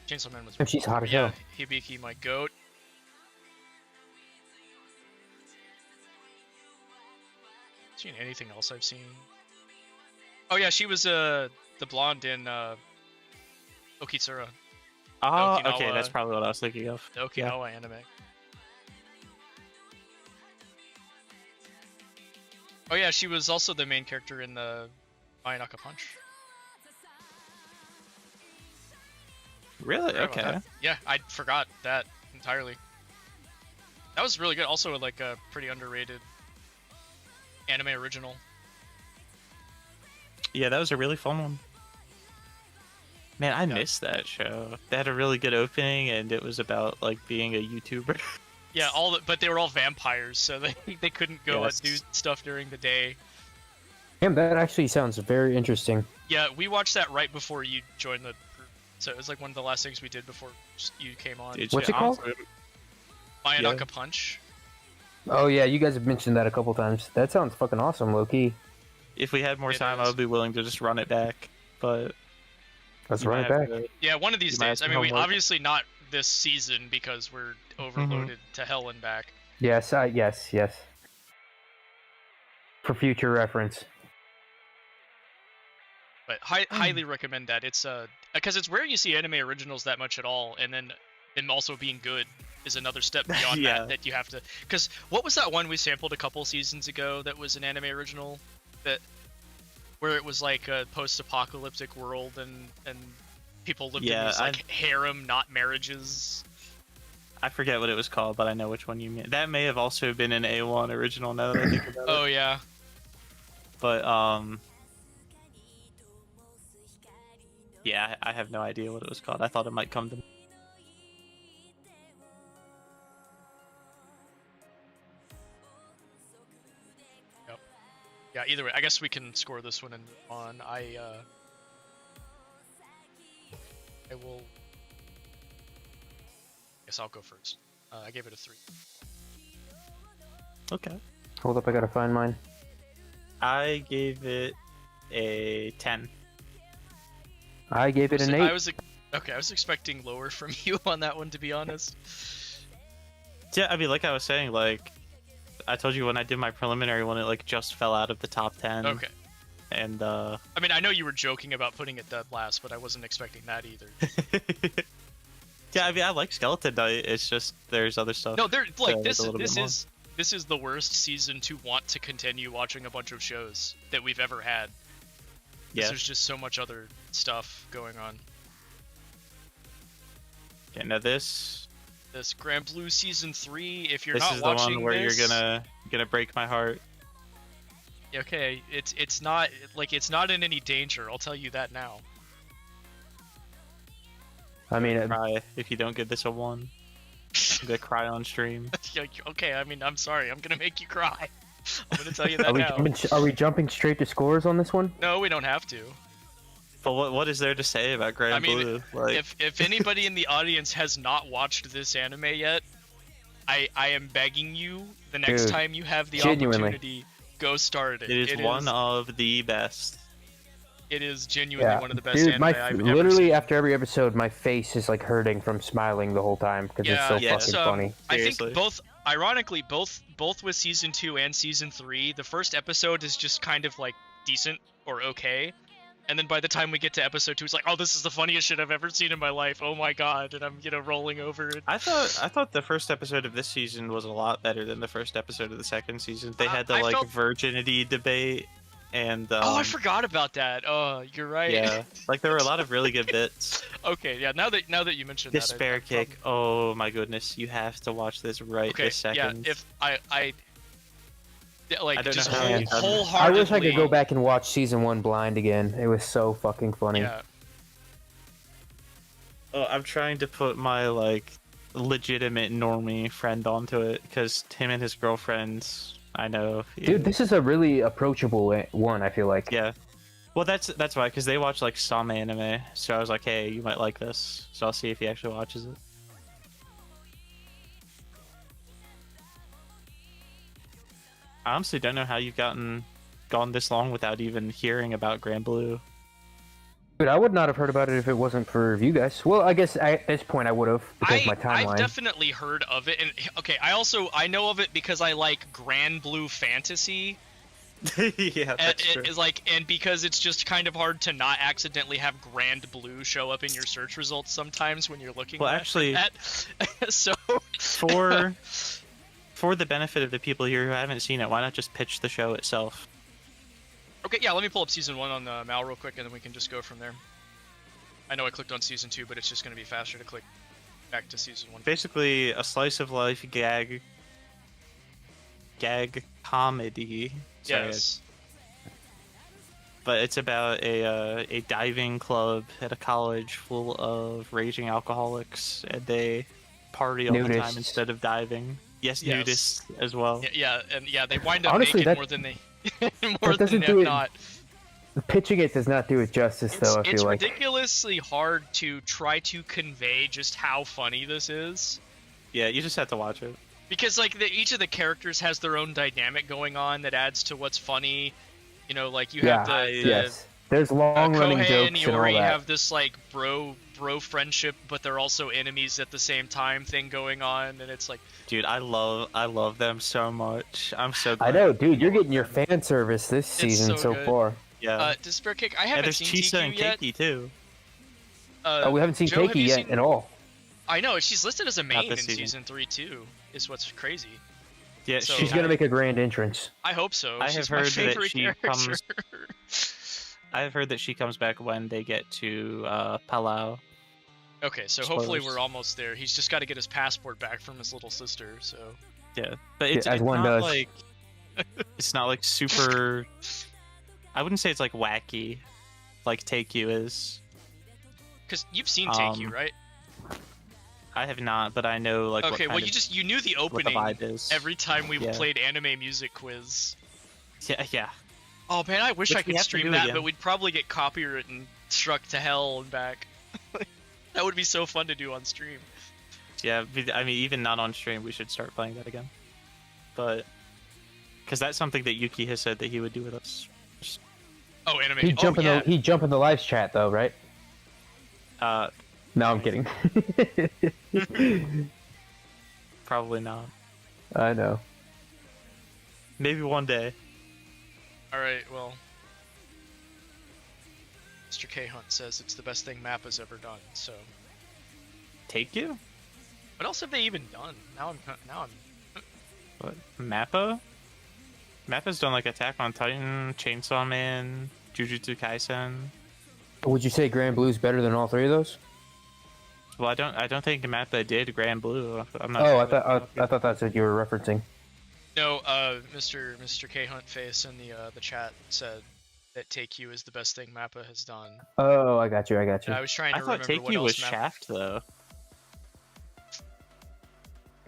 Chainsaw Man was. And she's hot as hell. Hibiki, my goat. Seen anything else I've seen? Oh yeah, she was the blonde in Okitsura. Oh, okay, that's probably what I was thinking of. The Okinawa anime. Oh yeah, she was also the main character in the Mayanaka Punch. Really? Okay. Yeah, I forgot that entirely. That was really good. Also, like a pretty underrated anime original. Yeah, that was a really fun one. Man, I missed that show. They had a really good opening, and it was about like being a YouTuber. Yeah, but they were all vampires, so they couldn't go do stuff during the day. Damn, that actually sounds very interesting. Yeah, we watched that right before you joined the group, so it was like one of the last things we did before you came on. What's it called? Mayanaka Punch. Oh yeah, you guys have mentioned that a couple times. That sounds fucking awesome, low-key. If we had more time, I would be willing to just run it back, but... Let's run it back. Yeah, one of these days. I mean, we obviously not this season because we're overloaded to hell and back. Yes, yes. For future reference. But highly recommend that. It's because it's rare you see anime originals that much at all, and then them also being good is another step beyond that you have to. Because what was that one we sampled a couple seasons ago that was an anime original where it was like a post-apocalyptic world and people lived in these like harem, not marriages. I forget what it was called, but I know which one you mean. That may have also been an A1 original now that I think about it. Oh yeah. But yeah, I have no idea what it was called. I thought it might come to me. Yeah, either way, I guess we can score this one on. I will. I guess I'll go first. I gave it a 3. Okay. Hold up, I gotta find mine. I gave it a 10. I gave it an 8. I was expecting lower from you on that one, to be honest. Yeah, I mean, like I was saying, like I told you when I did my preliminary one, it like just fell out of the top 10. Okay. And I mean, I know you were joking about putting it dead last, but I wasn't expecting that either. Yeah, I mean, I like Skeleton Knight. It's just there's other stuff. No, they're like this is the worst season to want to continue watching a bunch of shows that we've ever had. Yeah. There's just so much other stuff going on. Yeah, now this Grand Blue season 3. If you're not watching, this is the one where you're gonna break my heart. Okay, it's not in any danger. I'll tell you that now. I mean, cry if you don't give this a 1. I'm gonna cry on stream. Okay, I mean, I'm sorry. I'm gonna make you cry. I'm gonna tell you that now. Are we jumping straight to scores on this one? No, we don't have to. But what is there to say about Grand Blue? Like... if anybody in the audience has not watched this anime yet, I am begging you, the next time you have the opportunity, go start it. It is one of the best. It is genuinely one of the best anime I've ever seen. Literally after every episode, my face is like hurting from smiling the whole time because it's so fucking funny. I think ironically, both with season 2 and season 3, the first episode is just kind of like decent or okay. And then by the time we get to episode 2, it's like, oh, this is the funniest shit I've ever seen in my life. Oh my god, and I'm rolling over it. I thought the first episode of this season was a lot better than the first episode of the second season. They had the virginity debate, and oh, I forgot about that. Oh, you're right. Yeah, like there were a lot of really good bits. Okay, yeah. Now that you mentioned Despair Kick. Oh my goodness, you have to watch this this second. Yeah, if I just wholeheartedly. I wish I could go back and watch season 1 blind again. It was so fucking funny. Yeah. Oh, I'm trying to put my legitimate normie friend onto it because him and his girlfriends, I know. Dude, this is a really approachable one. I feel like. Yeah. Well, that's why, because they watch some anime, so I was like, hey, you might like this. So I'll see if he actually watches it. I honestly don't know how you've gone this long without even hearing about Grand Blue. But I would not have heard about it if it wasn't for you guys. Well, I guess at this point I would have, because my timeline. I've definitely heard of it, and okay, I know of it because I like Grand Blue Fantasy. Yeah, that's true. It's like, and because it's just kind of hard to not accidentally have Grand Blue show up in your search results sometimes when you're looking. Well, actually, so for the benefit of the people here who haven't seen it, why not just pitch the show itself? Okay, yeah, let me pull up season 1 on the Mal real quick, and then we can just go from there. I know I clicked on season 2, but it's just going to be faster to click back to season 1. Basically, a slice of life gag comedy. Yes. But it's about a diving club at a college full of raging alcoholics, and they party all the time instead of diving. Yes, nudists as well. Yeah, and they wind up making more than they not. Pitching it does not do it justice, though. I feel like it's ridiculously hard to try to convey just how funny this is. Yeah, you just have to watch it. Because like each of the characters has their own dynamic going on that adds to what's funny. You know, like you have there's long running jokes and all that. have this like bro friendship, but they're also enemies at the same time thing going on, and it's like, dude, I love them so much. I'm so glad. I know, dude, you're getting your fan service this season so far. Yeah. Despair Kick, I haven't seen Chisa TQ and yet. Keiki too. We haven't seen Keiki yet at all. I know, she's listed as a main in season 3 too. Is what's crazy. Yeah, so, she's gonna make a grand entrance. I hope so. I have heard that she comes. I've heard that she comes back when they get to Palau. Okay, so hopefully we're almost there. He's just got to get his passport back from his little sister. So. Yeah, but it's as one not does. Like it's not like super. I wouldn't say it's like wacky, like Take You is. Because you've seen Take You, right? I have not, but I know like. Okay, well you knew the opening what the vibe is. Every time we played anime music quiz. Yeah. Oh man, I wish I could stream that, again. but we'd probably get copyright and struck to hell and back. That would be so fun to do on stream. Yeah, I mean, even not on stream, we should start playing that again. But because that's something that Yuki has said that he would do with us. Oh, anime. He'd jump in the live chat though, right? No, I'm kidding. Probably not. I know. Maybe one day. Alright, well. Mr. K Hunt says it's the best thing Mappa's ever done, so. Take You? What else have they even done? Now I'm What? Mappa? Mappa's done like Attack on Titan, Chainsaw Man, Jujutsu Kaisen. Would you say Grand Blue's better than all three of those? Well, I don't think Mappa did Grand Blue. I'm not sure I thought that's what you were referencing. No, Mr. K Hunt Face in the chat said that Take You is the best thing Mappa has done. Oh, I got you. And I was trying to remember Take what You else was Shaft though.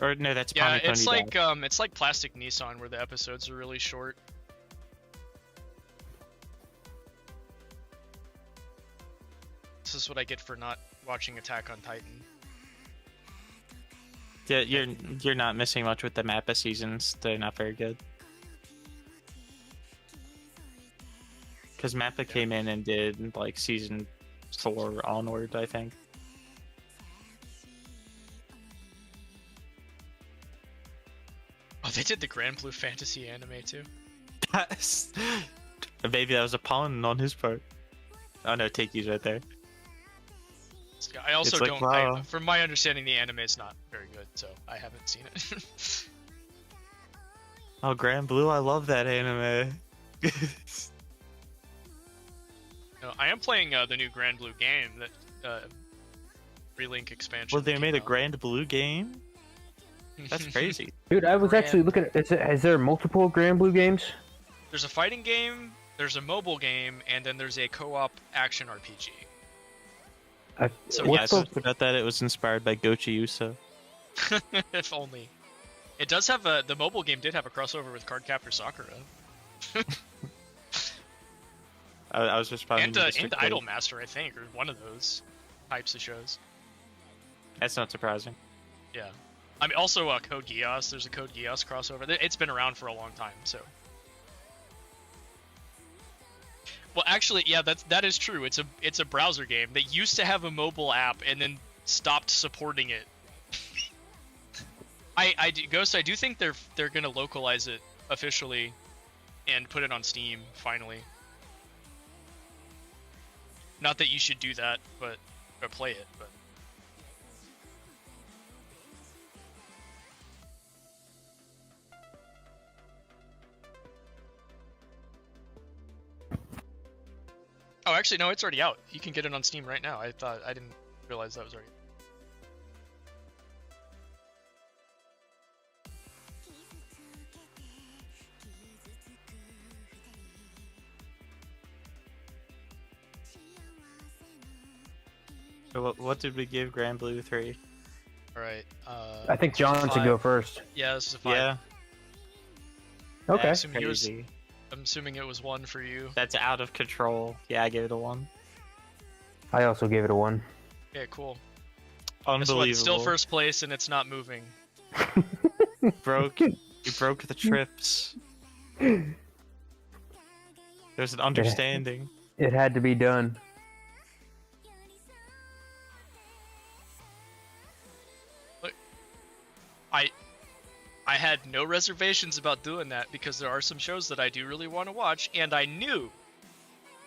Or no, that's yeah. Pony It's Pony it's like Plastic Nissan where the episodes are really short. This is what I get for not watching Attack on Titan. Yeah, you're not missing much with the Mappa seasons. They're not very good. Because Mappa came in and did like season 4 onward, I think. Oh, they did the Grand Blue Fantasy anime too. Maybe that was a pun on his part. Oh no, Take You's right there. I also like, don't. wow. From my understanding, the anime is not very good, so I haven't seen it. Oh, Grand Blue, I love that anime. No, I am playing the new Grand Blue game that Relink expansion. Well, they made a Grand Blue game. That's crazy, dude. I was actually looking at. Is there multiple Grand Blue games? There's a fighting game, there's a mobile game, and then there's a co-op action RPG. So yeah, I talked about that. It was inspired by Gochi Uso. If only. It does have the mobile game did have a crossover with Cardcaptor Sakura. I was just and Idolmaster, I think, or one of those types of shows. That's not surprising. Yeah. I mean, also Code Geass. There's a Code Geass crossover. It's been around for a long time, so. Well, actually, yeah, that is true. It's a browser game that used to have a mobile app and then stopped supporting it. Ghost, I do think they're gonna localize it officially and put it on Steam finally. Not that you should do that, but or play it, but. Oh, actually, no, it's already out. You can get it on Steam right now. I didn't realize that was already. So what did we give Grand Blue 3? All right. I think John should go first. Yeah, this is a 5. Yeah. Okay. I'm assuming it was 1 for you. That's out of control. Yeah, I gave it a 1. I also gave it a 1. Okay, cool. Unbelievable. It's still first place and it's not moving. You broke the trips. There's an understanding. It had to be done. I had no reservations about doing that because there are some shows that I do really want to watch, and I knew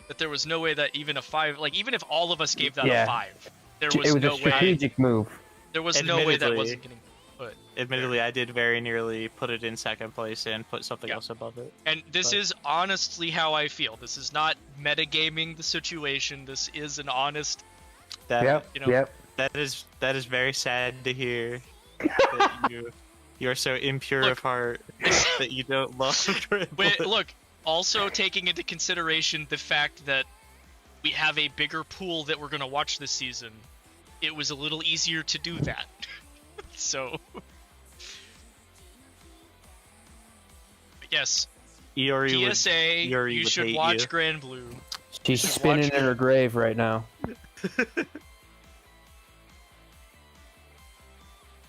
that there was no way that even a 5, like even if all of us gave that a 5, there was no way. It was a strategic move. There was no way that wasn't getting put. Admittedly, I did very nearly put it in second place and put something else above it. And this is honestly how I feel. This is not metagaming the situation. This is an honest. That, Yep. That is very sad to hear. That you are so impure of heart that you don't love Wait, look, also taking into consideration the fact that we have a bigger pool that we're going to watch this season, it was a little easier to do that. So, yes, Iori PSA, you should watch Grand Blue. She's spinning in her grave right now.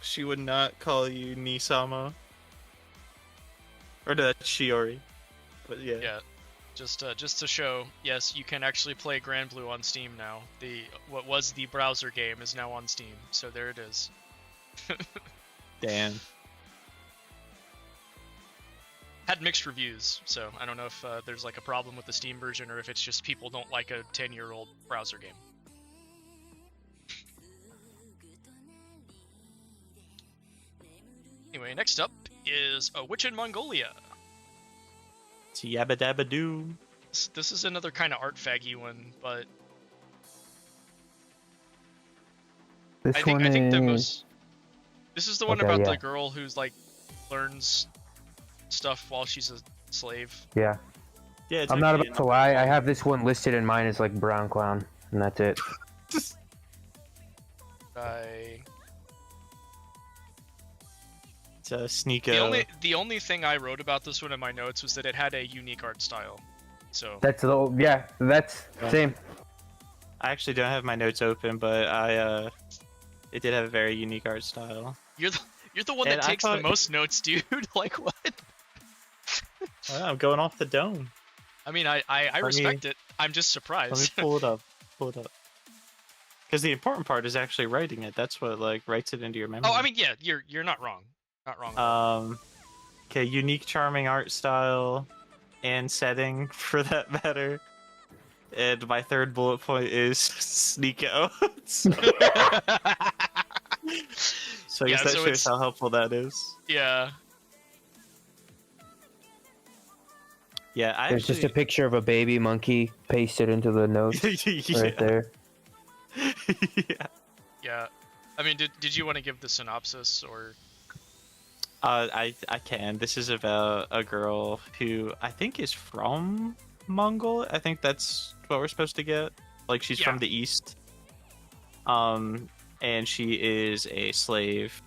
She would not call you Nisama. Or no, that's Shiori. But yeah. Yeah. Just to show, yes, you can actually play Grand Blue on Steam now. What was the browser game is now on Steam, so there it is. Damn. Had mixed reviews, so I don't know if there's like a problem with the Steam version or if it's just people don't like a 10-year-old browser game. Anyway, next up is A Witch in Mongolia. It's Yabba Dabba Doo. This is another kind of art faggy one, but I think the most. This is the one about the girl who's like learns stuff while she's a slave. Yeah. Yeah. I'm not about to lie. I have this one listed in mine as like Brown Clown, and that's it. Sneeko. The only thing I wrote about this one in my notes was that it had a unique art style. So that's same. I actually don't have my notes open, but it did have a very unique art style. You're the one that takes the most notes, dude. Like what? I'm going off the dome. I mean, I respect it. I'm just surprised. Let me pull it up. Because the important part is actually writing it. That's what like writes it into your memory. Oh, I mean, yeah, you're not wrong. Not wrong. Okay, unique, charming art style and setting for that matter. And my third bullet point is Sneeko. So I guess that shows how helpful that is. Yeah. Yeah, there's just a picture of a baby monkey pasted into the notes right there. Yeah. I mean, did you want to give the synopsis or? I can. This is about a girl who I think is from Mongol. I think that's what we're supposed to get. Like she's from the east. And she is a slave.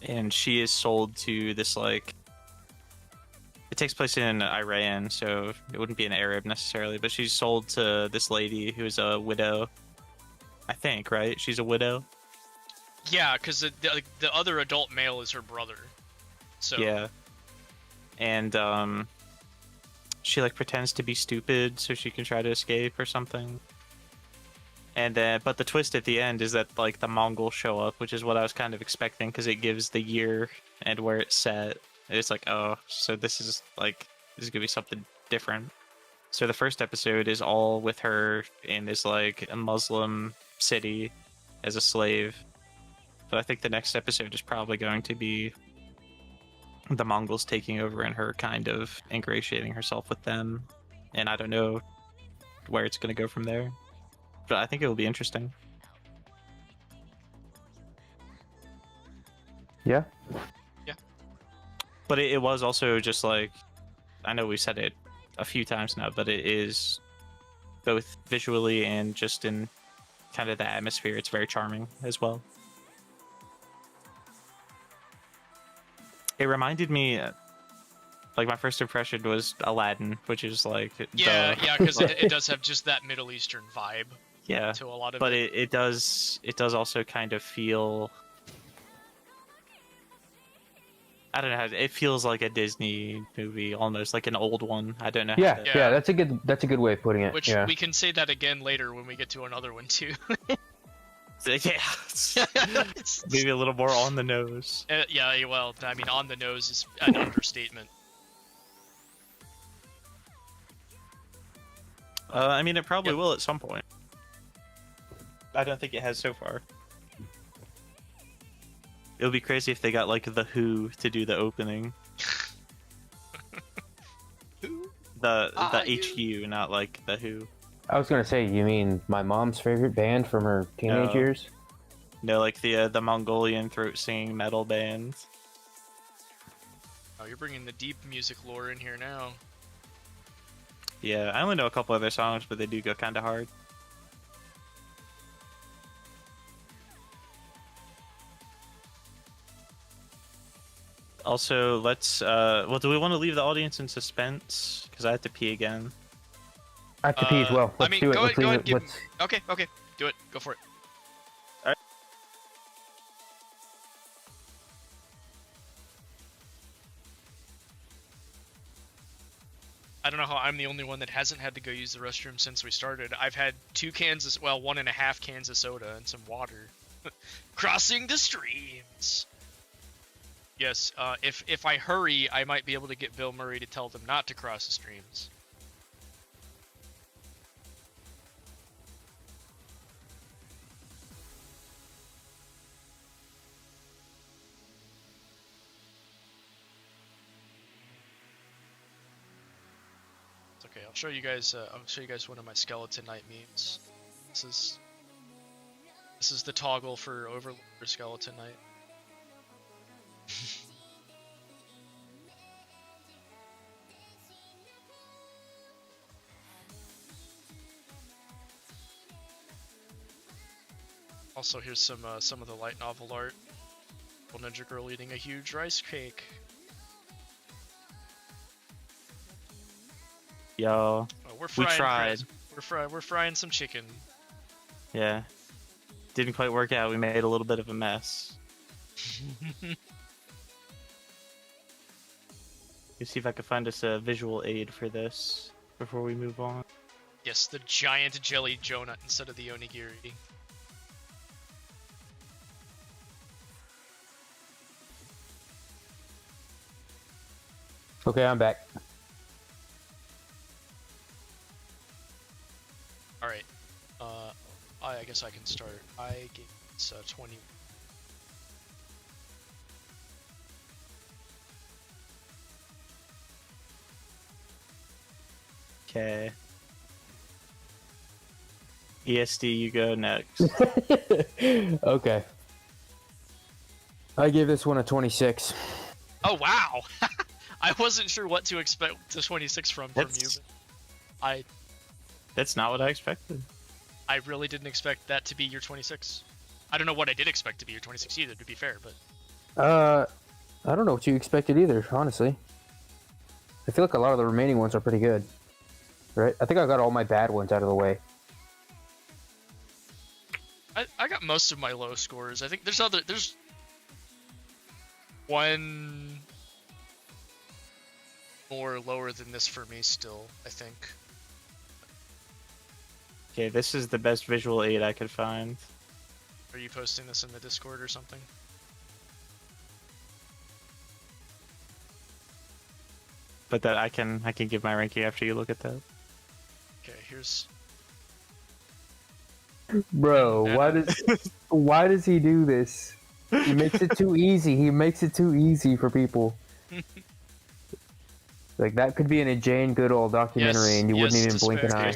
And she is sold to this like. It takes place in Iran, so it wouldn't be an Arab necessarily, but she's sold to this lady who's a widow. I think, right? She's a widow. Yeah, because the other adult male is her brother. So yeah, and she like pretends to be stupid so she can try to escape or something. And then, but the twist at the end is that like the Mongols show up, which is what I was kind of expecting because it gives the year and where it's set. It's like, oh, so this is gonna be something different. So the first episode is all with her in this like a Muslim city as a slave. But I think the next episode is probably going to be the Mongols taking over and her kind of ingratiating herself with them. And I don't know where it's going to go from there. But I think it will be interesting. Yeah. Yeah. But it was also just like, I know we said it a few times now, but it is both visually and just in kind of the atmosphere. It's very charming as well. It reminded me, like my first impression was Aladdin, which is like yeah, because it does have just that Middle Eastern vibe. Yeah, to a lot of but it does also kind of feel, I don't know, it feels like a Disney movie, almost like an old one. I don't know. Yeah, that's a good way of putting it. Which we can say that again later when we get to another one too. Yeah, maybe a little more on the nose. Yeah, well, I mean, on the nose is an understatement. I mean, it probably will at some point. I don't think it has so far. It would be crazy if they got like the Who to do the opening. Who? The HU, not like the Who. I was gonna say, you mean my mom's favorite band from her teenage years? No, like the Mongolian throat singing metal band. Oh, you're bringing the deep music lore in here now. Yeah, I only know a couple other songs, but they do go kind of hard. Also, let's well, do we want to leave the audience in suspense? Because I have to pee again. I have to pee as well. Let's do it. Go ahead. Okay, do it. Go for it. All right. I don't know how I'm the only one that hasn't had to go use the restroom since we started. I've had 2 cans of, well, 1.5 cans of soda and some water. Crossing the streams. Yes, if I hurry, I might be able to get Bill Murray to tell them not to cross the streams. It's okay. I'll show you guys. I'll show you guys one of my Skeleton Knight memes. This is the toggle for Overlord Skeleton Knight. Also, here's some of the light novel art. Little Ninja Girl eating a huge rice cake. Yo, we tried. We're frying some chicken. Yeah, didn't quite work out. We made a little bit of a mess. Let's see if I can find us a visual aid for this before we move on. Yes, the giant jelly donut instead of the onigiri. Okay, I'm back. Alright. I guess I can start. I gave it's 20. Okay. ESD, you go next. Okay. I gave this one a 26. Oh wow! I wasn't sure what to expect to 26 from you. But That's not what I expected. I really didn't expect that to be your 26. I don't know what I did expect to be your 26 either, to be fair, but... I don't know what you expected either, honestly. I feel like a lot of the remaining ones are pretty good. Right? I think I got all my bad ones out of the way. I got most of my low scores. I think there's one more lower than this for me still, I think. Okay, this is the best visual aid I could find. Are you posting this in the Discord or something? But that I can give my ranking after you look at that. Okay, here's. Bro, why does he do this? He makes it too easy. He makes it too easy for people. Like that could be in a Jane Goodall documentary, and you wouldn't even blink an eye.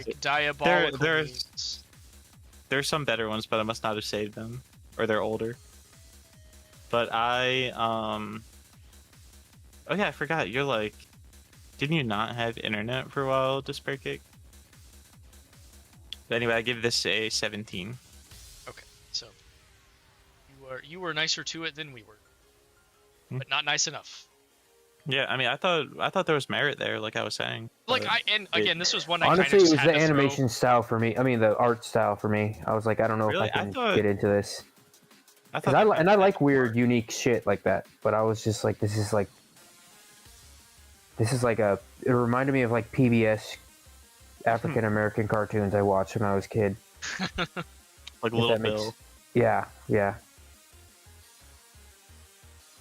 There's some better ones, but I must not have saved them, or they're older. But oh yeah, I forgot. You're like, didn't you not have internet for a while, Despair Cake? But anyway, I give this a 17. Okay, so you were nicer to it than we were, but not nice enough. Yeah, I mean, I thought there was merit there, like I was saying. Like again, this was one I honestly, kind of it was the animation style for me. I mean, the art style for me. I was like, I don't know if I can get into this. I like weird, unique shit like that. But I was just like, this is like it reminded me of like PBS African American cartoons I watched when I was a kid. Like Little Bill. Yeah.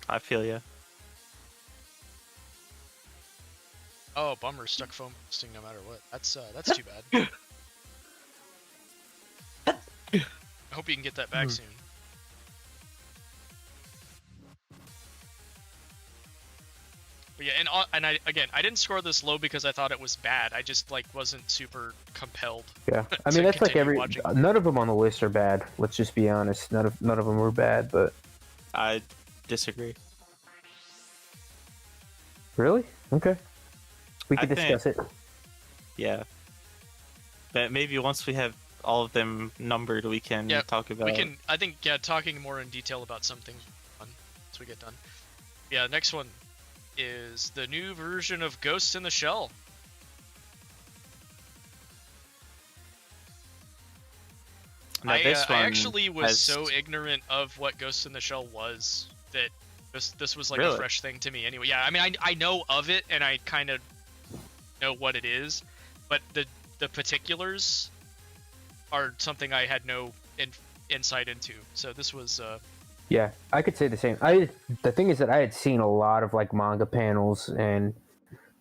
I feel ya. Oh, bummer! Stuck foam posting no matter what. That's too bad. I hope you can get that back soon. But yeah, and I didn't score this low because I thought it was bad. I just like wasn't super compelled. Yeah, I mean that's like none of them on the list are bad. Let's just be honest. None of them were bad, but I disagree. Really? Okay. We can discuss it. Yeah. But maybe once we have all of them numbered, we can talk about. I think talking more in detail about something once we get done. Yeah, next one is the new version of Ghost in the Shell. Now, I actually was so ignorant of what Ghost in the Shell was that this was like a fresh thing to me anyway. Yeah, I mean I know of it and I kind of know what it is, but the particulars are something I had no insight into. So this was yeah, I could say the same. The thing is that I had seen a lot of like manga panels and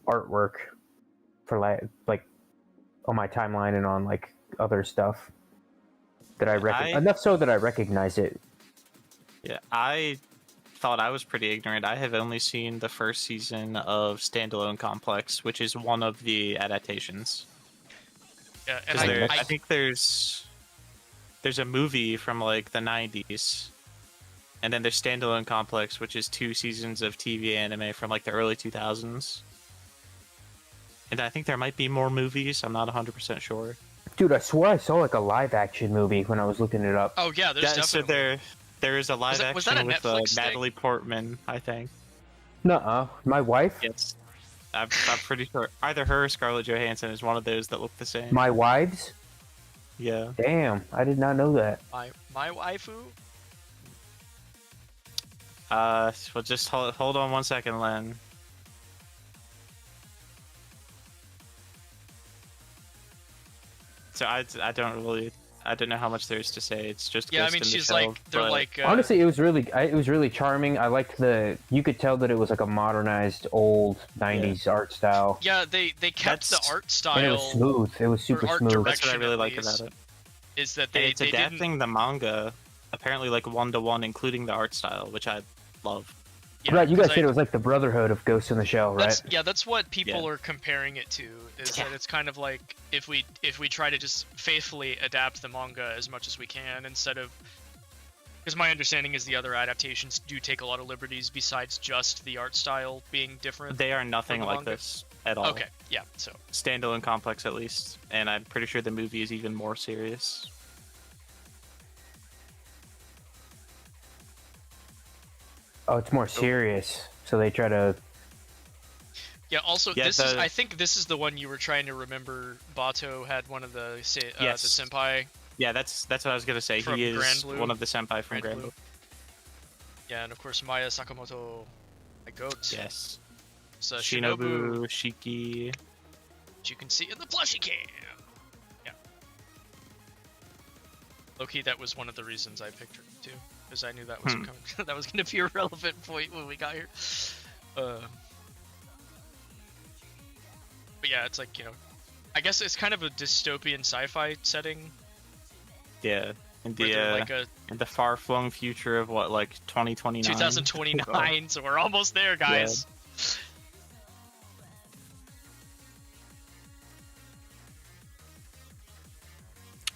artwork for like on my timeline and on like other stuff that enough so that I recognize it. Yeah, I thought I was pretty ignorant. I have only seen the first season of Standalone Complex, which is one of the adaptations. Yeah, and I think there's a movie from like the 90s, and then there's Standalone Complex, which is 2 seasons of TV anime from like the early 2000s. And I think there might be more movies. I'm not 100% sure. Dude, I swear I saw like a live action movie when I was looking it up. Oh yeah, there's definitely. So there is a live action with Natalie Portman, I think. Nuh-uh. My wife? Yes. I'm pretty sure either her or Scarlett Johansson is one of those that look the same. My wives? Yeah. Damn, I did not know that. My waifu? Well, just hold on 1 second, Len. So I don't know how much there is to say. It's just I mean she's like they're like honestly it was really charming. I liked you could tell that it was like a modernized old 90s art style. Yeah, they kept the art style. And it was smooth. It was super smooth. That's what I really like about it. Is that it's adapting the manga apparently like 1-to-1, including the art style, which I love. Yeah, right, you guys said it was like the Brotherhood of Ghost in the Shell, right? That's what people are comparing it to. Is that it's kind of like if we try to just faithfully adapt the manga as much as we can instead of, because my understanding is the other adaptations do take a lot of liberties besides just the art style being different. They are nothing like this at all. Okay, yeah. So Standalone Complex at least, and I'm pretty sure the movie is even more serious. Oh, it's more serious. So they try to. Yeah. Also, I think this is the one you were trying to remember. Bato had one of the the senpai Yeah, that's what I was gonna say. From He is Grand Blue. one of the senpai from Grand Blue. Yeah, and of course Maya Sakamoto, my goat. Yes. So Shinobu, Shiki. which you can see in the plushie cam. Yeah. Low-key, that was one of the reasons I picked her too, because I knew that was coming. That was going to be a relevant point when we got here. But yeah, it's like, you know, I guess it's kind of a dystopian sci-fi setting. Yeah. In like in the far-flung future of what, like 2029? 2029, so we're almost there, guys.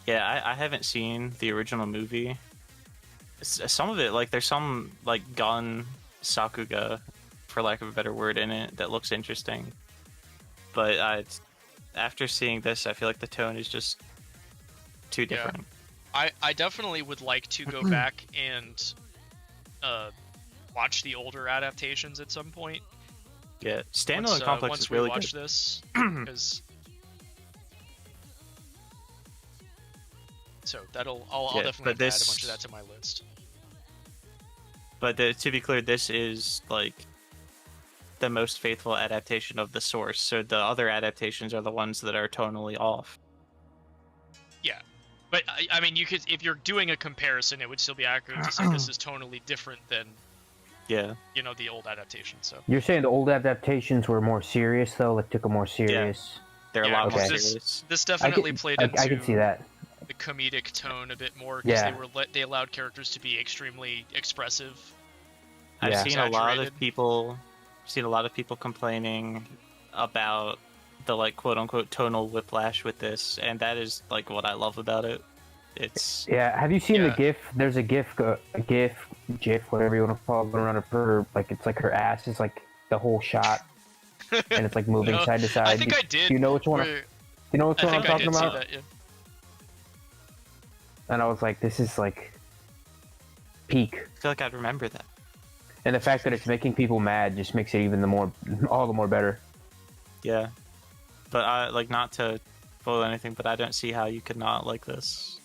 Yeah, I haven't seen the original movie. Some of it, like, there's some, like, gun sakuga, for lack of a better word, in it that looks interesting. But after seeing this, I feel like the tone is just too different. I definitely would like to go back and watch the older adaptations at some point. Yeah, Standalone Complex is really good. Once we watch this, because... So I'll definitely add a bunch of that to my list. But to be clear, this is like the most faithful adaptation of the source. So the other adaptations are the ones that are tonally off. Yeah, but I mean, you could, if you're doing a comparison, it would still be accurate to say this is tonally different than, you know, the old adaptation. So you're saying the old adaptations were more serious, though, like took a more serious. Yeah. They're a lot more serious. This definitely played into. I can see that. The comedic tone a bit more, because they allowed characters to be extremely expressive. I've seen a lot of people complaining about the, like, quote unquote tonal whiplash with this, and that is like what I love about it. It's Have you seen the GIF? There's a GIF, whatever you want to call it, around of her. Like, it's like her ass is like the whole shot, and it's like moving side to side. I think I did. Do you know which one? You know which one I'm talking about? That, yeah. And I was like, this is like peak. I feel like I'd remember that. And the fact that it's making people mad just makes it even all the more better. Yeah. But I, like, not to spoil anything, but I don't see how you could not like this.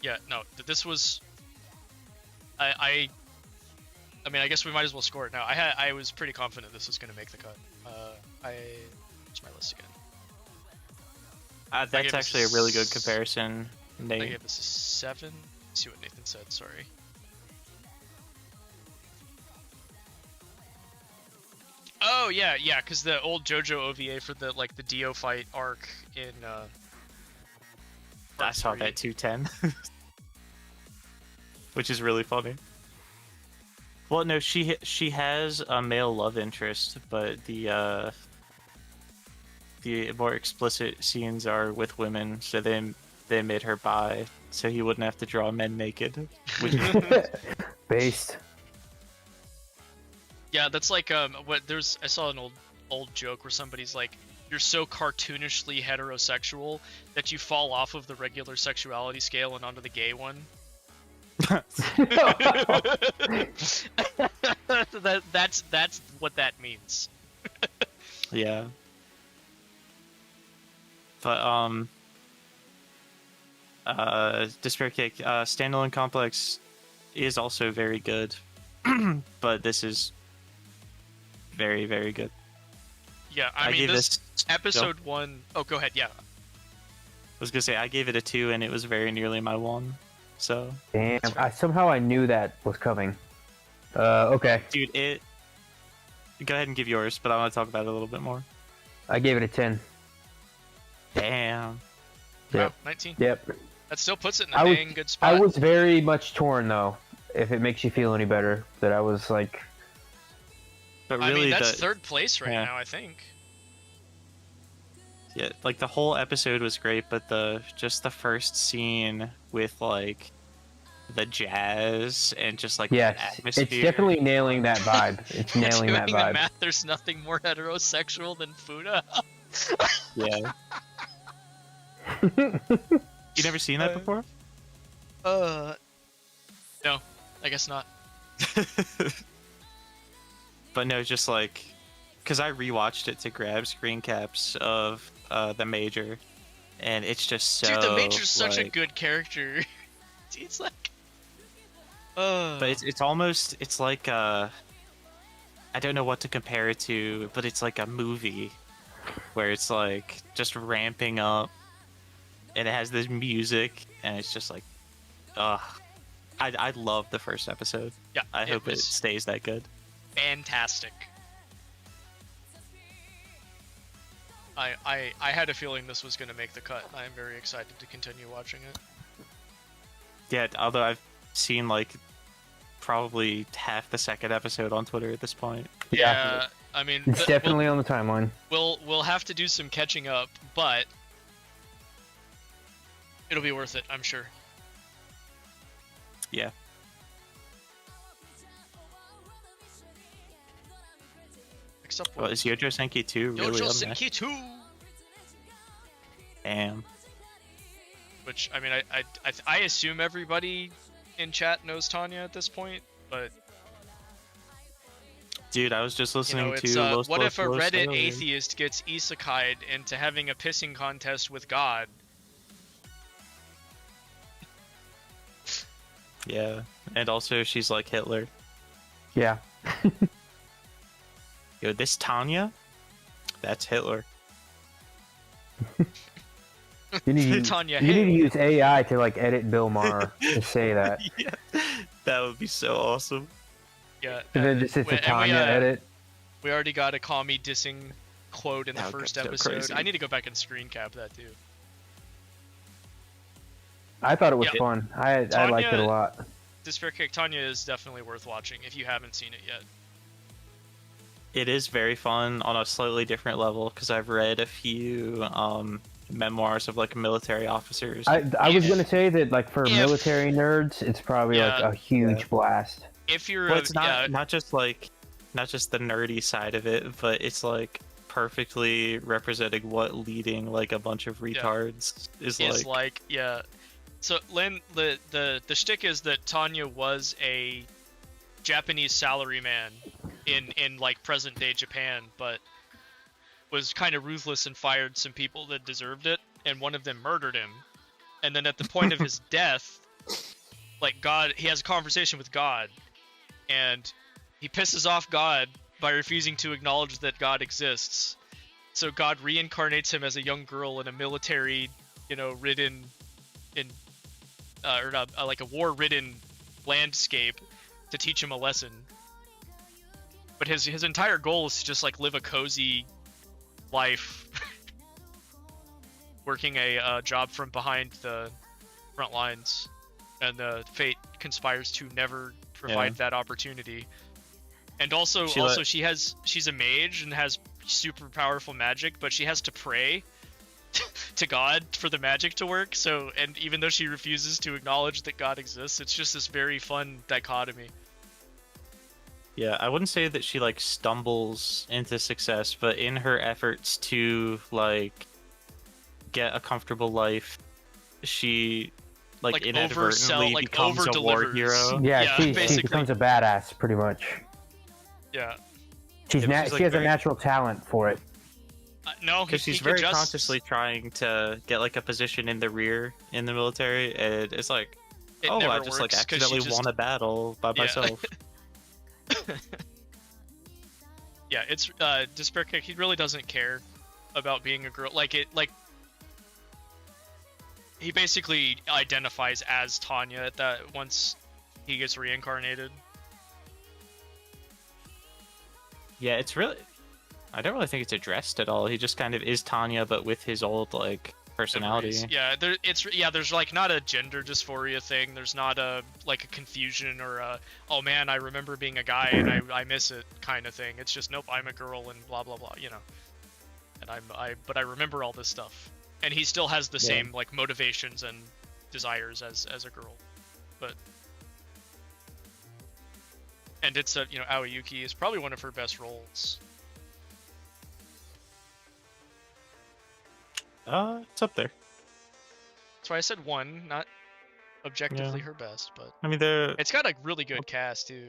Yeah, no, this was... I mean, I guess we might as well score it now. I was pretty confident this was going to make the cut. What's my list again? That's actually a really good comparison. I gave this a 7. Let's see what Nathan said, sorry. Oh, yeah, because the old JoJo OVA for the, like, the Dio fight arc in, I saw that 210. Which is really funny. Well, no, she has a male love interest, but the more explicit scenes are with women, so they made her bi, so he wouldn't have to draw men naked. Which is based. Yeah, that's like I saw an old joke where somebody's like, you're so cartoonishly heterosexual that you fall off of the regular sexuality scale and onto the gay one. That's what that means. Yeah. But Despair Cake, Standalone Complex is also very good, but this is very, very good. Yeah, I mean, this episode 1... Oh, go ahead, yeah. I was gonna say, I gave it a 2, and it was very nearly my 1, so... Damn, somehow I knew that was coming. Okay. Dude, Go ahead and give yours, but I want to talk about it a little bit more. I gave it a 10. Damn. Wow, 19. Yep. That still puts it in a dang good spot. I was very much torn, though, if it makes you feel any better, that I was like... But really, I mean, that's third place right now, I think. Yeah, like, the whole episode was great, but just the first scene with, like, the jazz and just, like, the atmosphere. It's definitely nailing that vibe. It's nailing that vibe. The math, there's nothing more heterosexual than Fuda. Yeah. You never seen that before? No, I guess not. But no, just like, because I rewatched it to grab screen caps of the major, and it's just so. Dude, the Major's such a like, good character. It's like, but it's almost like I don't know what to compare it to, but it's like a movie where it's like just ramping up, and it has this music, and it's just like, I love the first episode. Yeah, I hope it stays that good. Fantastic. I had a feeling this was going to make the cut. I am very excited to continue watching it. Yeah, although I've seen like probably half the second episode on Twitter at this point. Yeah, I mean, it's definitely on the timeline. We'll have to do some catching up, but it'll be worth it, I'm sure. Yeah. Next up, well, is Yojo Senki 2 really Yojo on Senki 2? Damn. Which, I mean, I assume everybody in chat knows Tanya at this point, but... Dude, I was just listening to Los what if a Reddit atheist gets isekai'd into having a pissing contest with God? Yeah, and also she's like Hitler. Yeah. Yo, this Tanya? That's Hitler. You need, Tanya, you need to use AI to like edit Bill Maher to say that. Yeah, that would be so awesome. Yeah. And then just it's a Tanya edit. We already got a Kami dissing quote in the first episode. So I need to go back and screen cap that too. I thought it was fun. I liked it a lot. Despair Kick Tanya is definitely worth watching if you haven't seen it yet. It is very fun on a slightly different level because I've read a few memoirs of like military officers. I was gonna say that like for military nerds, it's probably like a huge blast. If you're, well, it's not just the nerdy side of it, but it's like perfectly representing what leading like a bunch of retards is like. Yeah. So Lynn, the shtick is that Tanya was a Japanese salaryman in like present day Japan, but was kind of ruthless and fired some people that deserved it, and one of them murdered him. And then at the point of his death, like he has a conversation with God, and he pisses off God by refusing to acknowledge that God exists. So God reincarnates him as a young girl in a military, ridden like a war-ridden landscape to teach him a lesson. But his entire goal is to just like live a cozy life, working a job from behind the front lines, and fate conspires to never provide that opportunity. And also she's a mage and has super powerful magic, but she has to pray to God for the magic to work. So, and even though she refuses to acknowledge that God exists, it's just this very fun dichotomy. Yeah, I wouldn't say that she like stumbles into success, but in her efforts to like get a comfortable life, she like inadvertently becomes a war hero. Yeah, she becomes a badass pretty much. Yeah. She has a natural talent for it. No, because she's very consciously trying to get like a position in the rear in the military, and it's like, I just like accidentally won a battle by myself. Yeah, it's Despair Kick. He really doesn't care about being a girl. He basically identifies as Tanya at that once he gets reincarnated. Yeah, it's really. I don't really think it's addressed at all. He just kind of is Tanya, but with his old like personality. Yeah, there's like not a gender dysphoria thing. There's not a confusion or a, oh man, I remember being a guy and I miss it kind of thing. It's just, nope, I'm a girl and blah blah blah, And but I remember all this stuff. And he still has the same like motivations and desires as a girl. And it's Aoyuki is probably one of her best roles. It's up there. That's why I said one, not objectively her best, but I mean, it's got a really good cast too.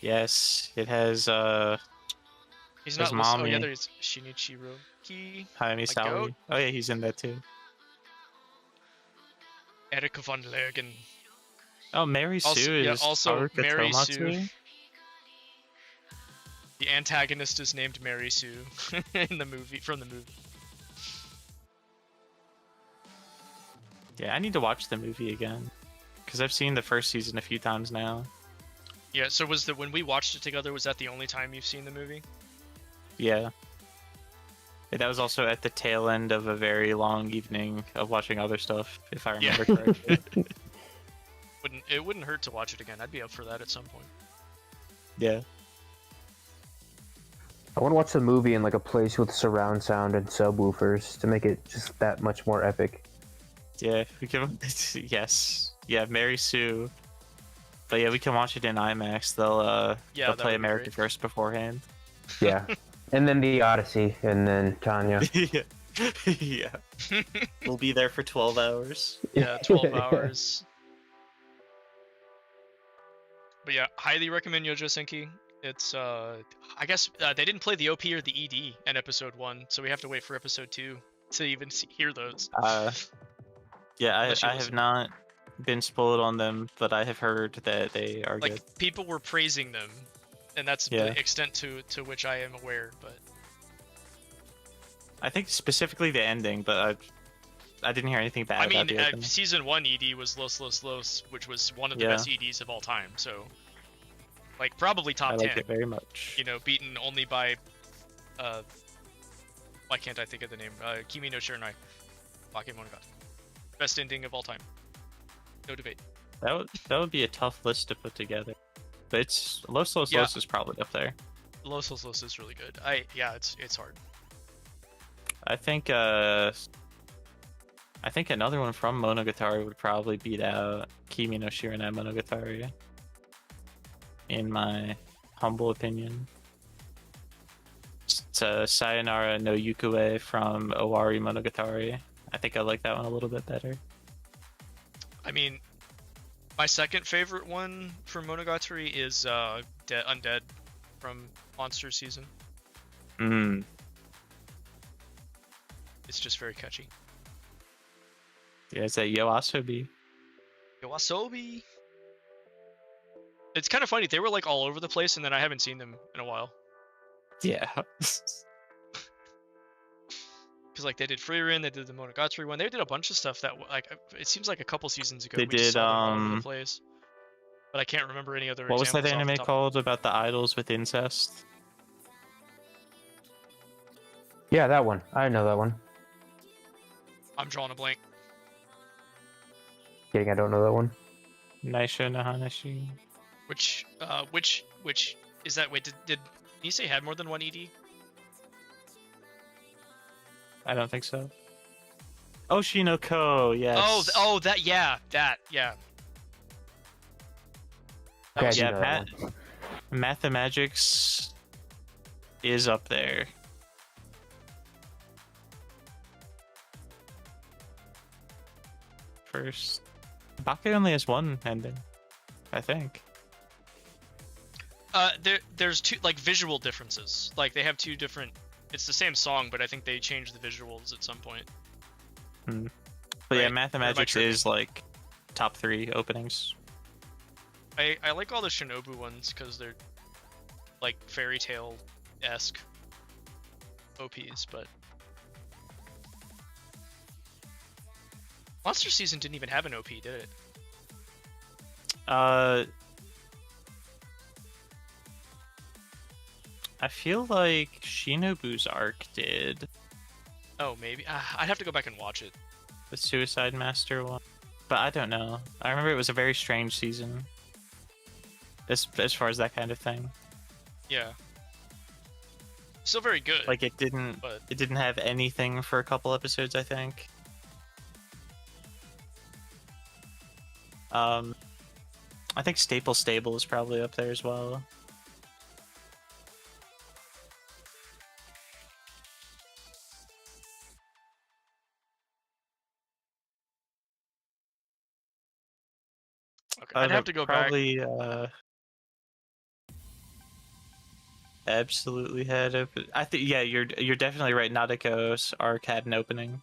Yes, it has He's His not listed. Oh yeah, mommy. there's Shinichiro Hayami goat. Saori. Oh yeah, he's in that too. Erika von Lergen. Oh, Mary Sue is also Haruka Mary Tomatsu. Sue. The antagonist is named Mary Sue in the movie, from the movie. Yeah, I need to watch the movie again because I've seen the first season a few times now. Yeah, so when we watched it together, was that the only time you've seen the movie? Yeah. That was also at the tail end of a very long evening of watching other stuff, if I remember correctly. It wouldn't hurt to watch it again. I'd be up for that at some point. Yeah. I want to watch the movie in like a place with surround sound and subwoofers to make it just that much more epic. Yeah, we can. Yes. Yeah, Mary Sue. But yeah, we can watch it in IMAX. They'll play America First beforehand. Yeah. And then the Odyssey, and then Tanya. Yeah. Yeah. We'll be there for 12 hours. Yeah, 12 hours. But yeah, highly recommend Yojo Senki. It's I guess they didn't play the OP or the ED in episode 1, so we have to wait for episode 2 to even hear those. Yeah, I have not been spoiled on them, but I have heard that they are good. People were praising them, and that's the extent to which I am aware. But I think specifically the ending, but I didn't hear anything bad. I mean, season 1 ED was Los Los Los, which was one of the best EDs of all time. So, like, probably top 10. I like it very much. You know, beaten only by why can't I think of the name? Kimi no Shiranai, Bakemonogatari. Best ending of all time. No debate. That would be a tough list to put together. But it's Los Los Los is probably up there. Los Los Los is really good. It's hard. I think another one from Monogatari would probably beat out Kimi no Shiranai Monogatari, in my humble opinion. It's Sayonara no Yukue from Owari Monogatari. I think I like that one a little bit better. I mean, my second favorite one from Monogatari is Undead from Monster Season. It's just very catchy. Yeah, it's that Yoasobi. Yoasobi! It's kind of funny, they were like all over the place, and then I haven't seen them in a while. Yeah. Because like they did Frieren, they did the Monogatari one, they did a bunch of stuff that like it seems like a couple seasons ago they did all over the place. But I can't remember any other. What was that anime called about the idols with incest? Yeah, that one. I know that one. I'm drawing a blank. Kidding, I don't know that one. Naisho no Hanashi. Which is that? Wait, did Nisei have more than one ED? I don't think so. Oshinoko, yes. That. Yeah, Mathemagics is up there. First, Bake only has one ending, I think. There's two like visual differences. Like they have two different. It's the same song, but I think they changed the visuals at some point. But right? yeah, Mathemagics is like top 3 openings. I like all the Shinobu ones because they're like fairy tale-esque OPs, but Monster Season didn't even have an OP, did it? I feel like Shinobu's arc did. Oh, maybe. I'd have to go back and watch it. The Suicide Master one. But I don't know. I remember it was a very strange season. As far as that kind of thing. Yeah. Still very good. Like it didn't have anything for a couple episodes, I think. I think Staple Stable is probably up there as well. Okay, I'd have to go back. absolutely had open. I think yeah, you're definitely right. Nadeko's arc had an opening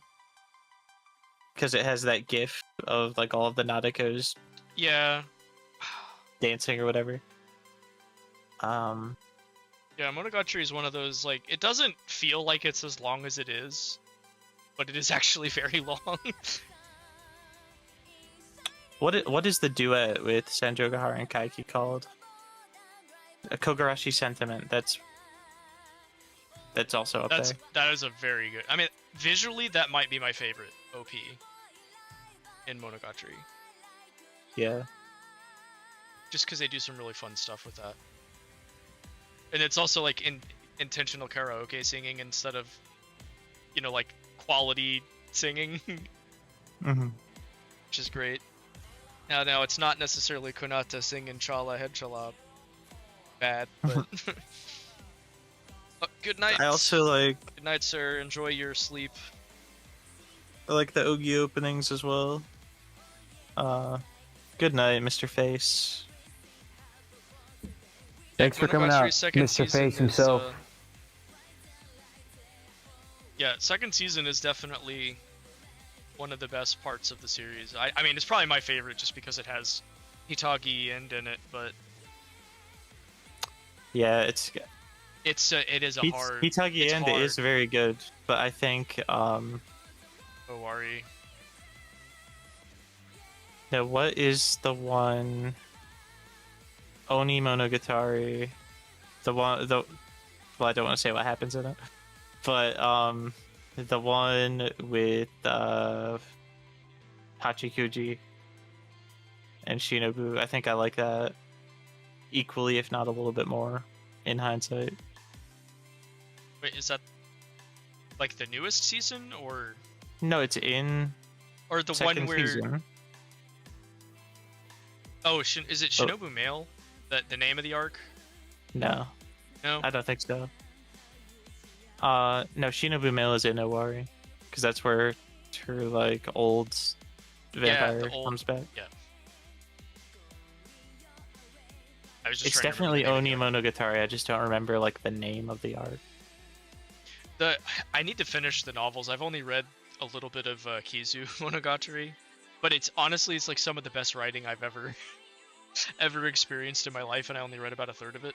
because it has that GIF of like all of the Nadekos Yeah. dancing or whatever. Yeah, Monogatari is one of those, like, it doesn't feel like it's as long as it is, but it is actually very long. What is the duet with Senjogahara and Kaiki called? A Kogarashi Sentiment. That's also up there. That is a very good. I mean, visually, that might be my favorite OP in Monogatari. Yeah. Just because they do some really fun stuff with that. And it's also like intentional karaoke singing instead of, you know, like quality singing, which is great. Now it's not necessarily Konata singing Chala Head Chala bad, but good night. I also like. Good night, sir. Enjoy your sleep. I like the Ogi openings as well. Good night, Mr. Face. Thanks for coming out, Mr. Face himself. Yeah, second season is definitely one of the best parts of the series. I mean, it's probably my favorite just because it has Hitagi End in it, but yeah, it is a hard. Hitagi End is very good, but I think Owari. Now, what is the one? Oni Monogatari, well, I don't want to say what happens in it, but the one with Hachikuji and Shinobu, I think I like that equally, if not a little bit more, in hindsight. Wait, is that like the newest season, or no? It's in or the one where season. Oh, is it Shinobu Male? The name of the arc? No, I don't think so. No, Shinobu Male is in Owari, because that's where her like old vampire comes back. Yeah. It's definitely Oni Monogatari. I just don't remember like the name of the arc. I need to finish the novels. I've only read a little bit of Kizu Monogatari, but it's like some of the best writing I've ever experienced in my life, and I only read about a third of it.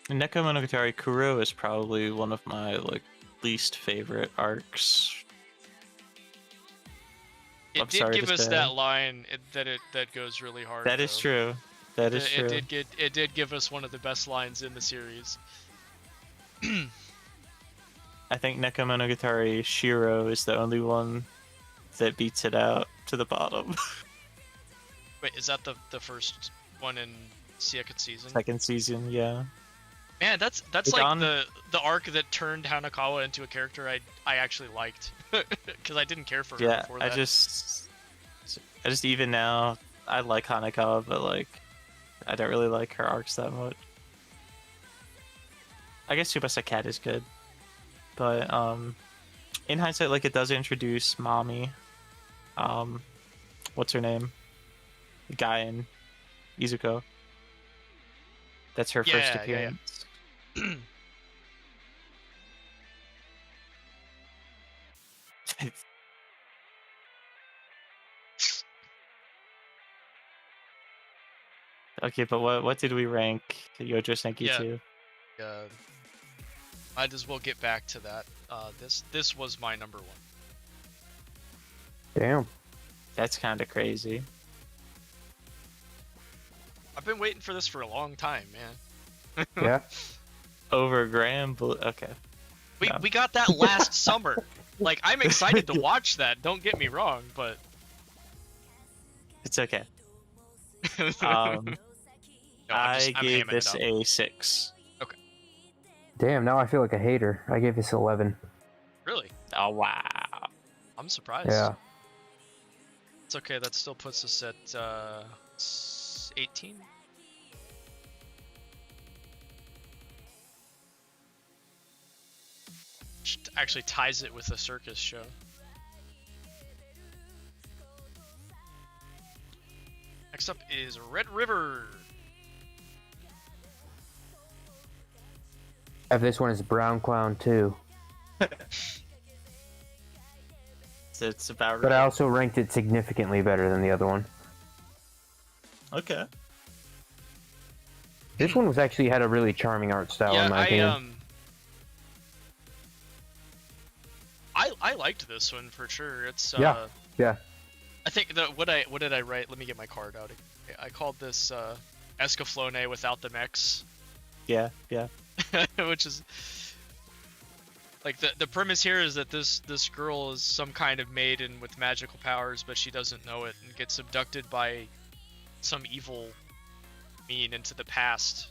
Neko Monogatari Kuro is probably one of my like least favorite arcs. It did give us that line that goes really hard. That is true. That is true. It did give us one of the best lines in the series. I think Neko Monogatari Shiro is the only one that beats it out to the bottom. Wait, is that the first one in second season? Second season, yeah. Man, that's like the arc that turned Hanakawa into a character I actually liked, because I didn't care for her before that. I just even now I like Hanakawa, but like I don't really like her arcs that much. I guess Tsubasa Cat is good, but in hindsight, like it does introduce Mami. What's her name? Guy in Izuku. That's her first appearance. Yeah. Okay, but what did we rank Yojo Senki to? Might as well get back to that. This was my number one. Damn. That's kind of crazy. I've been waiting for this for a long time, man. Yeah. Over Graham Blue. Okay. We got that last summer. Like, I'm excited to watch that. Don't get me wrong, but it's okay. No, I gave this a 6. Okay. Damn, now I feel like a hater. I gave this 11. Really? Oh, wow. I'm surprised. Yeah. It's okay, that still puts us at 18? Which actually ties it with the circus show. Next up is Red River. have this one as Brown Clown too. It's about right. But I also ranked it significantly better than the other one. Okay. This one was actually had a really charming art style in my opinion. I liked this one for sure. It's yeah. I think what did I write? Let me get my card out. I called this Escaflowne without the mechs. Yeah. Which is like the premise here is that this girl is some kind of maiden with magical powers, but she doesn't know it and gets abducted by some evil being into the past.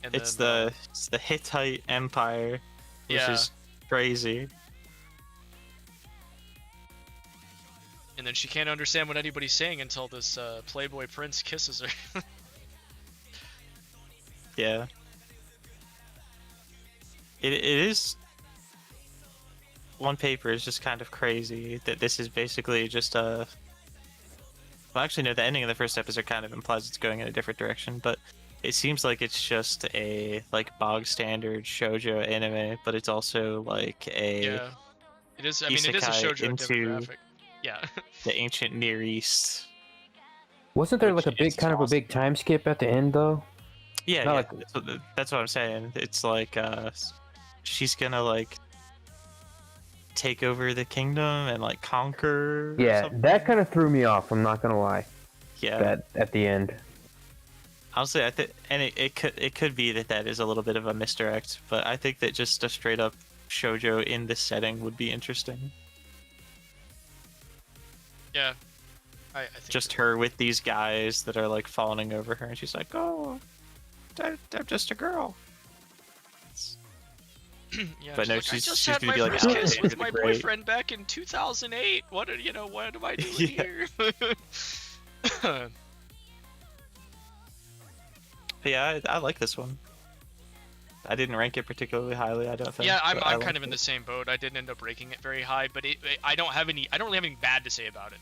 And it's then, the Hittite Empire, which is crazy. And then she can't understand what anybody's saying until this Playboy prince kisses her. Yeah. It is. On paper is just kind of crazy that this is basically just a. Well, actually, no. The ending of the first episode kind of implies it's going in a different direction, but it seems like it's just a like bog standard shoujo anime, but it's also like a. Yeah. It is. I mean, it is a shoujo demographic. Yeah. The ancient Near East. Wasn't there like a big kind of a big time skip at the end though? Yeah, like... that's what I'm saying. It's like she's gonna like take over the kingdom and like conquer. Yeah, that kind of threw me off. I'm not gonna lie. Yeah. That at the end. Honestly, I think, and it could be that is a little bit of a misdirect, but I think that just a straight up shoujo in this setting would be interesting. Yeah. I think just her with these guys that are like fawning over her, and she's like, "Oh, I'm just a girl." Yeah, but no, like, she's just gonna had my be like, first kiss with my great. boyfriend back in 2008. What am I doing here? Yeah, I like this one. I didn't rank it particularly highly, I don't think. Yeah, I'm kind of in the same boat. I didn't end up ranking it very high, but I don't really have anything bad to say about it.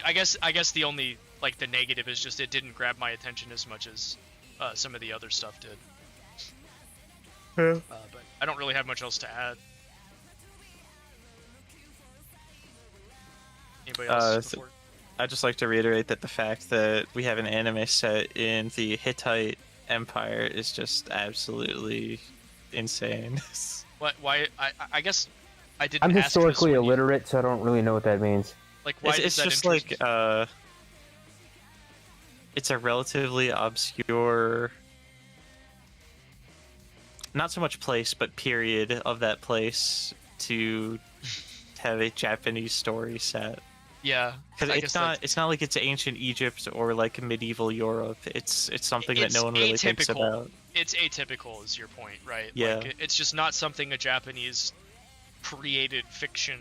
I guess the only like the negative is just it didn't grab my attention as much as some of the other stuff did. Yeah. But I don't really have much else to add. Anybody else? I'd just like to reiterate that the fact that we have an anime set in the Hittite Empire is just absolutely insane. What? Why? I guess I didn't. I'm historically illiterate, so I don't really know what that means. Like, why it's just like it's a relatively obscure, not so much place, but period of that place to have a Japanese story set. Yeah, because it's not like it's ancient Egypt or like medieval Europe. It's something that no one really thinks about. It's atypical, is your point, right? Yeah. Like, it's just not something a Japanese created fiction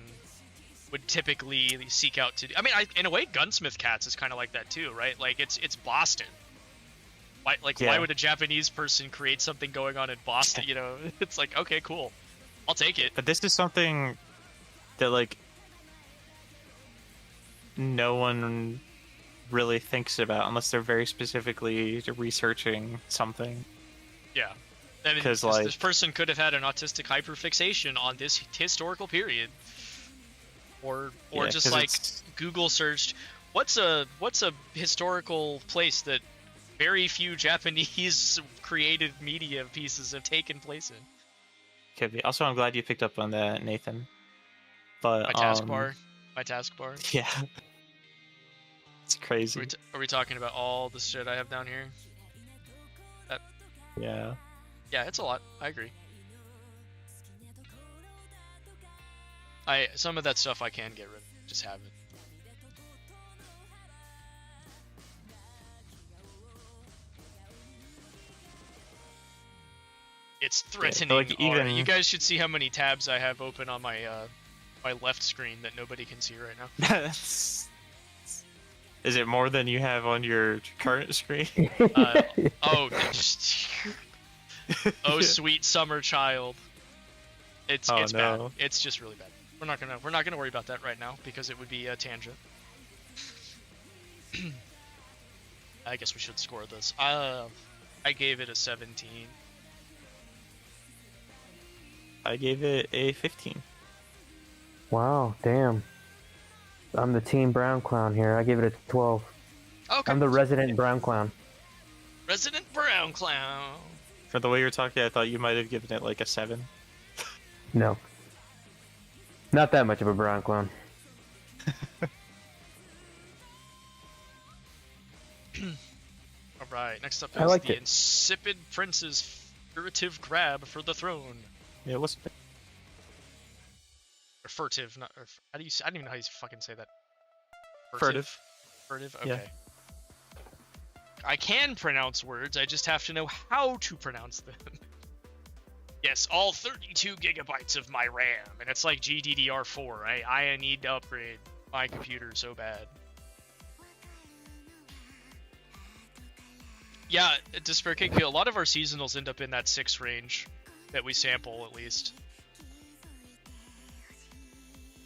would typically seek out to do. I mean, in a way, Gunsmith Cats is kind of like that too, right? Like it's Boston. Why would a Japanese person create something going on in Boston? You know, it's like, okay, cool, I'll take it. But this is something that like no one really thinks about unless they're very specifically researching something. Yeah. Because like this person could have had an autistic hyperfixation on this historical period, or just like Google searched what's a historical place that very few Japanese created media pieces have taken place in. Could be. Also, I'm glad you picked up on that, Nathan. But my taskbar. Yeah, it's crazy. Are we talking about all the shit I have down here? Yeah. Yeah, it's a lot. I agree. Some of that stuff I can get rid of. Just have it. It's threatening. Like, even... You guys should see how many tabs I have open on my my left screen that nobody can see right now. Is it more than you have on your current screen? Oh, sweet summer child. It's no. bad. It's just really bad. We're not gonna worry about that right now because it would be a tangent. I guess we should score this. I gave it a 17. I gave it a 15. Wow, damn. I'm the team brown clown here. I gave it a 12. Okay. I'm the resident brown clown. Resident brown clown. For the way you're talking, I thought you might have given it like a 7. No. Not that much of a brown clown. Alright, next up I is liked the it. insipid prince's furtive grab for the throne. Yeah, it was. Or furtive, not. Or, how do you? I don't even know how you fucking say that. Furtive. Furtive. Yeah. Okay. I can pronounce words. I just have to know how to pronounce them. Yes, all 32 gigabytes of my RAM, and it's like GDDR4. I need to upgrade my computer so bad. Yeah, Despair Cake, a lot of our seasonals end up in that 6 range that we sample at least.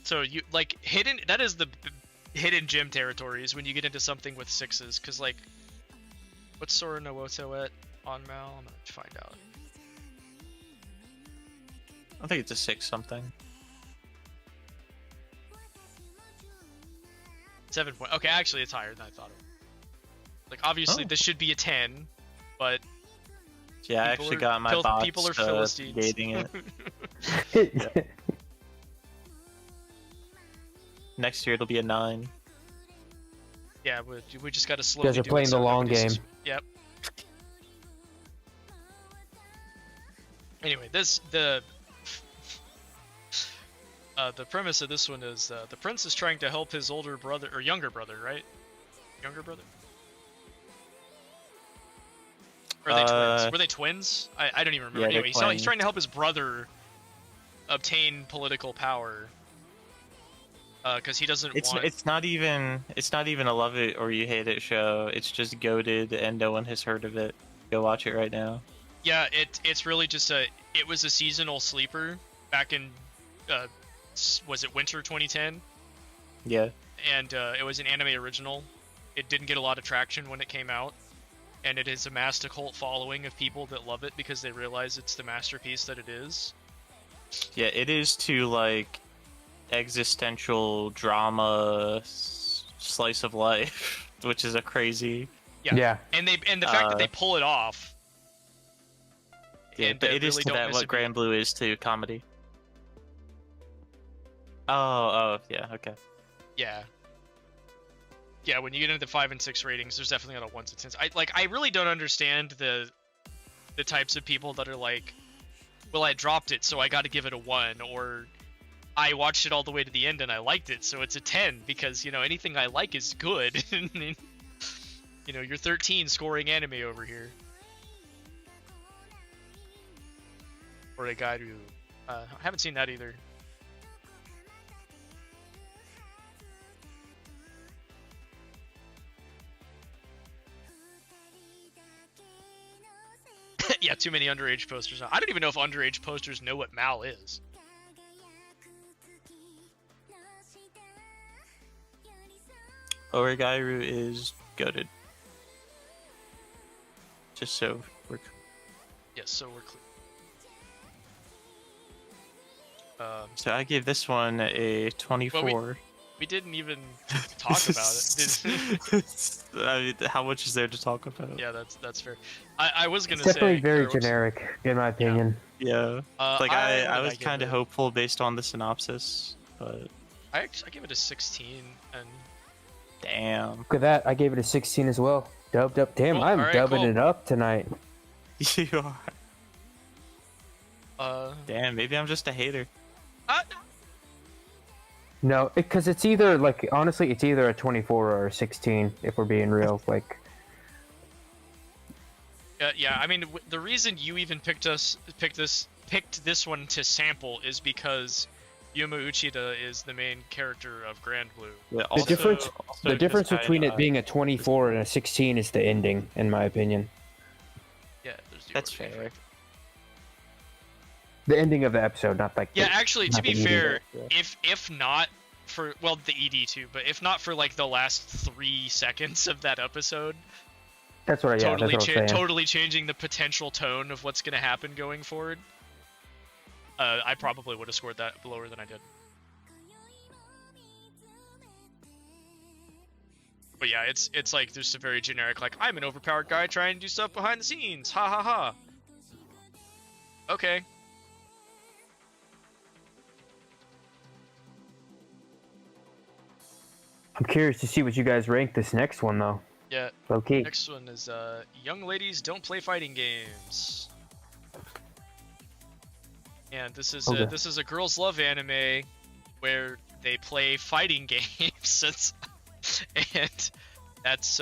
So you like hidden. That is the hidden gem territories when you get into something with 6s, because like, what's Sora no Woto at on Mal? I'm gonna find out. I think it's a 6 something. 7 point. Okay, actually, it's higher than I thought it was. Like, obviously, this should be a 10, but yeah, I actually got my bots people are Philistines. negating it. Yeah. Next year it'll be a 9. Yeah, we just gotta slowly. You guys are playing the long game. Yep. Anyway, the premise of this one is the prince is trying to help his older brother or younger brother, right? Younger brother. Or are they twins? Were they twins? I don't even remember. Yeah, anyway, he's trying to help his brother obtain political power. Because he doesn't want. It's not even a love it or you hate it show. It's just goated and no one has heard of it. Go watch it right now. Yeah, it's really just it was a seasonal sleeper back in was it winter 2010? Yeah. And it was an anime original. It didn't get a lot of traction when it came out, and it has amassed a cult following of people that love it because they realize it's the masterpiece that it is. Yeah, it is to like existential drama slice of life, which is a crazy. Yeah. And the fact that they pull it off. Yeah, and but it is really to don't that miss what a Grand beat. Blue is to comedy. Oh, yeah, okay. Yeah. Yeah, when you get into the 5 and 6 ratings, there's definitely not a 1s and 10s. I really don't understand the types of people that are like, well, I dropped it, so I got to give it a 1, or I watched it all the way to the end and I liked it, so it's a 10, because, you know, anything I like is good. You know, you're 13 scoring anime over here. Or a guy who, I haven't seen that either. Yeah, too many underage posters. I don't even know if underage posters know what Mal is. Origairu is goated. Just so we're. Yes, so we're clear. So I gave this one a 24. Well, we didn't even talk about it. I mean, how much is there to talk about? Yeah, that's fair. I was gonna It's definitely say very generic, in my opinion. Yeah. What I did was kind of hopeful based on the synopsis, but I give it a 16, and damn. Look at that. I gave it a 16 as well. Dubbed up. Damn, Cool. I'm Alright, dubbing cool. it up tonight. You are. uh, Damn, maybe I'm just a hater. No, because it's either, like, honestly, it's either a 24 or a 16, if we're being real. Like, yeah. I mean, the reason you even picked this one to sample is because Yuma Uchida is the main character of Grand Blue. Yeah, the difference between it being a 24 and a 16 is the ending, in my opinion. Yeah, there's the That's order. fair. The ending of the episode, not like. Yeah, actually, to not be the fair, Yeah. if not for, well, the ED too, but if not for like the last 3 seconds of that episode, That's what I totally changing the potential tone of what's gonna happen going forward. I probably would have scored that lower than I did. But yeah, it's like there's a very generic like I'm an overpowered guy trying to do stuff behind the scenes. Ha ha ha. Okay. I'm curious to see what you guys rank this next one though. Yeah. Okay. Next one is young ladies don't play fighting games. And this is a girls love anime where they play fighting games. And that's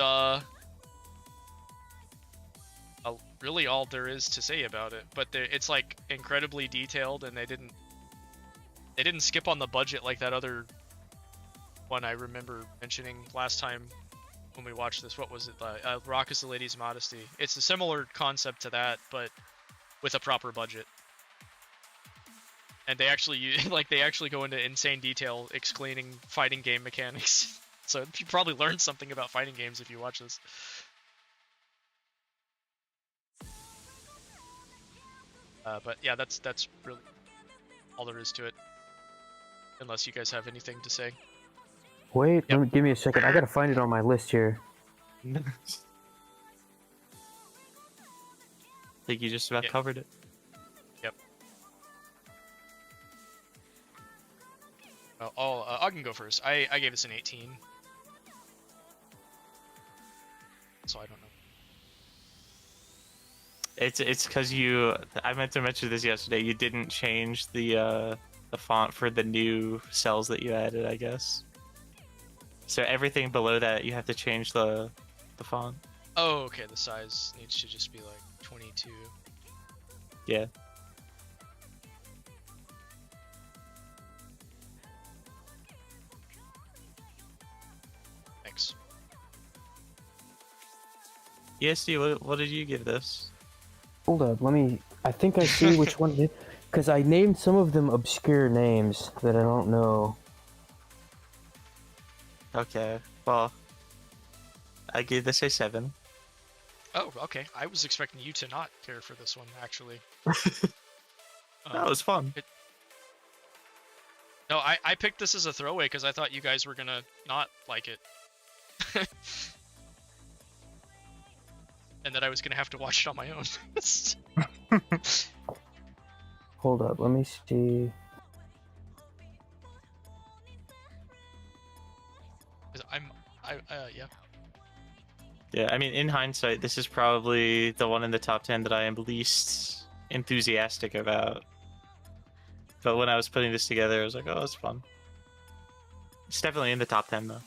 really all there is to say about it. But it's like incredibly detailed, and they didn't skip on the budget like that other one I remember mentioning last time when we watched this. What was it? Rock is the Lady's Modesty. It's a similar concept to that, but with a proper budget. And they actually go into insane detail explaining fighting game mechanics. So you probably learned something about fighting games if you watch this. But yeah, that's really all there is to it. Unless you guys have anything to say. Wait, give me a second. I gotta find it on my list here. I think you just about covered it. Yep. I can go first. I gave this an 18. So I don't know. It's because I meant to mention this yesterday. You didn't change the font for the new cells that you added, I guess. So everything below that, you have to change the font. Oh, okay. The size needs to just be like 22. Yeah. Thanks. ESD, what did you give this? Hold up, I think I see which one did, because I named some of them obscure names that I don't know. Okay, well, I gave this a 7. Oh, okay. I was expecting you to not care for this one, actually. That was fun. No, I picked this as a throwaway because I thought you guys were gonna not like it. And that I was gonna have to watch it on my own. Hold up, let me see. Yeah. Yeah, I mean, in hindsight, this is probably the one in the top 10 that I am least enthusiastic about. But when I was putting this together, I was like, oh, it's fun. It's definitely in the top 10, though.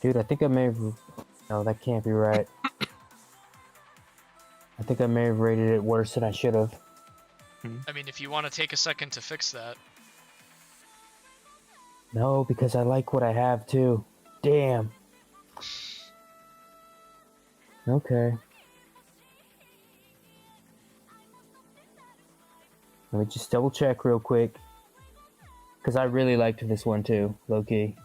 Dude, I think I may have... No, that can't be right. I think I may have rated it worse than I should have. I mean, if you want to take a second to fix that. No, because I like what I have, too. Damn. Okay. Let me just double check real quick. Because I really liked this one too, low-key.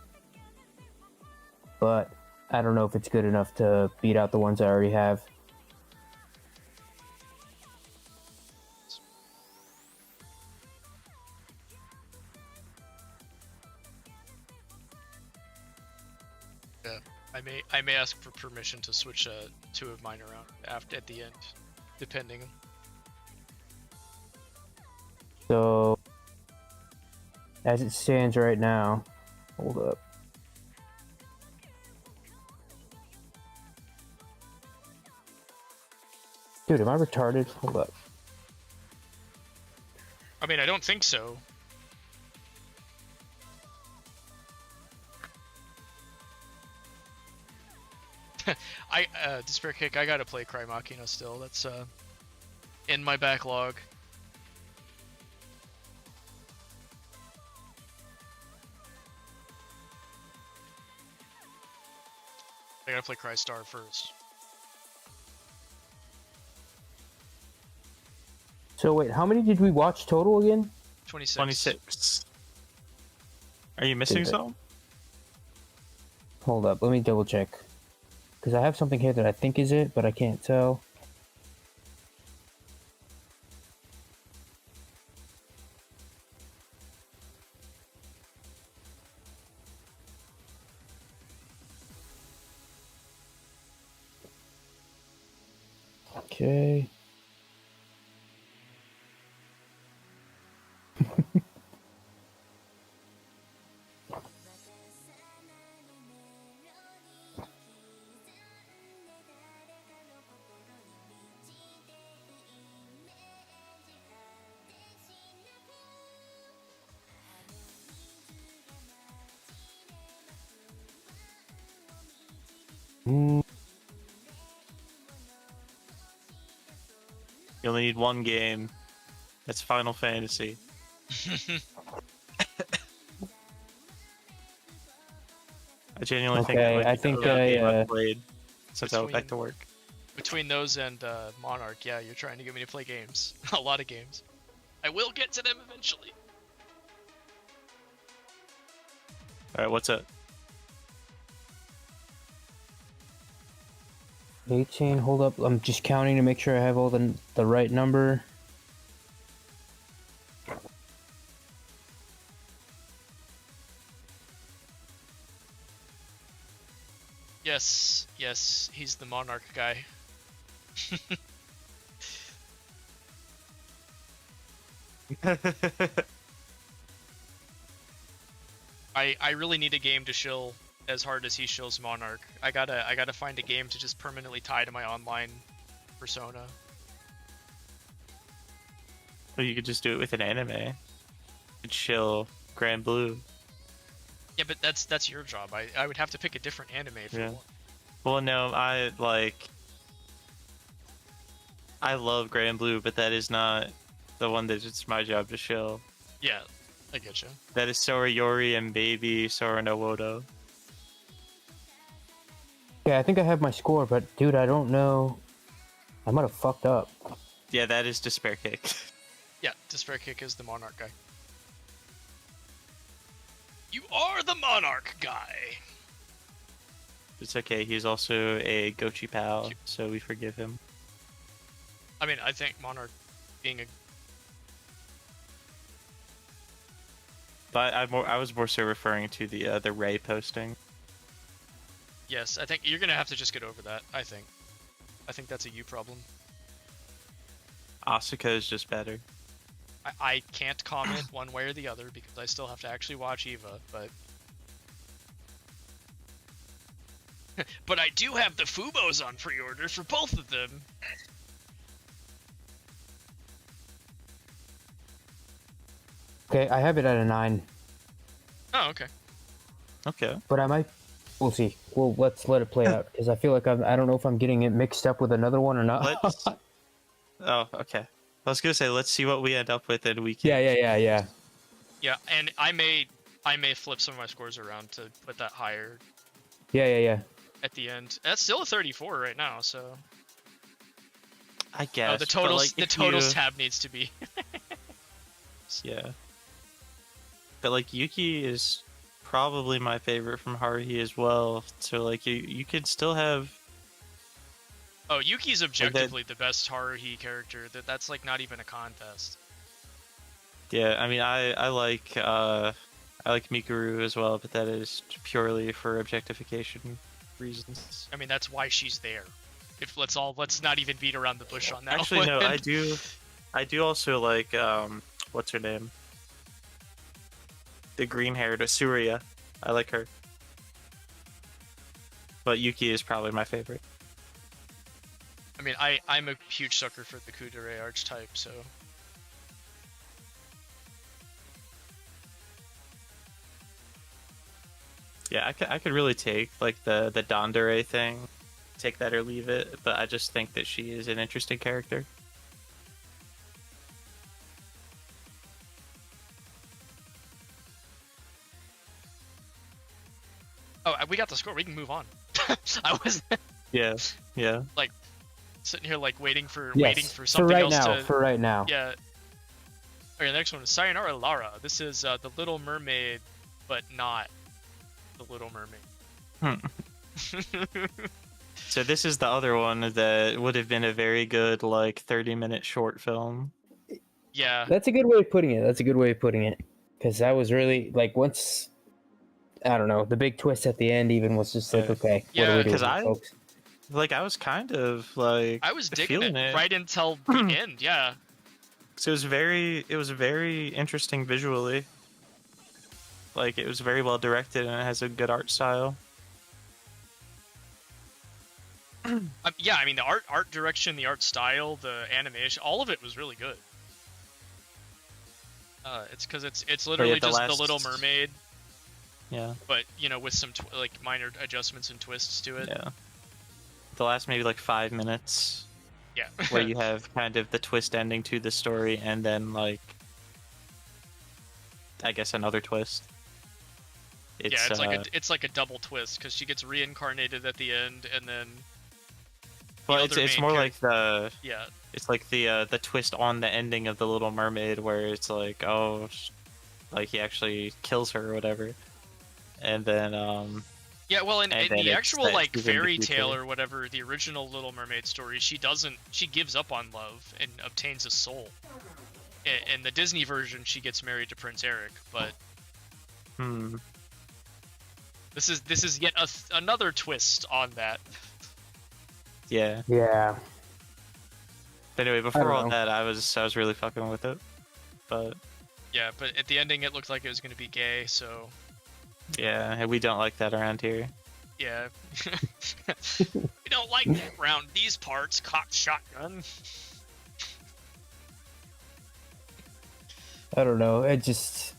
But I don't know if it's good enough to beat out the ones I already have. Yeah, I may ask for permission to switch two of mine around at the end, depending. So, as it stands right now, hold up. Dude, am I retarded? Hold up. I mean, I don't think so. Despair Kick, I gotta play Cry Machina still. That's in my backlog. I gotta play Crystar first. So wait, how many did we watch total again? 26. 26. Are you missing some? Hold up, let me double check. Because I have something here that I think is it, but I can't tell. Okay. You only need one game. That's Final Fantasy. I genuinely think that might be the only game I've played since I went back to work. Between those and Monarch, yeah, you're trying to get me to play games. A lot of games. I will get to them eventually. Alright, what's up? 18, hold up. I'm just counting to make sure I have all the right number. Yes, he's the Monarch guy. I really need a game to shill as hard as he shills Monarch. I gotta find a game to just permanently tie to my online persona. Well, you could just do it with an anime. You could shill Grand Blue. Yeah, but that's your job. I would have to pick a different anime for one. Well, no, I love Grand Blue, but that is not the one that it's my job to shill. Yeah, I get you. That is Sora Yori and Baby Sora no Wodo. Yeah, I think I have my score, but dude, I don't know. I might have fucked up. Yeah, that is Despair Kick. Yeah, Despair Kick is the Monarch guy. You are the Monarch guy! It's okay, he's also a Gochi pal, so we forgive him. I mean, I think Monarch being a... But I was more so referring to the Ray posting. Yes, I think you're gonna have to just get over that, I think. I think that's a you problem. Asuka is just better. I can't comment one way or the other because I still have to actually watch Eva, but... but I do have the Fubos on pre-order for both of them! Okay, I have it at a 9. Oh, okay. Okay. But I might... We'll see. Well, let's let it play out, because I feel like I don't know if I'm getting it mixed up with another one or not. Oh, okay. I was gonna say, let's see what we end up with in week. Yeah. Yeah, and I may flip some of my scores around to put that higher. Yeah. At the end, that's still a 34 right now. So. I guess. Oh, the totals. The totals tab needs to be. Yeah. But like Yuki is probably my favorite from Haruhi as well. So like you could still have. Oh, Yuki's objectively the best Haruhi character. That's like not even a contest. Yeah, I mean I like Mikuru as well, but that is purely for objectification reasons. I mean that's why she's there. If let's not even beat around the bush on that. Actually, no, I do also like what's her name? The green-haired Surya. I like her. But Yuki is probably my favorite. I mean, I'm a huge sucker for the Kudere archetype, so... Yeah, I could really take, like, the Dandere thing. Take that or leave it, but I just think that she is an interesting character. Oh, we got the score. We can move on. I was... Yeah. Like, sitting here, like, waiting for for something right else now, to... For right now. Yeah. Okay, the next one is Sayonara Lara. This is the Little Mermaid, but not the Little Mermaid. So this is the other one that would have been a very good, like, 30-minute short film. Yeah. That's a good way of putting it. Because that was really, like, once... I don't know, the big twist at the end even was just like, okay, what are we doing, folks? Like, I was kind of, like... I was digging it right until the end, yeah. So it was very interesting visually. Like, it was very well directed, and it has a good art style. Yeah, I mean, the art direction, the art style, the animation, all of it was really good. It's because it's literally just the Little Mermaid. Yeah. But, you know, with some like minor adjustments and twists to it. Yeah. The last maybe like 5 minutes. Yeah. Where you have kind of the twist ending to the story, and then, like, I guess another twist. It's like a double twist because she gets reincarnated at the end, and then. Well, it's more like the. Yeah. It's like the twist on the ending of the Little Mermaid, where it's like, oh, like he actually kills her or whatever, and then Yeah, well, in the actual, like, fairy tale or whatever, the original Little Mermaid story, she gives up on love and obtains a soul. In the Disney version, she gets married to Prince Eric, but this is yet another twist on that. Yeah. Yeah. But anyway, before all that, I was really fucking with it, but yeah, but at the ending, it looked like it was going to be gay, so. Yeah, we don't like that around here. Yeah. We don't like that around these parts, cocked shotgun. I don't know. It just...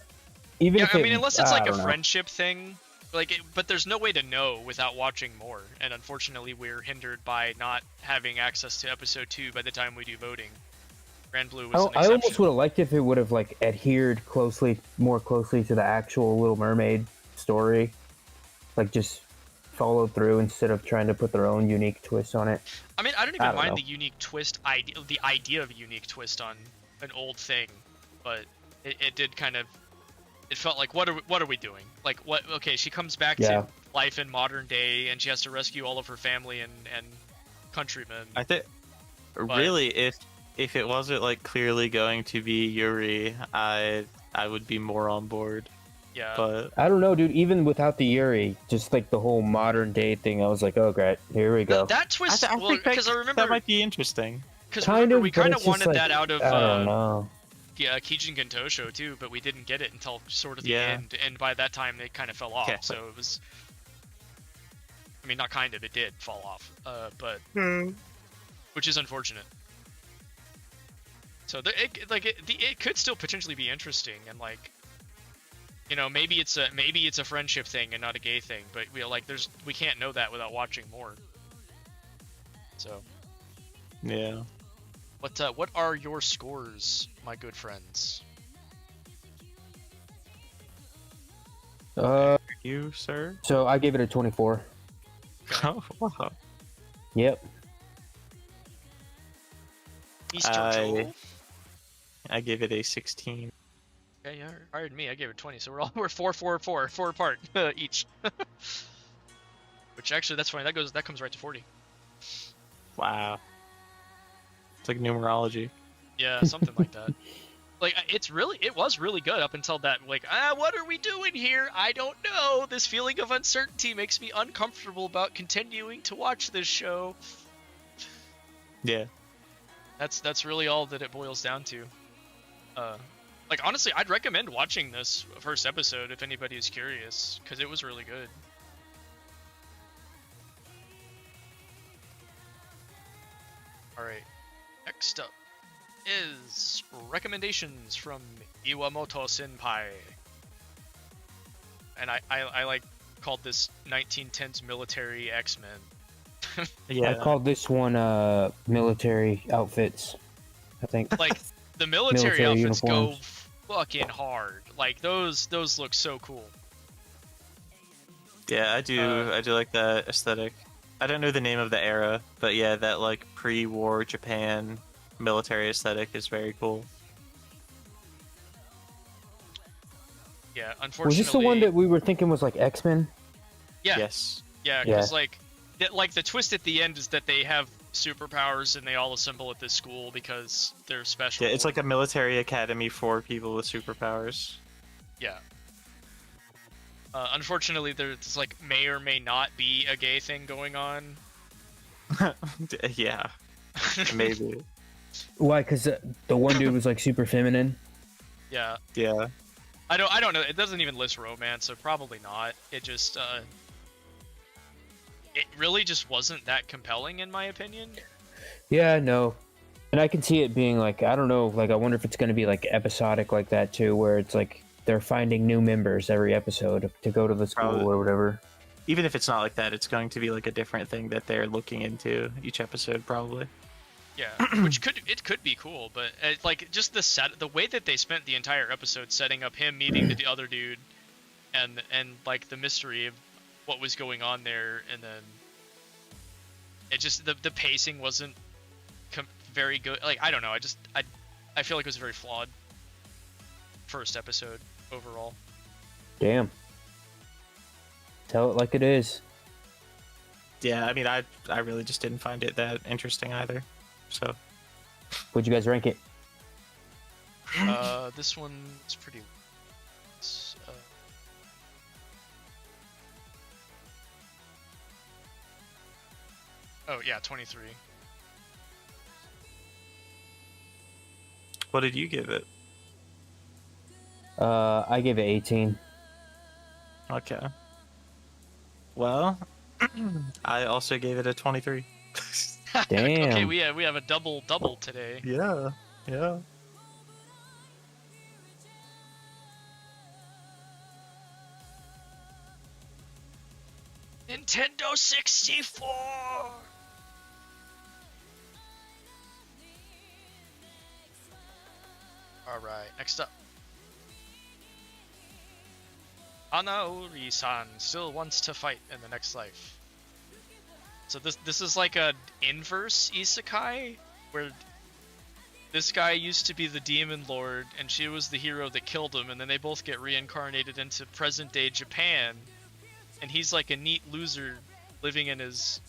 Even yeah, if I mean, unless it's like a know. friendship thing, like, but there's no way to know without watching more. And unfortunately, we're hindered by not having access to episode 2 by the time we do voting. Grand Blue was an exception. I almost would have liked if it would have, like, adhered more closely to the actual Little Mermaid story. Like, just followed through instead of trying to put their own unique twist on it. I mean, I don't even mind the unique twist the idea of a unique twist on an old thing, but it did kind of, it felt like, what are we doing? Like, what? Okay, she comes back to life in modern day, and she has to rescue all of her family and countrymen. I think, really, if it wasn't, like, clearly going to be Yuri, I would be more on board. Yeah. But I don't know, dude. Even without the Yuri, just like the whole modern day thing, I was like, oh, great, here we go. That twist, because I remember that might be interesting. Because we kind of wanted that out of Kijin Gentosho too, but we didn't get it until sort of the end, and by that time they kind of fell off. So it was, I mean, not kind of, it did fall off, but which is unfortunate. So it could still potentially be interesting, and, like, you know, maybe it's a friendship thing and not a gay thing, but we can't know that without watching more. So yeah. What are your scores, my good friends? You, sir? So I gave it a 24. Okay. Oh, wow. Yep. I gave it a 16. Okay, yeah, higher than me. I gave it 20, so we're 4 apart each. Which actually, that's funny. That comes right to 40. Wow. It's like numerology. Yeah, something like that. Like, it was really good up until that, like, what are we doing here? I don't know. This feeling of uncertainty makes me uncomfortable about continuing to watch this show. Yeah. That's really all that it boils down to. Like, honestly, I'd recommend watching this first episode if anybody is curious, because it was really good. Alright, next up is recommendations from Iwamoto Senpai. And I like called this 1910s military X-Men. Yeah, I called this one military outfits, I think. Like, the military outfits uniforms. Go fucking hard. Like, those look so cool. Yeah, I do like that aesthetic. I don't know the name of the era, but yeah, that, like, pre-war Japan military aesthetic is very cool. Yeah, unfortunately. Was this the one that we were thinking was like X-Men? Yeah. Yes. Yeah, because like like the twist at the end is that they have superpowers and they all assemble at this school because they're special. Yeah, it's like a military academy for people with superpowers. Yeah. Unfortunately, there's like may or may not be a gay thing going on. Yeah, maybe. Why? Because the one dude was like super feminine. Yeah. Yeah. I don't know. It doesn't even list romance, so probably not. It just it really just wasn't that compelling in my opinion. Yeah, no. And I can see it being like, I don't know, like I wonder if it's going to be like episodic like that too, where it's like they're finding new members every episode to go to the school Probably. or whatever. Even if it's not like that, it's going to be like a different thing that they're looking into each episode, probably. Yeah, which could be cool, but like just the way that they spent the entire episode setting up him meeting the other dude, and like the mystery of what was going on there, and then it just the pacing wasn't very good. Like I don't know, I feel like it was a very flawed first episode overall. Damn. Tell it like it is. Yeah, I mean, I really just didn't find it that interesting either. So, What'd you guys rank it? This one's pretty. Oh yeah, 23. what did you give it? I gave it 18. Okay. Well, I also gave it a 23. Damn. Okay, we have a double today. Yeah, yeah. Nintendo 64. All right, next up. Anaori-san still wants to fight in the next life. So this is like a inverse isekai where this guy used to be the demon lord and she was the hero that killed him, and then they both get reincarnated into present day Japan, and he's like a neat loser living in his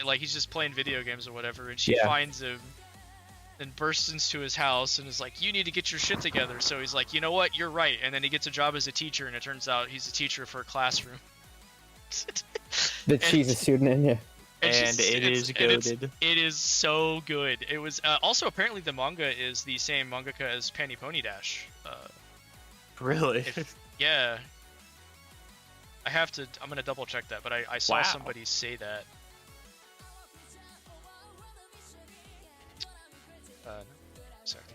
like he's just playing video games or whatever, and she finds him and bursts into his house and is like, you need to get your shit together. So he's like, you know what, you're right, and then he gets a job as a teacher, and it turns out he's a teacher for a classroom. That she's a student in, yeah. And it is goated. It is so good. It was also apparently the manga is the same mangaka as Panty Pony Dash. Really? Yeah. I'm gonna double check that, but I saw somebody say that. No, sorry.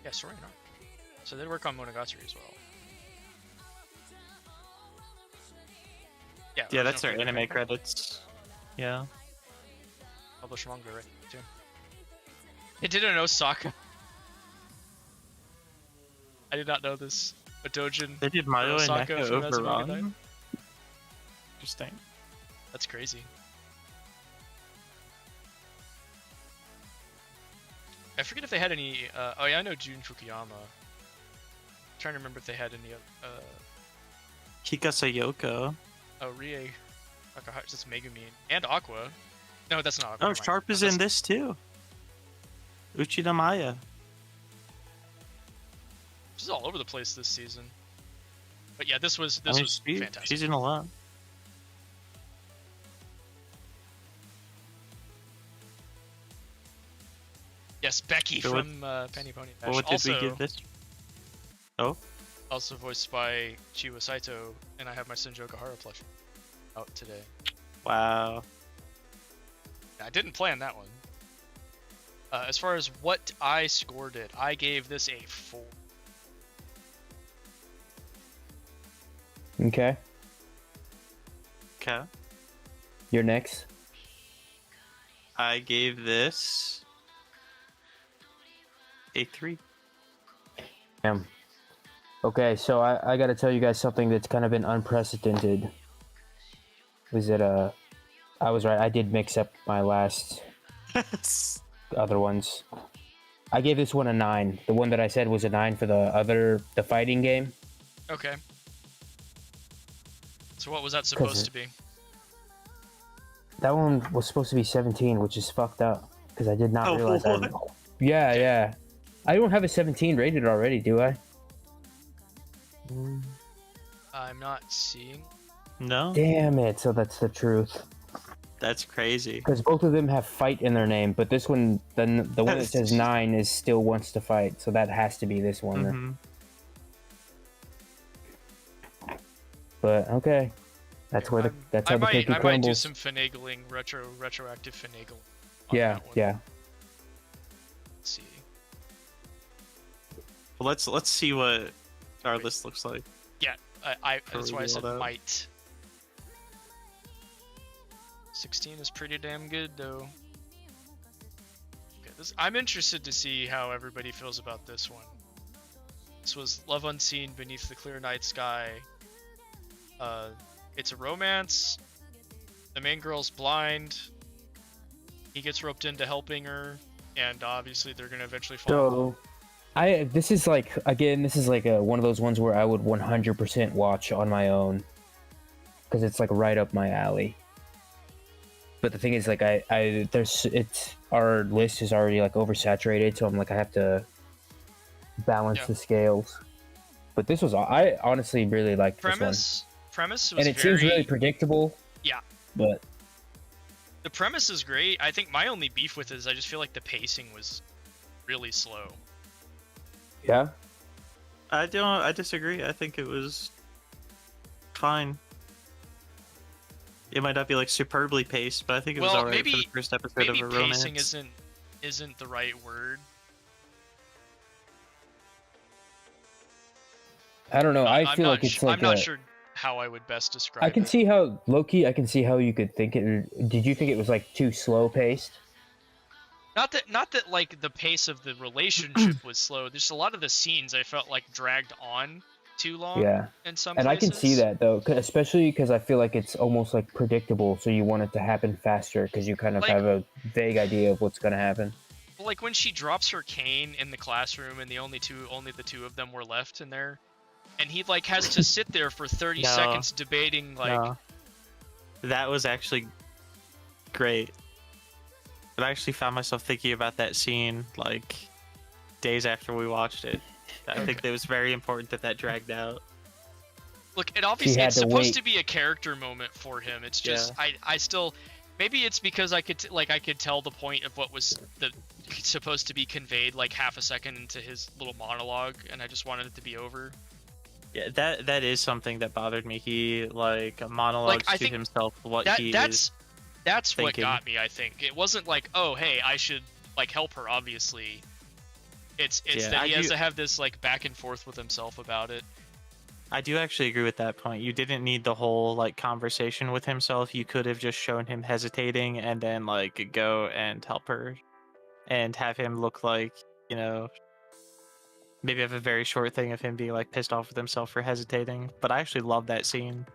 Yeah, sorry, no. So they work on Monogatari as well. Yeah, that's their anime credits. Yeah. Published manga, right? Too. It did an Osaka. I did not know this. A Dojin. They did Mayo and Osaka Neko from Overrun. Interesting. That's crazy. I forget if they had any. Oh yeah, I know Jun Fukuyama. I'm trying to remember if they had any. Kika Sayoko. Oh, Rie. That's Megumi and Aqua. No, that's not Aqua. Oh, Sharp is in this too. Uchida Maya. She's all over the place this season. But yeah, this was fantastic. She's in a lot. Yes, Becky so from Penny Pony Dash. What did we give this? Oh. Also voiced by Chiwa Saito, and I have my Senjo Gahara plushie out today. Wow. I didn't plan that one. As far as what I scored it, I gave this a 4. Okay. Okay. You're next. I gave this a 3. Damn. Okay, so I got to tell you guys something that's kind of been unprecedented. Was that I was right. I did mix up my last other ones. I gave this one a 9. The one that I said was a 9 for the fighting game. Okay. So what was that supposed to be? That one was supposed to be 17, which is fucked up because I did not realize that. Yeah. I don't have a 17 rated already, do I? I'm not seeing. No. Damn it! So that's the truth. That's crazy. Because both of them have fight in their name, but this one, the one that says 9 is still wants to fight, so that has to be this one. Mm-hmm. But okay, that's where that's how the cookie crumbles. I might do some finagling, retroactive finagling. Yeah. Let's see. Well, let's see what our list looks like. Yeah, that's why I said might. 16 is pretty damn good, though. Okay, I'm interested to see how everybody feels about this one. This was Love Unseen Beneath the Clear Night Sky. It's a romance. The main girl's blind. He gets roped into helping her, and obviously they're gonna eventually fall. So, this is like one of those ones where I would 100% watch on my own, because it's like right up my alley. But the thing is, like, our list is already like oversaturated, so I'm like, I have to balance the scales. But this was, I honestly really liked this one. Premise was and it seems really predictable. Yeah. But the premise is great. I think my only beef with it is I just feel like the pacing was really slow. Yeah. I disagree. I think it was fine. It might not be like superbly paced, but I think it was alright for the first episode of a romance. Maybe pacing isn't the right word. I don't know. I feel like it's like I'm not sure how I would best describe it. I can see how Loki. I can see how you could think it. Did you think it was like too slow paced? Not that like the pace of the relationship was slow. There's a lot of the scenes I felt like dragged on too long. Yeah. In some and places. I can see that though, especially because I feel like it's almost like predictable, so you want it to happen faster because you kind of have a vague idea of what's gonna happen. Like when she drops her cane in the classroom and only the two of them were left in there. And he like has to sit there for 30 seconds debating like. No. That was actually great. But I actually found myself thinking about that scene like days after we watched it. I think it was very important that dragged out. Look, it's supposed to be a character moment for him. It's just I still maybe it's because I could tell the point of what was supposed to be conveyed like half a second into his little monologue, and I just wanted it to be over. Yeah, that is something that bothered me. He like monologues to himself that's thinking. What got me. I think it wasn't like, oh hey, I should like help her. Obviously, it's that he has to have this like back and forth with himself about it. I do actually agree with that point. You didn't need the whole like conversation with himself. You could have just shown him hesitating and then like go and help her, and have him look like, you know, maybe have a very short thing of him being like pissed off with himself for hesitating. But I actually love that scene.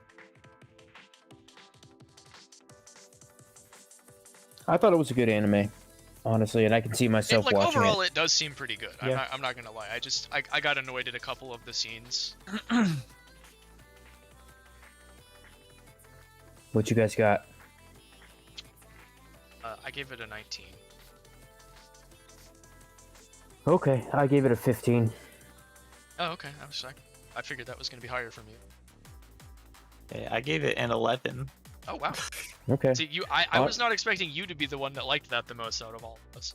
I thought it was a good anime, honestly, and I can see myself watching overall, it. It does seem pretty good. Yeah. I'm not gonna lie. I got annoyed at a couple of the scenes. What you guys got? I gave it a 19. Okay, I gave it a 15. Oh, okay. I figured that was gonna be higher from you. Yeah, I gave it an 11. Oh wow. Okay. See, I was not expecting you to be the one that liked that the most out of all of us.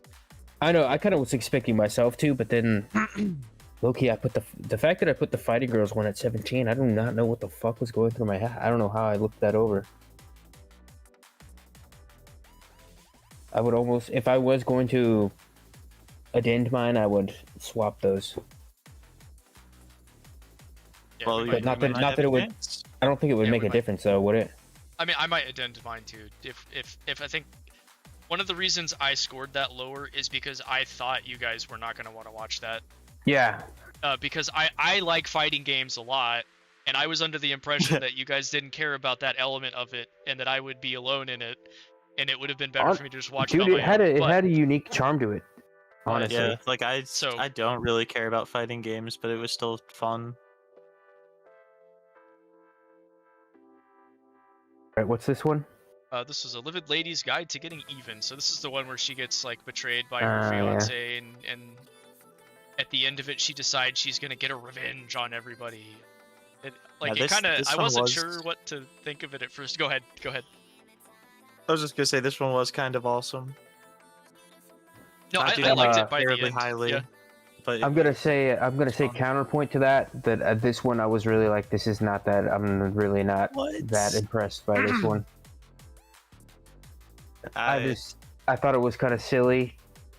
I know. I kind of was expecting myself to, but then, low-key, I put the fact that I put the Fighting Girls one at 17. I do not know what the fuck was going through my head. I don't know how I looked that over. I would almost, if I was going to addend mine, I would swap those. Yeah, Well, but not that it would. I don't think it would make a difference, though, would it? I mean, I might addend mine too. If I think one of the reasons I scored that lower is because I thought you guys were not going to want to watch that. Yeah. Because I like fighting games a lot, and I was under the impression that you guys didn't care about that element of it, and that I would be alone in it, and it would have been better for me to just watch it on my own. It had a unique charm to it. Honestly. Yeah, like I don't really care about fighting games, but it was still fun. Right, what's this one? This is a Livid Lady's Guide to Getting Even. So this is the one where she gets like betrayed by her Yeah. fiance, and at the end of it, she decides she's gonna get a revenge on everybody. Like Yeah, it kind of, this I one wasn't was- sure what to think of it at first. Go ahead. I was just gonna say this one was kind of awesome. No, Not I doing liked it by the terribly end. highly, Yeah. but I'm gonna say counterpoint to that this one I was really like, this is not that. I'm really not What? that impressed by this one. I thought it was kind of silly,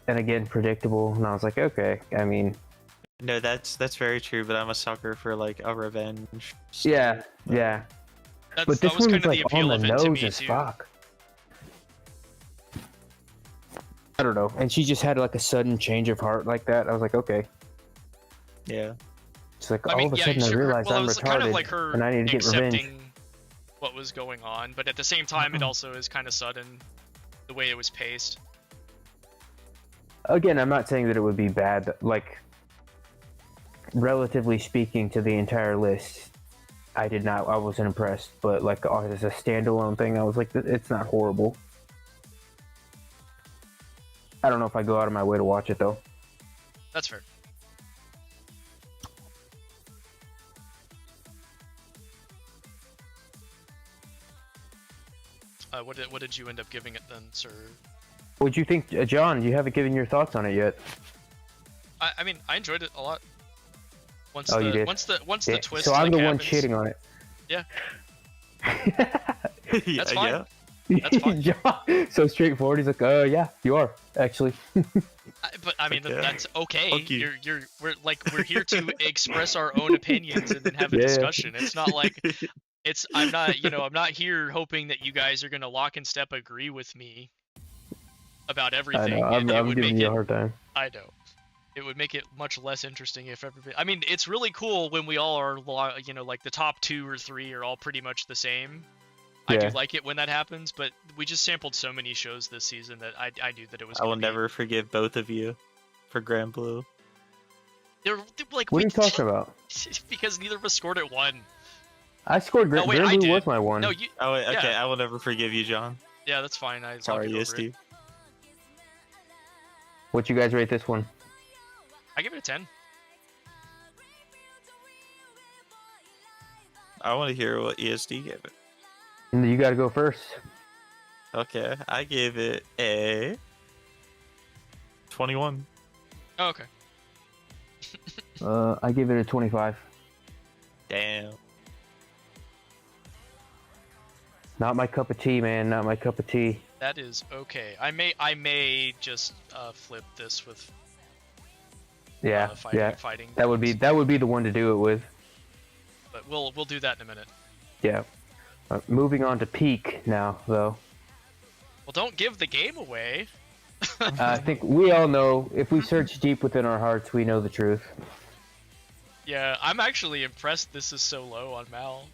and again predictable, and I was like, okay. I mean, no, that's very true. But I'm a sucker for like a revenge. yeah, story. yeah. That's, But that this was one kind was of the like on appeal the of it to nose me as too. fuck. I don't know, and she just had like a sudden change of heart like that. I was like, okay. Yeah. It's like I all mean, of a yeah, sudden I sure, realized well, I'm it was retarded, kind of like her and I need to get revenge. accepting what was going on, but at the same time, it also is kind of sudden, the way it was paced. Again, I'm not saying that it would be bad. Like, relatively speaking to the entire list, I wasn't impressed. But like, as a standalone thing, I was like, it's not horrible. I don't know if I go out of my way to watch it though. That's fair. What did you end up giving it then, sir? What'd you think, John? You haven't given your thoughts on it yet. I mean, I enjoyed it a lot. Once Oh, the you did? once the Yeah, twist. so I'm like, the one happens, shitting on it. Yeah. That's fine. Yeah. That's fine. John, so straightforward. He's like, yeah, you are actually. But I mean, Okay. that's okay. Fuck you. We're here to express our own opinions and then have a Yeah. discussion. It's not like I'm not here hoping that you guys are gonna lock and step agree with me about I everything. know. I'm would giving make you it, a hard time. I know. It would make it much less interesting if everybody. I mean, it's really cool when we all are, like the top 2 or 3 are all pretty much the same. I do Yeah. like it when that happens, but we just sampled so many shows this season that I knew that it was. I will gonna be- never forgive both of you for Grand Blue. They're like. What are you talking about? Because neither of us scored at 1. I scored. Oh, wait, Grand I Blue did. was my one. No, you. Oh, wait, okay. Yeah. I will never forgive you, John. Yeah, that's fine. I Sorry, I'll get over EST. it. What you guys rate this one? I give it a 10. I want to hear what ESD gave it. And you got to go first. Okay, I gave it a 21. Oh, okay. I give it a 25. Damn. Not my cup of tea, man. Not my cup of tea. That is okay. I may just flip this with Yeah, fighting. That would be the one to do it with. But we'll do that in a minute. Yeah. Moving on to Peak now, though. Well, don't give the game away. I think we all know, if we search deep within our hearts, we know the truth. Yeah, I'm actually impressed this is so low on Mal.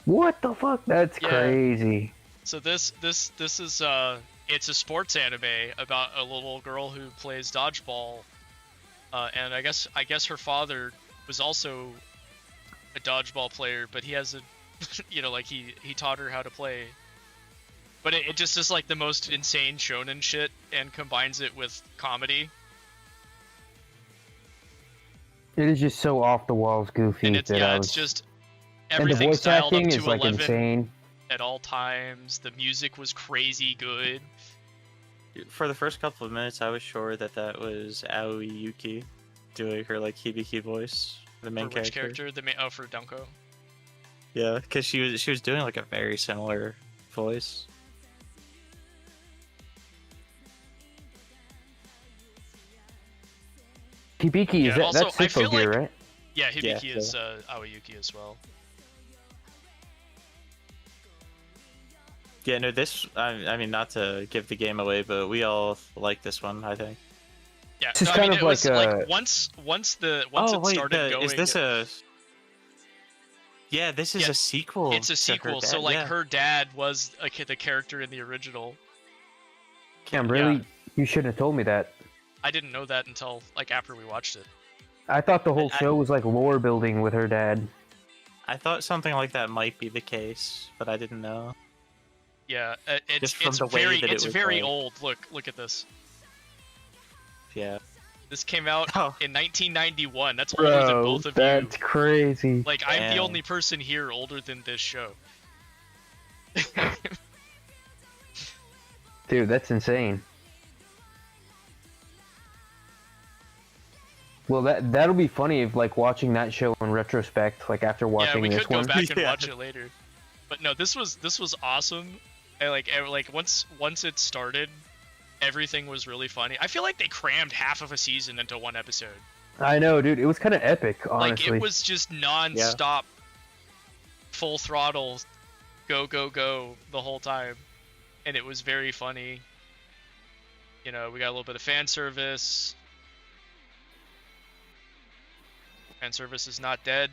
What the fuck? That's Yeah. crazy. So this is it's a sports anime about a little girl who plays dodgeball, and I guess her father was also a dodgeball player, but he has a like he taught her how to play. But it just is like the most insane shonen shit and combines it with comedy. It is just so off the walls goofy. And it's that I it's was... just And the everything's voice dialed up acting to is like 11 insane. at all times. The music was crazy good. For the first couple of minutes, I was sure that was Aoi Yuki doing her like Hibiki voice, the main For which character. character? For Dunko. Yeah, because she was doing like a very similar voice. Hibiki, Yeah, that's also, I feel Sifo Gear, like- right? Yeah, Hibiki Yeah, is Aoyuki as well. Yeah, no, this. I mean, not to give the game away, but we all like this one. I think. Yeah, This is no, I kind mean, of it was like like once it started going. is this a? Yeah, this is Yeah, a sequel. It's a to her sequel, dad, so like yeah. her dad was the character in the original. Cam, really? Yeah. You shouldn't have told me that. I didn't know that until like after we watched it. I thought the whole I- show was like lore building with her dad. I thought something like that might be the case, but I didn't know. Yeah, Just from it's the way very that it was very like- old. Look at this. Yeah. This came out Oh. in 1991. That's older than both of you. that's crazy. Like, I'm the Damn. only person here older than this show. Dude, that's insane. Well, that'll be funny if like watching that show in retrospect, like after Yeah, watching we this could go one. back and Yeah. watch it later. But no, this was awesome. And like once it started, everything was really funny. I feel like they crammed half of a season into one episode. I know, dude. It was kind of epic, honestly. Like, it was just non-stop, full throttle, go the whole time, and it was very funny. You know, we got a little bit of fan service. Fan service is not dead.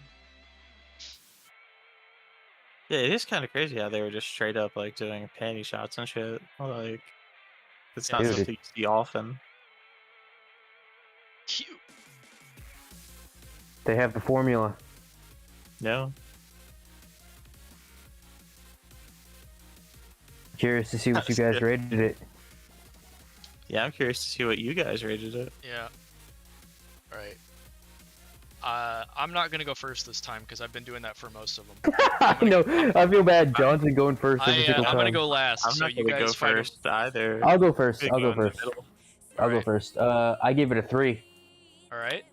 Yeah, it is kind of crazy how they were just straight up like doing panty shots and shit. Like, it's not Dude, something you see often. Cute. They have the formula. No. Curious to see what you That's guys good. rated it. Yeah, I'm curious to see what you guys rated it. Yeah. All right. I'm not gonna go first this time because I've been doing that for most of them. I know. I feel bad. Johnson going first every single I'm time. gonna go last. I'm so not you gonna go guys fight 'em. first either. I'll go first. Big I'll go one in the first. middle. I'll go Alright. first. I gave it a 3. All right.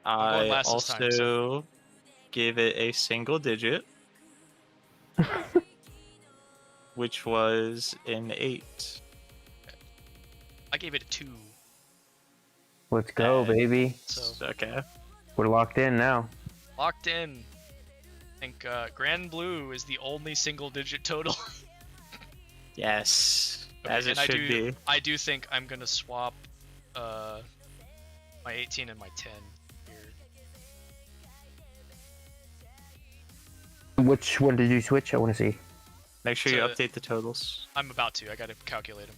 I going last this also time, gave it a single digit, which was an 8. I gave it a 2. Let's go, baby. So Okay. We're locked in now. locked in. I think Grand Blue is the only single-digit total. Yes, as it And should be. I do think I'm gonna swap my 18 and my 10 here. Which one did you switch? I want to see. Make sure you So- update the totals. I'm about to. I gotta calculate them.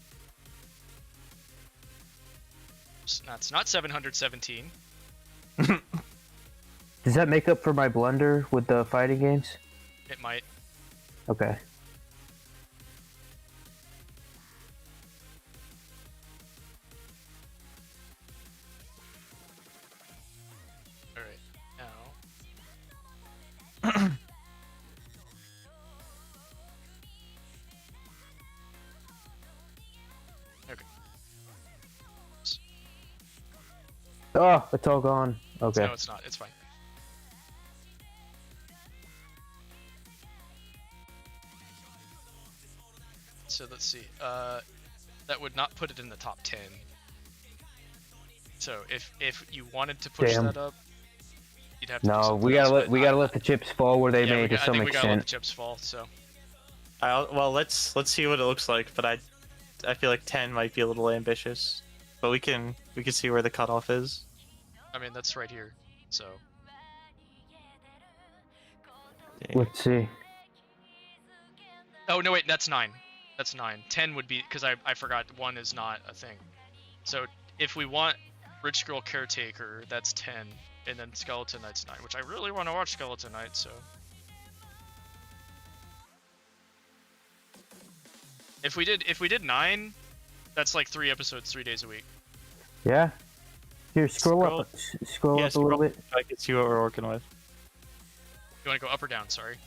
It's not 717. Does that make up for my blunder with the fighting games? It might. Okay. All right. Now. Okay. Oh, it's all gone. Okay. No, it's not. It's fine. So let's see. That would not put it in the top 10. So if you wanted to push Damn. that up, you'd have to. do No, something we else, gotta let but I- the chips fall where they yeah, may we to got- I some think we gotta let the extent. chips fall. So Well, let's see what it looks like. But I feel like 10 might be a little ambitious. But we can see where the cutoff is. I mean that's right here. So Let's see. oh no wait, that's 9. That's 9. 10 would be because I forgot 1 is not a thing. So if we want Rich Girl Caretaker, that's 10, and then Skeleton Knight's 9, which I really want to watch Skeleton Knight. So if we did 9, that's like 3 episodes, 3 days a week. Yeah. Here, scroll Scroll- up. Scroll Yeah, up a little bit. so I can see what we're working with. You want to go up or down? Sorry.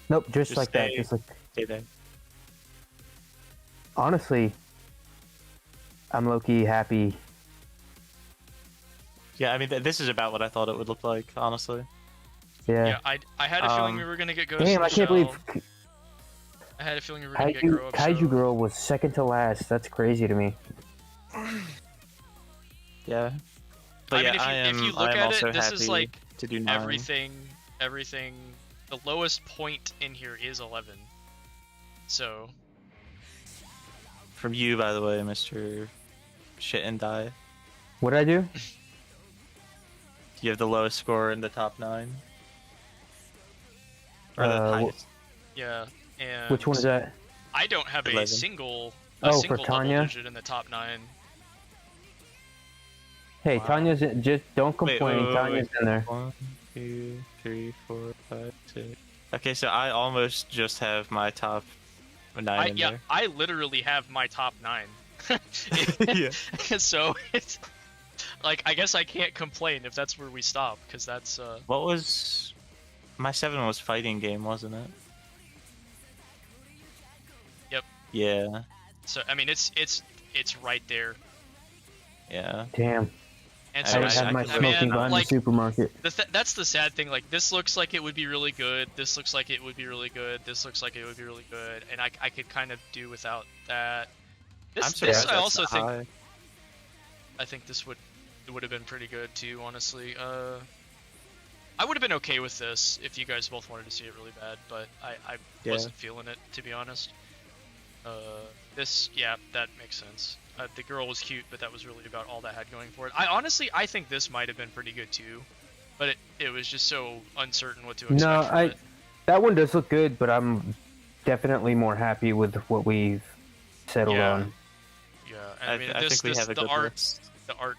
Nope, just Just like that. stay- Just like. Stay there. Honestly, I'm low-key happy. Yeah, I mean, this is about what I thought it would look like, honestly. Yeah. Yeah, I had a feeling Um, we were gonna get Ghost in Damn, the I can't Shell. believe I had a feeling we were gonna get Grow Up Kaiju Show. Girl was second to last. That's crazy to me. Yeah. But I mean, yeah, if you look I am at also it, this is happy like to do 9. everything. The lowest point in here is 11. So From you, by the way, Mr. Shit and Die. What'd I do? You have the lowest score in the top 9. Or the Uh, highest. yeah, and Which one is that? I don't have a 11. single Oh, for single double Tanya? digit in the top 9. Hey, Wow. Tanya's just don't Wait, complain. wait, Tanya's in there. One, 2, 3, 4, 5, 6. Okay, so I almost just have my top 9 in there. I literally have my top 9. Yeah. So it's like, I guess I can't complain if that's where we stop, because that's What was my 7 was fighting game, wasn't it? Yep. Yeah. So I mean, it's right there. Yeah. Damn. And I so didn't have my I smoking mean, behind like, the supermarket. that's the sad thing. Like, this looks like it would be really good. This looks like it would be really good. This looks like it would be really good. And I could kind of do without that. This I also think high. I think this would have been pretty good too, honestly. I would have been okay with this if you guys both wanted to see it really bad, but I wasn't feeling it, to be honest. Yeah, that makes sense. The girl was cute, but that was really about all that had going for it. I think this might have been pretty good too, but it was just so uncertain what to expect. No, that one does look good, but I'm definitely more happy with what we've settled on. Yeah, and I mean, I think we have a good list. The art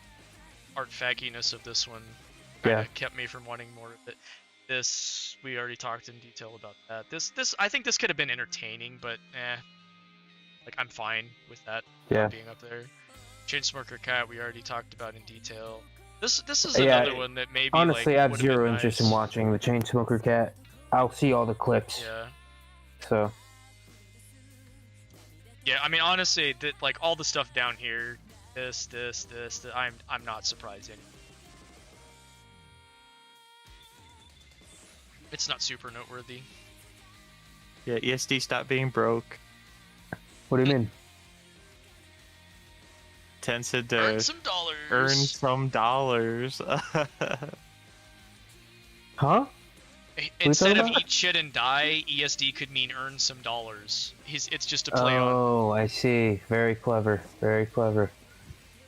fagginess of this one kept me from wanting more of it. This, we already talked in detail about that. This I think this could have been entertaining, but like, I'm fine with that being up there. Chainsmoker Cat, we already talked about in detail. This is another one that maybe, honestly, like, I have zero interest in watching the Chainsmoker Cat. I'll see all the clips. Yeah. So. Yeah, I mean, honestly, like, all the stuff down here, this, I'm not surprised anymore. It's not super noteworthy. Yeah, ESD stopped being broke. What do you mean? Tencent to earn some dollars. Earn some dollars. Huh? Instead of eat shit and die, ESD could mean earn some dollars. It's just a play on. Oh, I see. Very clever. Very clever.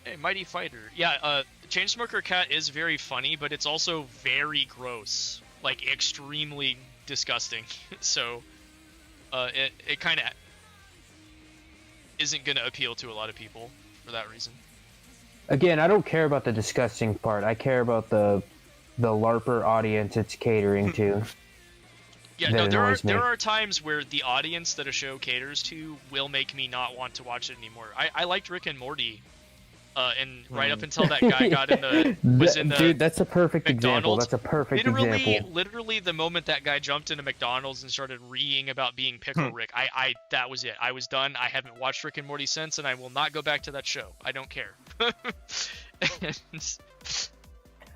Hey, Mighty Fighter. Yeah, Chainsmoker Cat is very funny, but it's also very gross. Like, extremely disgusting. So, it kind of isn't going to appeal to a lot of people for that reason. Again, I don't care about the disgusting part. I care about the LARPer audience it's catering to. Yeah, no, there are times where the audience that a show caters to will make me not want to watch it anymore. I liked Rick and Morty, and right up until that guy got in the dude, that's a perfect example. McDonald's. That's a perfect example. Literally, the moment that guy jumped into McDonald's and started reeing about being Pickle Rick, that was it. I was done. I haven't watched Rick and Morty since, and I will not go back to that show. I don't care.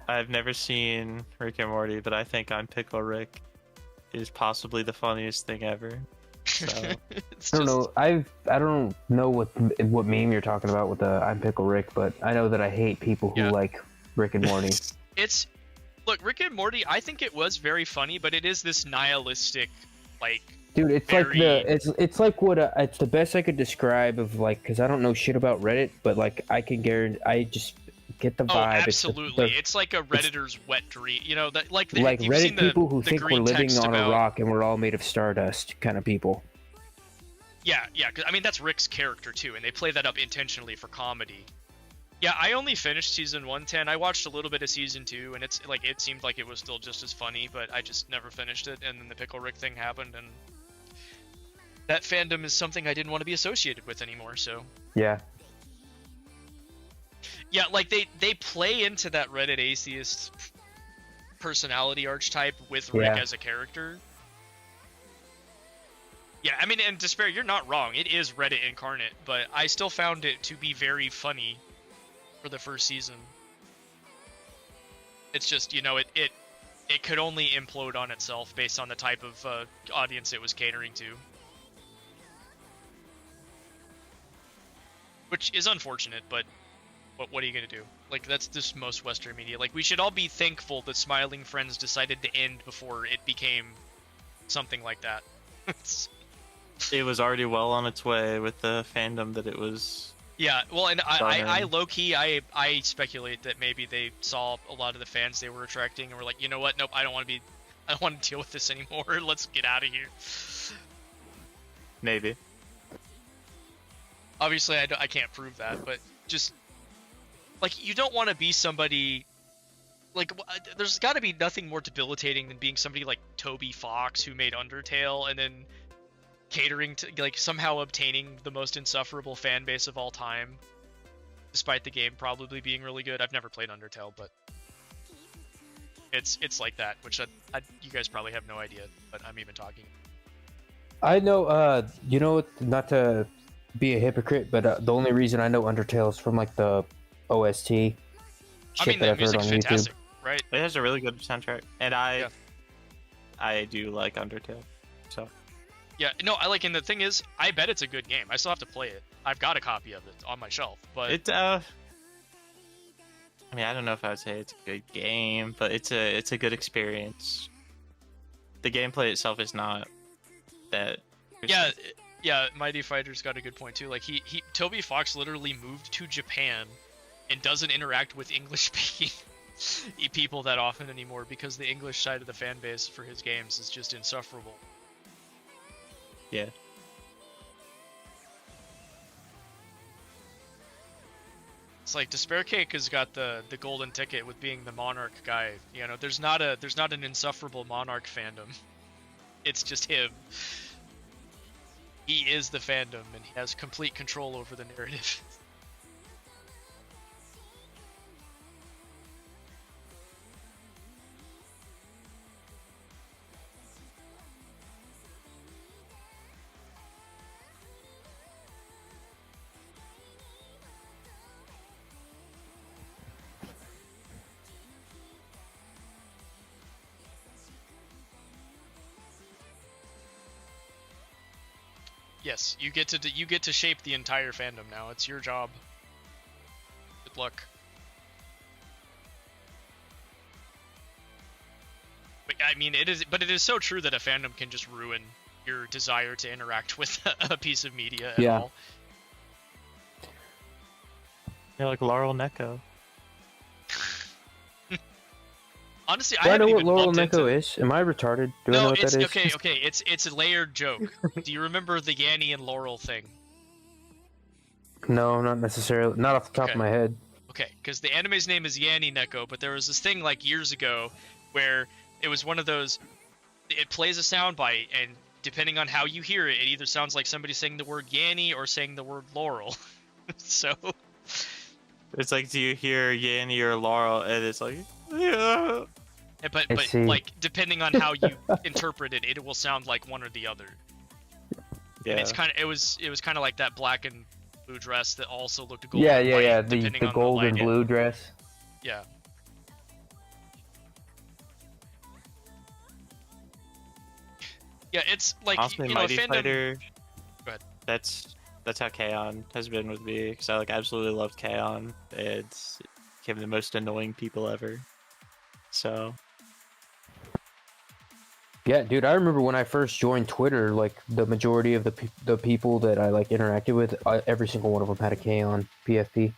I've never seen Rick and Morty, but I think I'm Pickle Rick is possibly the funniest thing ever. So. I don't know. I don't know what meme you're talking about with the I'm Pickle Rick, but I know that I hate people who like Rick and Morty. Look, Rick and Morty. I think it was very funny, but it is this nihilistic, like. Dude, it's very... it's like what it's the best I could describe of, like, because I don't know shit about Reddit, but like I can guarantee I just get the vibe. Oh, absolutely! It's like a Redditor's wet dream. You know, that like Reddit people who think we're living on a rock and we're all made of stardust kind of people. Yeah. Cause, I mean, that's Rick's character too, and they play that up intentionally for comedy. Yeah, I only finished season 110. I watched a little bit of season 2, and it's like it seemed like it was still just as funny, but I just never finished it. And then the Pickle Rick thing happened, and that fandom is something I didn't want to be associated with anymore. So yeah. Yeah, like they play into that Reddit atheist personality archetype with Rick as a character. Yeah, I mean, and Despair, you're not wrong. It is Reddit incarnate, but I still found it to be very funny for the first season. It's just, you know, it could only implode on itself based on the type of audience it was catering to. Which is unfortunate, but what are you gonna do? Like, that's just most Western media. Like, we should all be thankful that Smiling Friends decided to end before it became something like that. It was already well on its way with the fandom that it was. Yeah, well, and I low-key, I speculate that maybe they saw a lot of the fans they were attracting and were like, you know what, nope, I don't want to deal with this anymore, let's get out of here. Maybe. Obviously, I can't prove that, but just, like, you don't want to be somebody, like there's got to be nothing more debilitating than being somebody like Toby Fox who made Undertale and then catering to like somehow obtaining the most insufferable fan base of all time, despite the game probably being really good. I've never played Undertale, but it's like that, which you guys probably have no idea, but I'm even talking. I know, you know, not to be a hypocrite, but the only reason I know Undertale is from like the OST. I mean, that the music's fantastic, right? It has a really good soundtrack, and I do like Undertale, so. Yeah, no, and the thing is, I bet it's a good game. I still have to play it. I've got a copy of it on my shelf, but I mean, I don't know if I would say it's a good game, but it's a good experience. The gameplay itself is not that. Yeah, Mighty Fighter's got a good point too. Like Toby Fox literally moved to Japan and doesn't interact with English-speaking people that often anymore because the English side of the fan base for his games is just insufferable. Yeah. It's like Despair Cake has got the golden ticket with being the Monarch guy. You know, there's not an insufferable Monarch fandom. It's just him. He is the fandom, and he has complete control over the narrative. Yes, you get to shape the entire fandom now. It's your job. Good luck. But I mean, it is so true that a fandom can just ruin your desire to interact with a piece of media at all. Yeah, like Laurel Neko. Honestly, I know what Laurel Neko is. Am I retarded? Do I know what that is? Okay. It's a layered joke. Do you remember the Yanni and Laurel thing? No, not necessarily. Not off the top of my head. Okay, because the anime's name is Yanni Neko, but there was this thing like years ago where it was one of those. It plays a soundbite, and depending on how you hear it, it either sounds like somebody saying the word Yanni or saying the word Laurel. So. It's like, do you hear Yanni or Laurel? And it's like, yeah. But like depending on how you interpret it, it will sound like one or the other. Yeah. And it was kind of like that black and blue dress that also looked golden. Yeah. The gold and blue dress. Yeah. Yeah, it's like honestly, Mighty fandom... Fighter. Go ahead. That's how K-On! Has been with me, because I absolutely loved K-On! It's became the most annoying people ever. So. Yeah, dude, I remember when I first joined Twitter, like the majority of the people that I like interacted with, every single one of them had a K-On! PFP.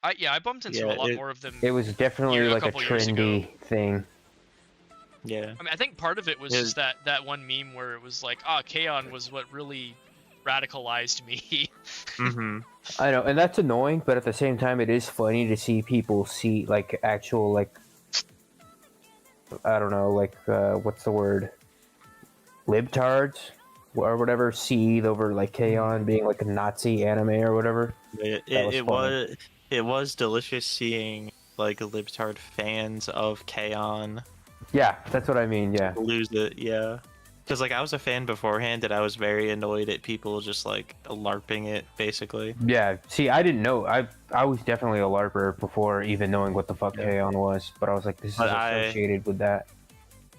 I bumped into a lot more of them. It was definitely like a trendy thing. Yeah. I mean, I think part of it was just that one meme where it was like, K-On! Was what really radicalized me. Mm-hmm. I know, and that's annoying, but at the same time, it is funny to see people see like actual like, I don't know, like what's the word, libtards or whatever, seethe over like K-On! Being like a Nazi anime or whatever. It was delicious seeing like libtard fans of K-On! Yeah, that's what I mean. Yeah, lose it. Yeah. Because like I was a fan beforehand, and I was very annoyed at people just like LARPing it, basically. Yeah. See, I didn't know. I was definitely a LARPer before even knowing what the fuck K-On! Was, but I was like, this is associated with that.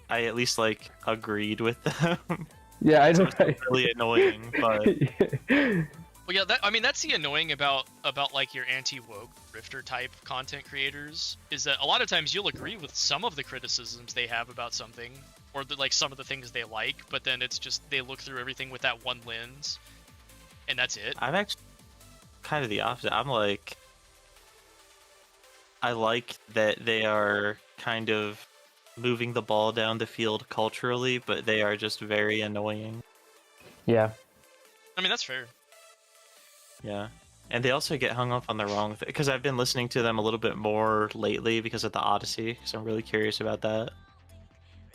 I at least like agreed with them. Yeah, I know. It's really annoying, but. Well, yeah, that's the annoying about like your anti-woke grifter type content creators is that a lot of times you'll agree with some of the criticisms they have about something, or like some of the things they like, but then it's just they look through everything with that one lens, and that's it. I'm actually kind of the opposite. I'm like, I like that they are kind of moving the ball down the field culturally, but they are just very annoying. Yeah. I mean, that's fair. Yeah. And they also get hung up on the wrong thing, because I've been listening to them a little bit more lately because of the Odyssey, so I'm really curious about that.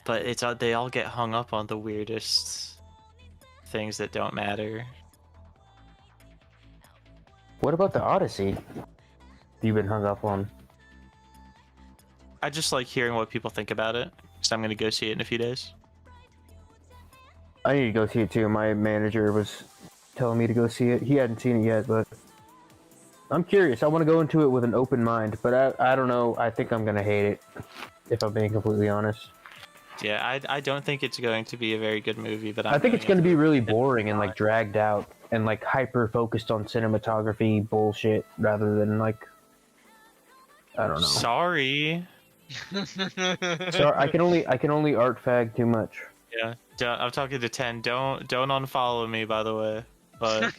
But it's they all get hung up on the weirdest things that don't matter. What about the Odyssey? You've been hung up on? I just like hearing what people think about it, so I'm gonna go see it in a few days. I need to go see it too. My manager was telling me to go see it. He hadn't seen it yet, but I'm curious. I want to go into it with an open mind, but I don't know. I think I'm gonna hate it, if I'm being completely honest. Yeah, I don't think it's going to be a very good movie, but I think it's going to be really boring and like dragged out and like hyper focused on cinematography bullshit rather than like, I don't know. Sorry. So I can only art fag too much. Yeah, I'm talking to 10. Don't unfollow me, by the way. But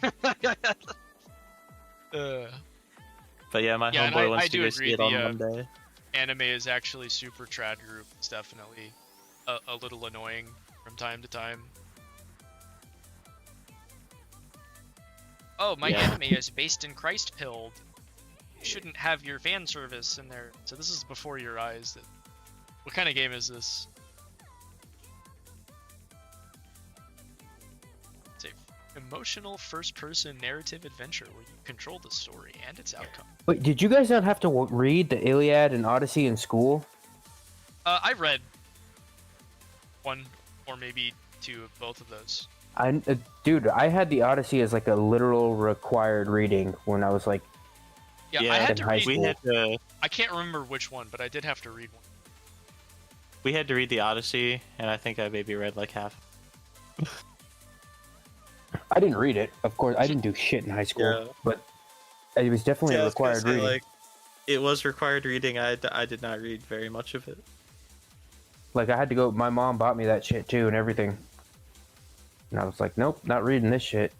but yeah, my homeboy wants to go see it on Monday. Anime is actually super trad group. It's definitely a little annoying from time to time. Oh, my anime is based in Christpilled. You shouldn't have your fan service in there. So this is before your eyes. What kind of game is this? It's a emotional first-person narrative adventure where you control the story and its outcome. Wait, did you guys not have to read the Iliad and Odyssey in school? I read one or maybe two of both of those. Dude, I had the Odyssey as like a literal required reading when I was like, yeah, I had to read. We had to. I can't remember which one, but I did have to read one. We had to read the Odyssey, and I think I maybe read like half. I didn't read it. Of course, I didn't do shit in high school, but it was definitely a required reading. Like, it was required reading. I did not read very much of it. Like, I had to go. My mom bought me that shit too and everything. And I was like, nope, not reading this shit.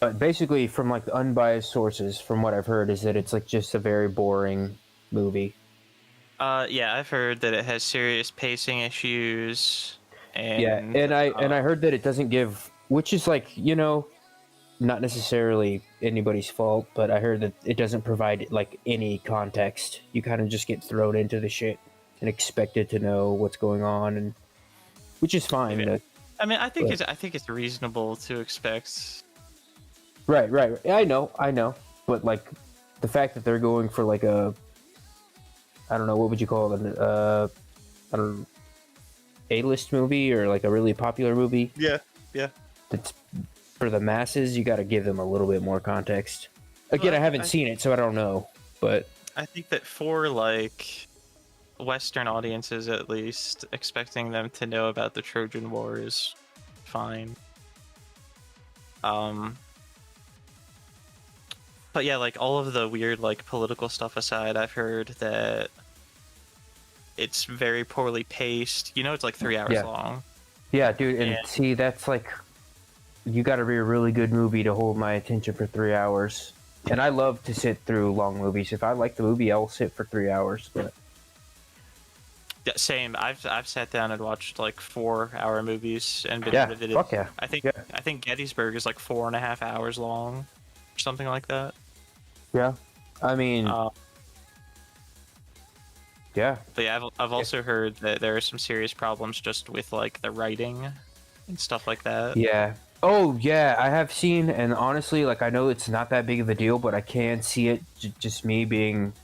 But basically, from like the unbiased sources, from what I've heard, is that it's like just a very boring movie. Yeah, I've heard that it has serious pacing issues. And, I heard that it doesn't give, which is like, you know, not necessarily anybody's fault, but I heard that it doesn't provide like any context. You kind of just get thrown into the shit and expected to know what's going on, and which is fine. Yeah. I mean, I think it's reasonable to expect. Right. I know, but like the fact that they're going for like a, I don't know, what would you call it? I don't know, A-list movie or like a really popular movie. Yeah. That's for the masses. You got to give them a little bit more context. Again, I haven't seen it, so I don't know. But I think that for like Western audiences, at least, expecting them to know about the Trojan War is fine. But yeah, like all of the weird like political stuff aside, I've heard that it's very poorly paced. You know, it's like 3 hours long. Yeah, dude, and see, that's like, you got to be a really good movie to hold my attention for 3 hours. And I love to sit through long movies. If I like the movie, I'll sit for 3 hours. But yeah, same. I've sat down and watched like 4-hour movies and been riveted. Fuck yeah. I think Gettysburg is like 4.5 hours long, or something like that. Yeah, I mean, yeah. But yeah, I've also heard that there are some serious problems just with like the writing and stuff like that. Yeah. Oh yeah, I have seen, and honestly, like I know it's not that big of a deal, but I can see it. Just me being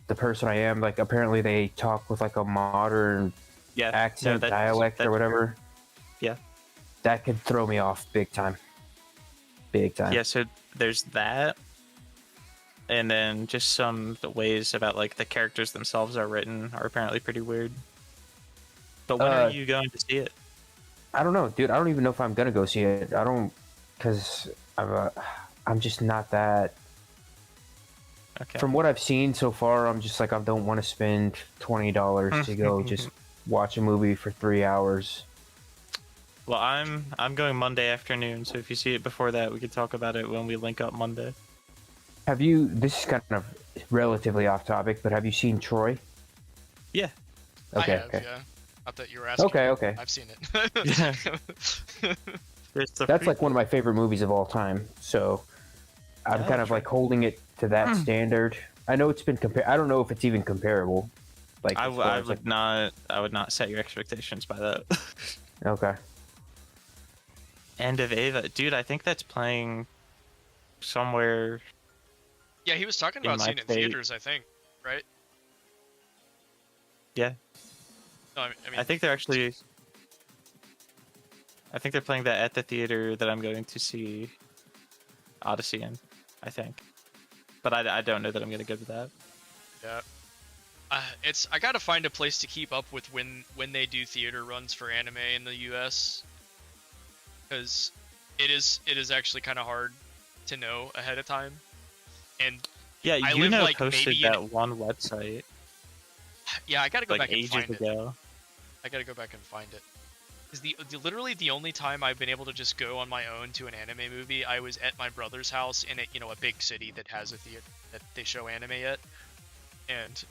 the person I am. Like apparently they talk with like a modern accent, dialect, or whatever. Yeah. That could throw me off big time. Big time. Yeah. So there's that. And then just the ways about like the characters themselves are written are apparently pretty weird. But when are you going to see it? I don't know, dude. I don't even know if I'm gonna go see it. I don't, because I'm just not that. Okay. From what I've seen so far, I'm just like, I don't want to spend $20 to go just watch a movie for 3 hours. Well, I'm going Monday afternoon, so if you see it before that, we can talk about it when we link up Monday. Have you? This is kind of relatively off topic, but have you seen Troy? Yeah. Okay. I have, okay. yeah. Not that you were asking. Okay. Okay. I've seen it. Yeah. That's like one of my favorite movies of all time. So I'm kind of like holding it to that standard. I know it's been compared. I don't know if it's even comparable. Like I would not set your expectations by that. Okay. End of Ava, dude. I think that's playing somewhere. Yeah, he was talking about seeing it in theaters, I think, right? Yeah. No, I mean, I think they're actually. I think they're playing that at the theater that I'm going to see Odyssey in. I think, but I don't know that I'm going to go to that. Yeah. I gotta find a place to keep up with when they do theater runs for anime in the U.S. because it is actually kind of hard to know ahead of time. And yeah, I live like posted maybe that one website. Yeah, I gotta go like back and ages find ago. it. I gotta go back and find it. Because literally the only time I've been able to just go on my own to an anime movie, I was at my brother's house in a big city that has a theater that they show anime at, and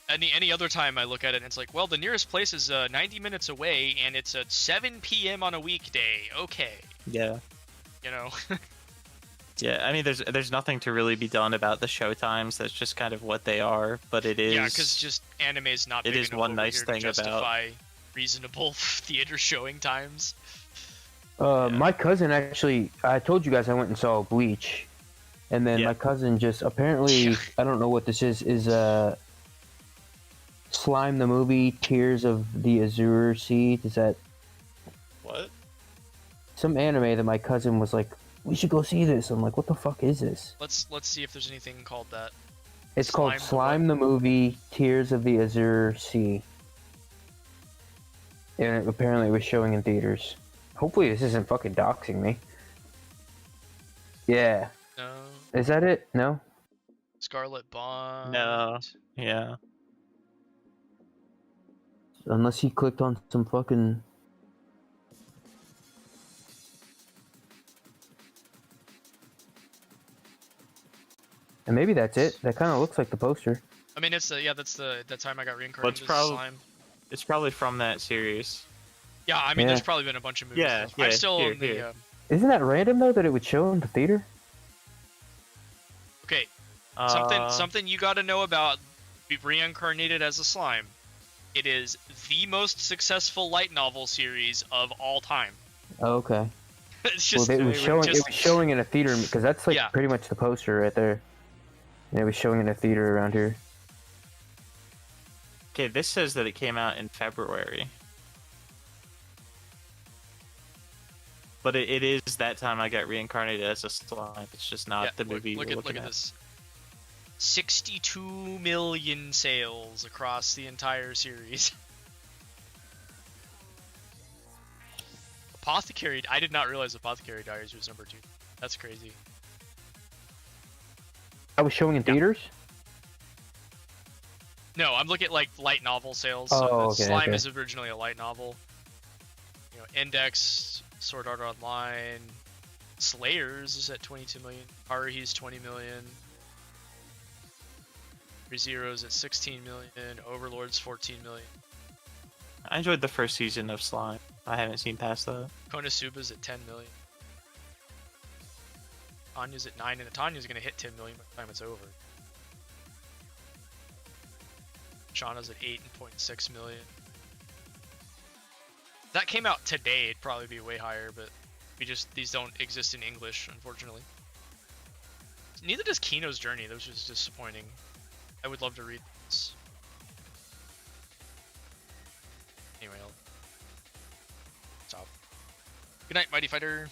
any other time I look at it and it's like, well, the nearest place is 90 minutes away and it's at 7 p.m. on a weekday. Okay. Yeah. You know. Yeah, I mean, there's nothing to really be done about the show times. That's just kind of what they are. But it is. Yeah, because just anime is not. It big is enough one over nice here thing to justify about reasonable theater showing times. My cousin actually. I told you guys I went and saw Bleach, and then my cousin just apparently I don't know what this is Slime the movie, Tears of the Azure Sea. Does that what? Some anime that my cousin was like, we should go see this. I'm like, what the fuck is this? Let's see if there's anything called that. It's called Slime the movie, Tears of the Azure Sea, and apparently it was showing in theaters. Hopefully this isn't fucking doxing me. Yeah. No. Is that it? No. Scarlet Bond. No. Yeah. Unless he clicked on some fucking... And maybe that's it. That kind of looks like the poster. I mean, it's that's the time I got reincarnated Well, as slime. It's probably from that series. Yeah, I mean, there's probably been a bunch of movies. Yeah, I'm still here, in the. here. Isn't that random though that it would show in the theater? Okay, something you got to know about reincarnated as a slime. It is the most successful light novel series of all time. Oh, okay. It's just well, it was showing in a theater because that's like pretty much the poster right there. And it was showing in a theater around here. Okay, this says that it came out in February. But it is that time I got reincarnated as a slime. It's just not the movie you're looking at. This. 62 million sales across the entire series. Apothecary. I did not realize Apothecary Diaries was number 2. That's crazy. That was showing in theaters? No, I'm looking at like light novel sales. Oh, so Slime is originally a light novel. You know, Index, Sword Art Online, Slayers is at 22 million. Haruhi's 20 million. ReZero's at 16 million. Overlord's 14 million. I enjoyed the first season of Slime. I haven't seen past that. Konosuba's at 10 million. Tanya's at 9, and Tanya's gonna hit 10 million by the time it's over. Shauna's at 8.6 million. If that came out today, it'd probably be way higher, but these don't exist in English, unfortunately. Neither does Kino's Journey, which is disappointing. I would love to read this. Anyway, I'll stop. Good night, Mighty Fighter.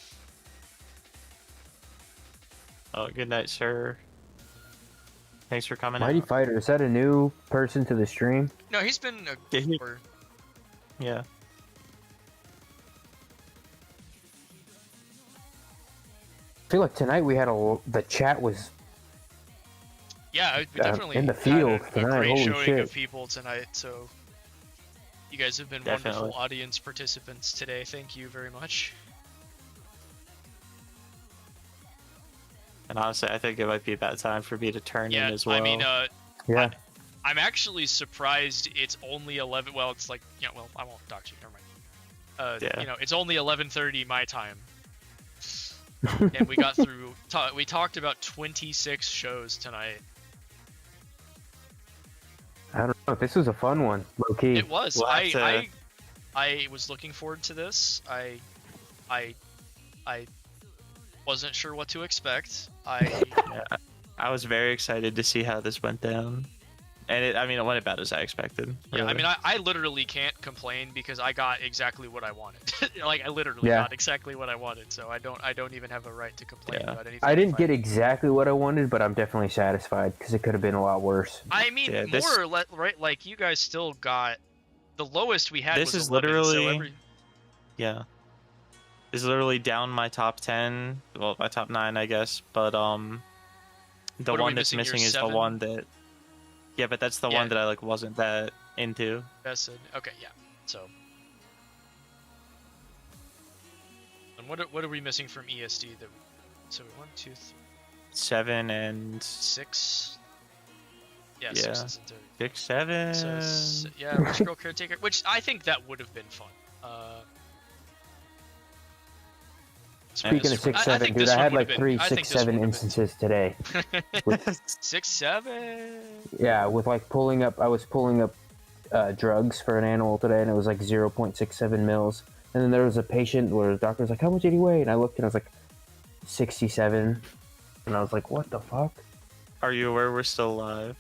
Oh, good night, sir. Thanks for coming Mighty out. Fighter, is that a new person to the stream? No, he's been Yeah. I feel like tonight we had the chat was we definitely in the field had a tonight. great Holy showing shit. of people tonight. So You guys have been wonderful audience participants today. Thank you very much. And honestly, I think it might be about time for me to turn in as well. I mean, yeah. I'm actually surprised it's only 11. Well, it's like, well, I won't dox you. Never mind. It's only 11:30 my time. And we got through. We talked about 26 shows tonight. I don't know. This was a fun one, low key. It was. I was looking forward to this. I wasn't sure what to expect. I was very excited to see how this went down. And it went about as I expected. Yeah, really. I mean, I literally can't complain because I got exactly what I wanted. Like, I literally got exactly what I wanted, so I don't even have a right to complain about anything. I didn't get exactly what I wanted, but I'm definitely satisfied because it could have been a lot worse. I mean, more or less, right? Like, you guys still got the lowest we had. This was is 11, literally, This is literally down my top 10. Well, my top 9, I guess. But the one that's missing is 7? The one that. Yeah, but that's the one that I wasn't that into. Okay, yeah. So. And what are we missing from ESD? So 1, 2, 3. 7 and 6. Yeah. 6 and 6, 7. So, Rich Girl Caretaker, which I think that would have been fun. Speaking of 6, 7, dude, I had like 3 6, 7 instances today. 6, 7. Yeah, with I was pulling up drugs for an animal today, and it was like 0.67 mils. And then there was a patient where the doctor was like, "How much did he weigh?" And I looked, and I was like, 67. And I was like, "What the fuck?" Are you aware we're still alive?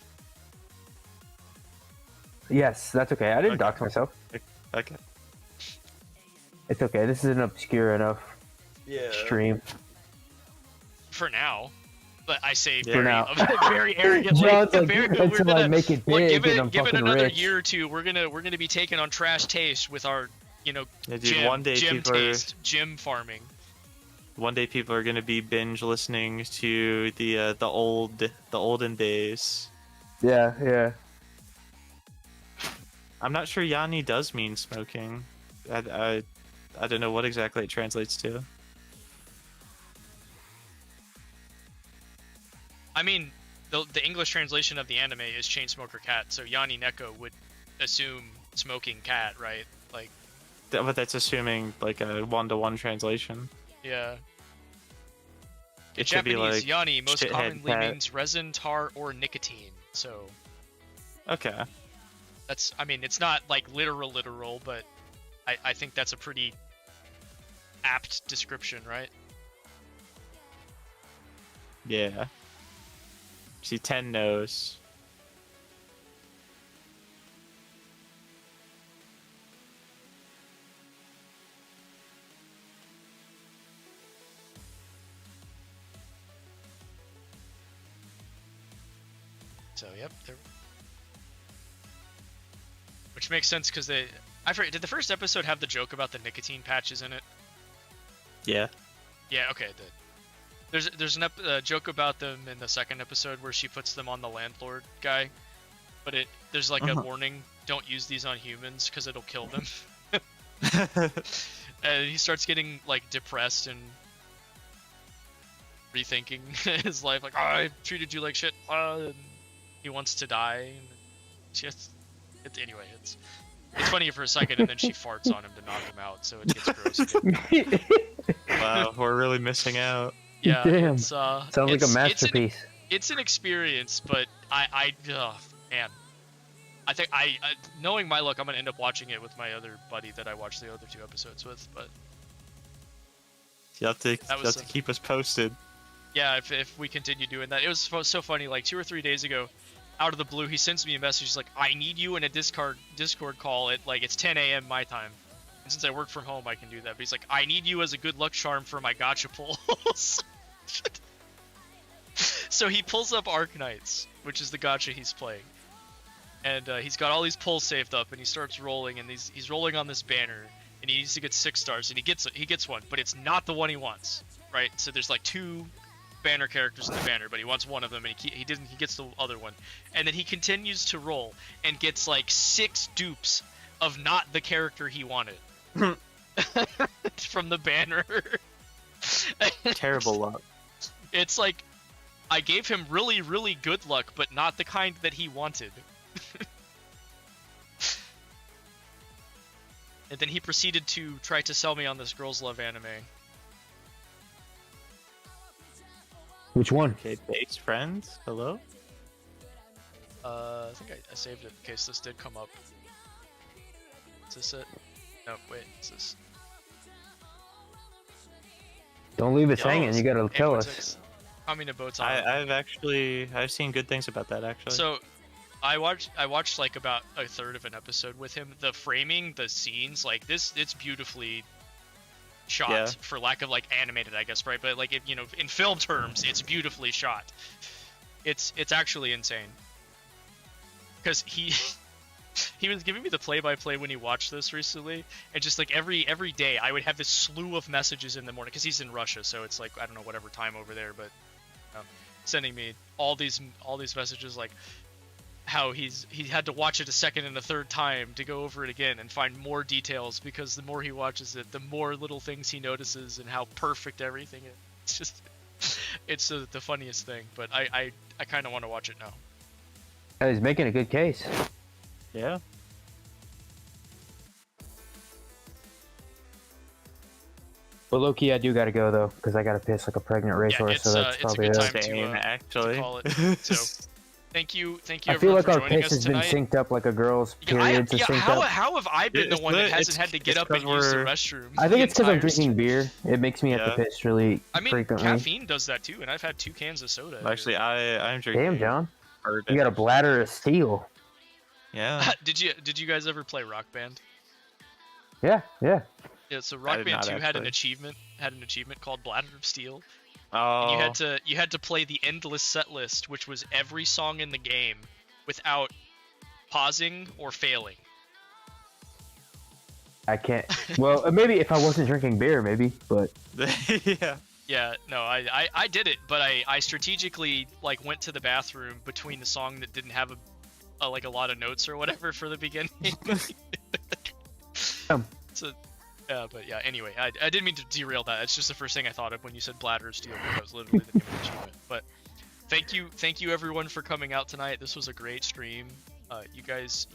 Yes, that's okay. I didn't dox myself. Okay. It's okay. This is an obscure enough stream. For now. But I say very arrogantly. Until I make it big, give it another rich. year or two. We're gonna be taking on Trash Taste with our, gym farming. One day people are gonna be binge listening to the olden days. Yeah. I'm not sure Yanni does mean smoking. I don't know what exactly it translates to. I mean, the English translation of the anime is Chainsmoker Cat, so Yanni Neko would assume smoking cat, right? Like, but that's assuming like a 1-to-1 translation. Yeah. In it should Japanese, be like Yanni most commonly cat. means resin, tar, or nicotine. So. Okay. That's. I mean, it's not like literal, but I think that's a pretty apt description, right? Yeah. See, 10 knows. So, yep. Which makes sense because I forget, did the first episode have the joke about the nicotine patches in it? Yeah. Yeah, okay, it did. There's a joke about them in the second episode where she puts them on the landlord guy, but there's like a warning: don't use these on humans because it'll kill them. And he starts getting like depressed and rethinking his life, like, I treated you like shit. And he wants to die. And anyway, it's funny for a second, and then she farts on him to knock him out, so it gets gross again. Wow, we're really missing out. Yeah, damn. Sounds like a masterpiece. It's an experience, but man, I think knowing my luck, I'm gonna end up watching it with my other buddy that I watched the other 2 episodes with. But you have to keep us posted. Yeah, if we continue doing that, it was so funny. Like 2 or 3 days ago, out of the blue, he sends me a message. He's like, "I need you in a Discord call at like it's 10 a.m. my time." And since I work from home, I can do that. But he's like, "I need you as a good luck charm for my gacha pulls." So he pulls up Arknights, which is the gacha he's playing, and he's got all these pulls saved up, and he starts rolling, and he's rolling on this banner, and he needs to get 6 stars, and he gets one, but it's not the one he wants, right? So there's like 2 banner characters in the banner, but he wants one of them, and he gets the other one, and then he continues to roll and gets like 6 dupes of not the character he wanted from the banner. Terrible luck. It's like I gave him really, really good luck, but not the kind that he wanted. And then he proceeded to try to sell me on this Girls Love anime. Which one? Okay, base friends. Hello. I think I saved it in case this did come up. Is this it? No, wait, is this? Don't leave us hanging. You gotta tell us. Hamina Botan. I've seen good things about that actually. So, I watched like about a third of an episode with him. The framing, the scenes, like this, it's beautifully shot, for lack of like animated, I guess, right? But like, in film terms, it's beautifully shot. It's actually insane. Because he was giving me the play-by-play when he watched this recently, and just like every day I would have this slew of messages in the morning because he's in Russia, so it's like I don't know whatever time over there, but sending me all these messages like how he had to watch it a second and a third time to go over it again and find more details, because the more he watches it, the more little things he notices and how perfect everything is. It's just it's the funniest thing, but I kind of want to watch it now. Oh, he's making a good case. Yeah. But low-key, I do gotta go though, because I gotta piss like a pregnant racehorse, so that's probably it's a it. good time actually. to call it. So, thank you I feel like our joining piss us has been tonight. synced up like a girl's periods are synced up. How have I been the one that hasn't had to get up and use the restroom? I think it's because I'm drinking beer. It makes me have to piss really frequently. Caffeine does that too, and I've had 2 cans of soda. Actually, I'm drinking. Damn, John. You got a bladder of steel. Yeah. Did you guys ever play Rock Band? Yeah. Yeah, so Rock Band 2 actually. had an achievement called Bladder of Steel. Oh. And you had to play the endless set list, which was every song in the game without pausing or failing. I can't. Well, maybe if I wasn't drinking beer, maybe, but Yeah. Yeah, no, I did it, but I strategically like went to the bathroom between the song that didn't have a lot of notes or whatever for the beginning. So, yeah, but yeah. Anyway, I didn't mean to derail that. It's just the first thing I thought of when you said Bladder of Steel, because that was literally the name of the achievement. But thank you everyone for coming out tonight. This was a great stream. You guys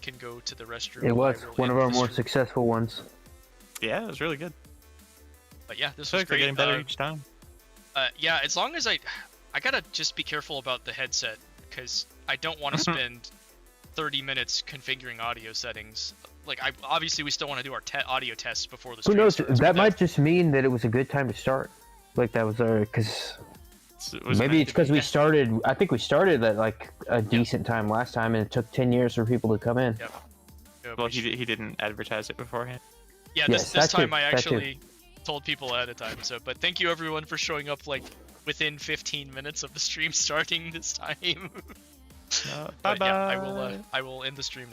can go to the restroom. It was one of our more successful ones. Yeah, it was really good. But yeah, this was great. Getting better each time. Yeah, as long as I gotta just be careful about the headset, because I don't want to spend 30 minutes configuring audio settings. Like, obviously we still want to do our audio tests before the stream. Who knows? Starts, that might just mean that it was a good time to start. Like that was because maybe it's because we started. I think we started at like a decent time last time, and it took 10 years for people to come in. Yep. Well, he didn't advertise it beforehand. Yeah, this time I actually told people ahead of time. So, but thank you everyone for showing up like within 15 minutes of the stream starting this time. Bye bye. Yeah, I will end the stream now.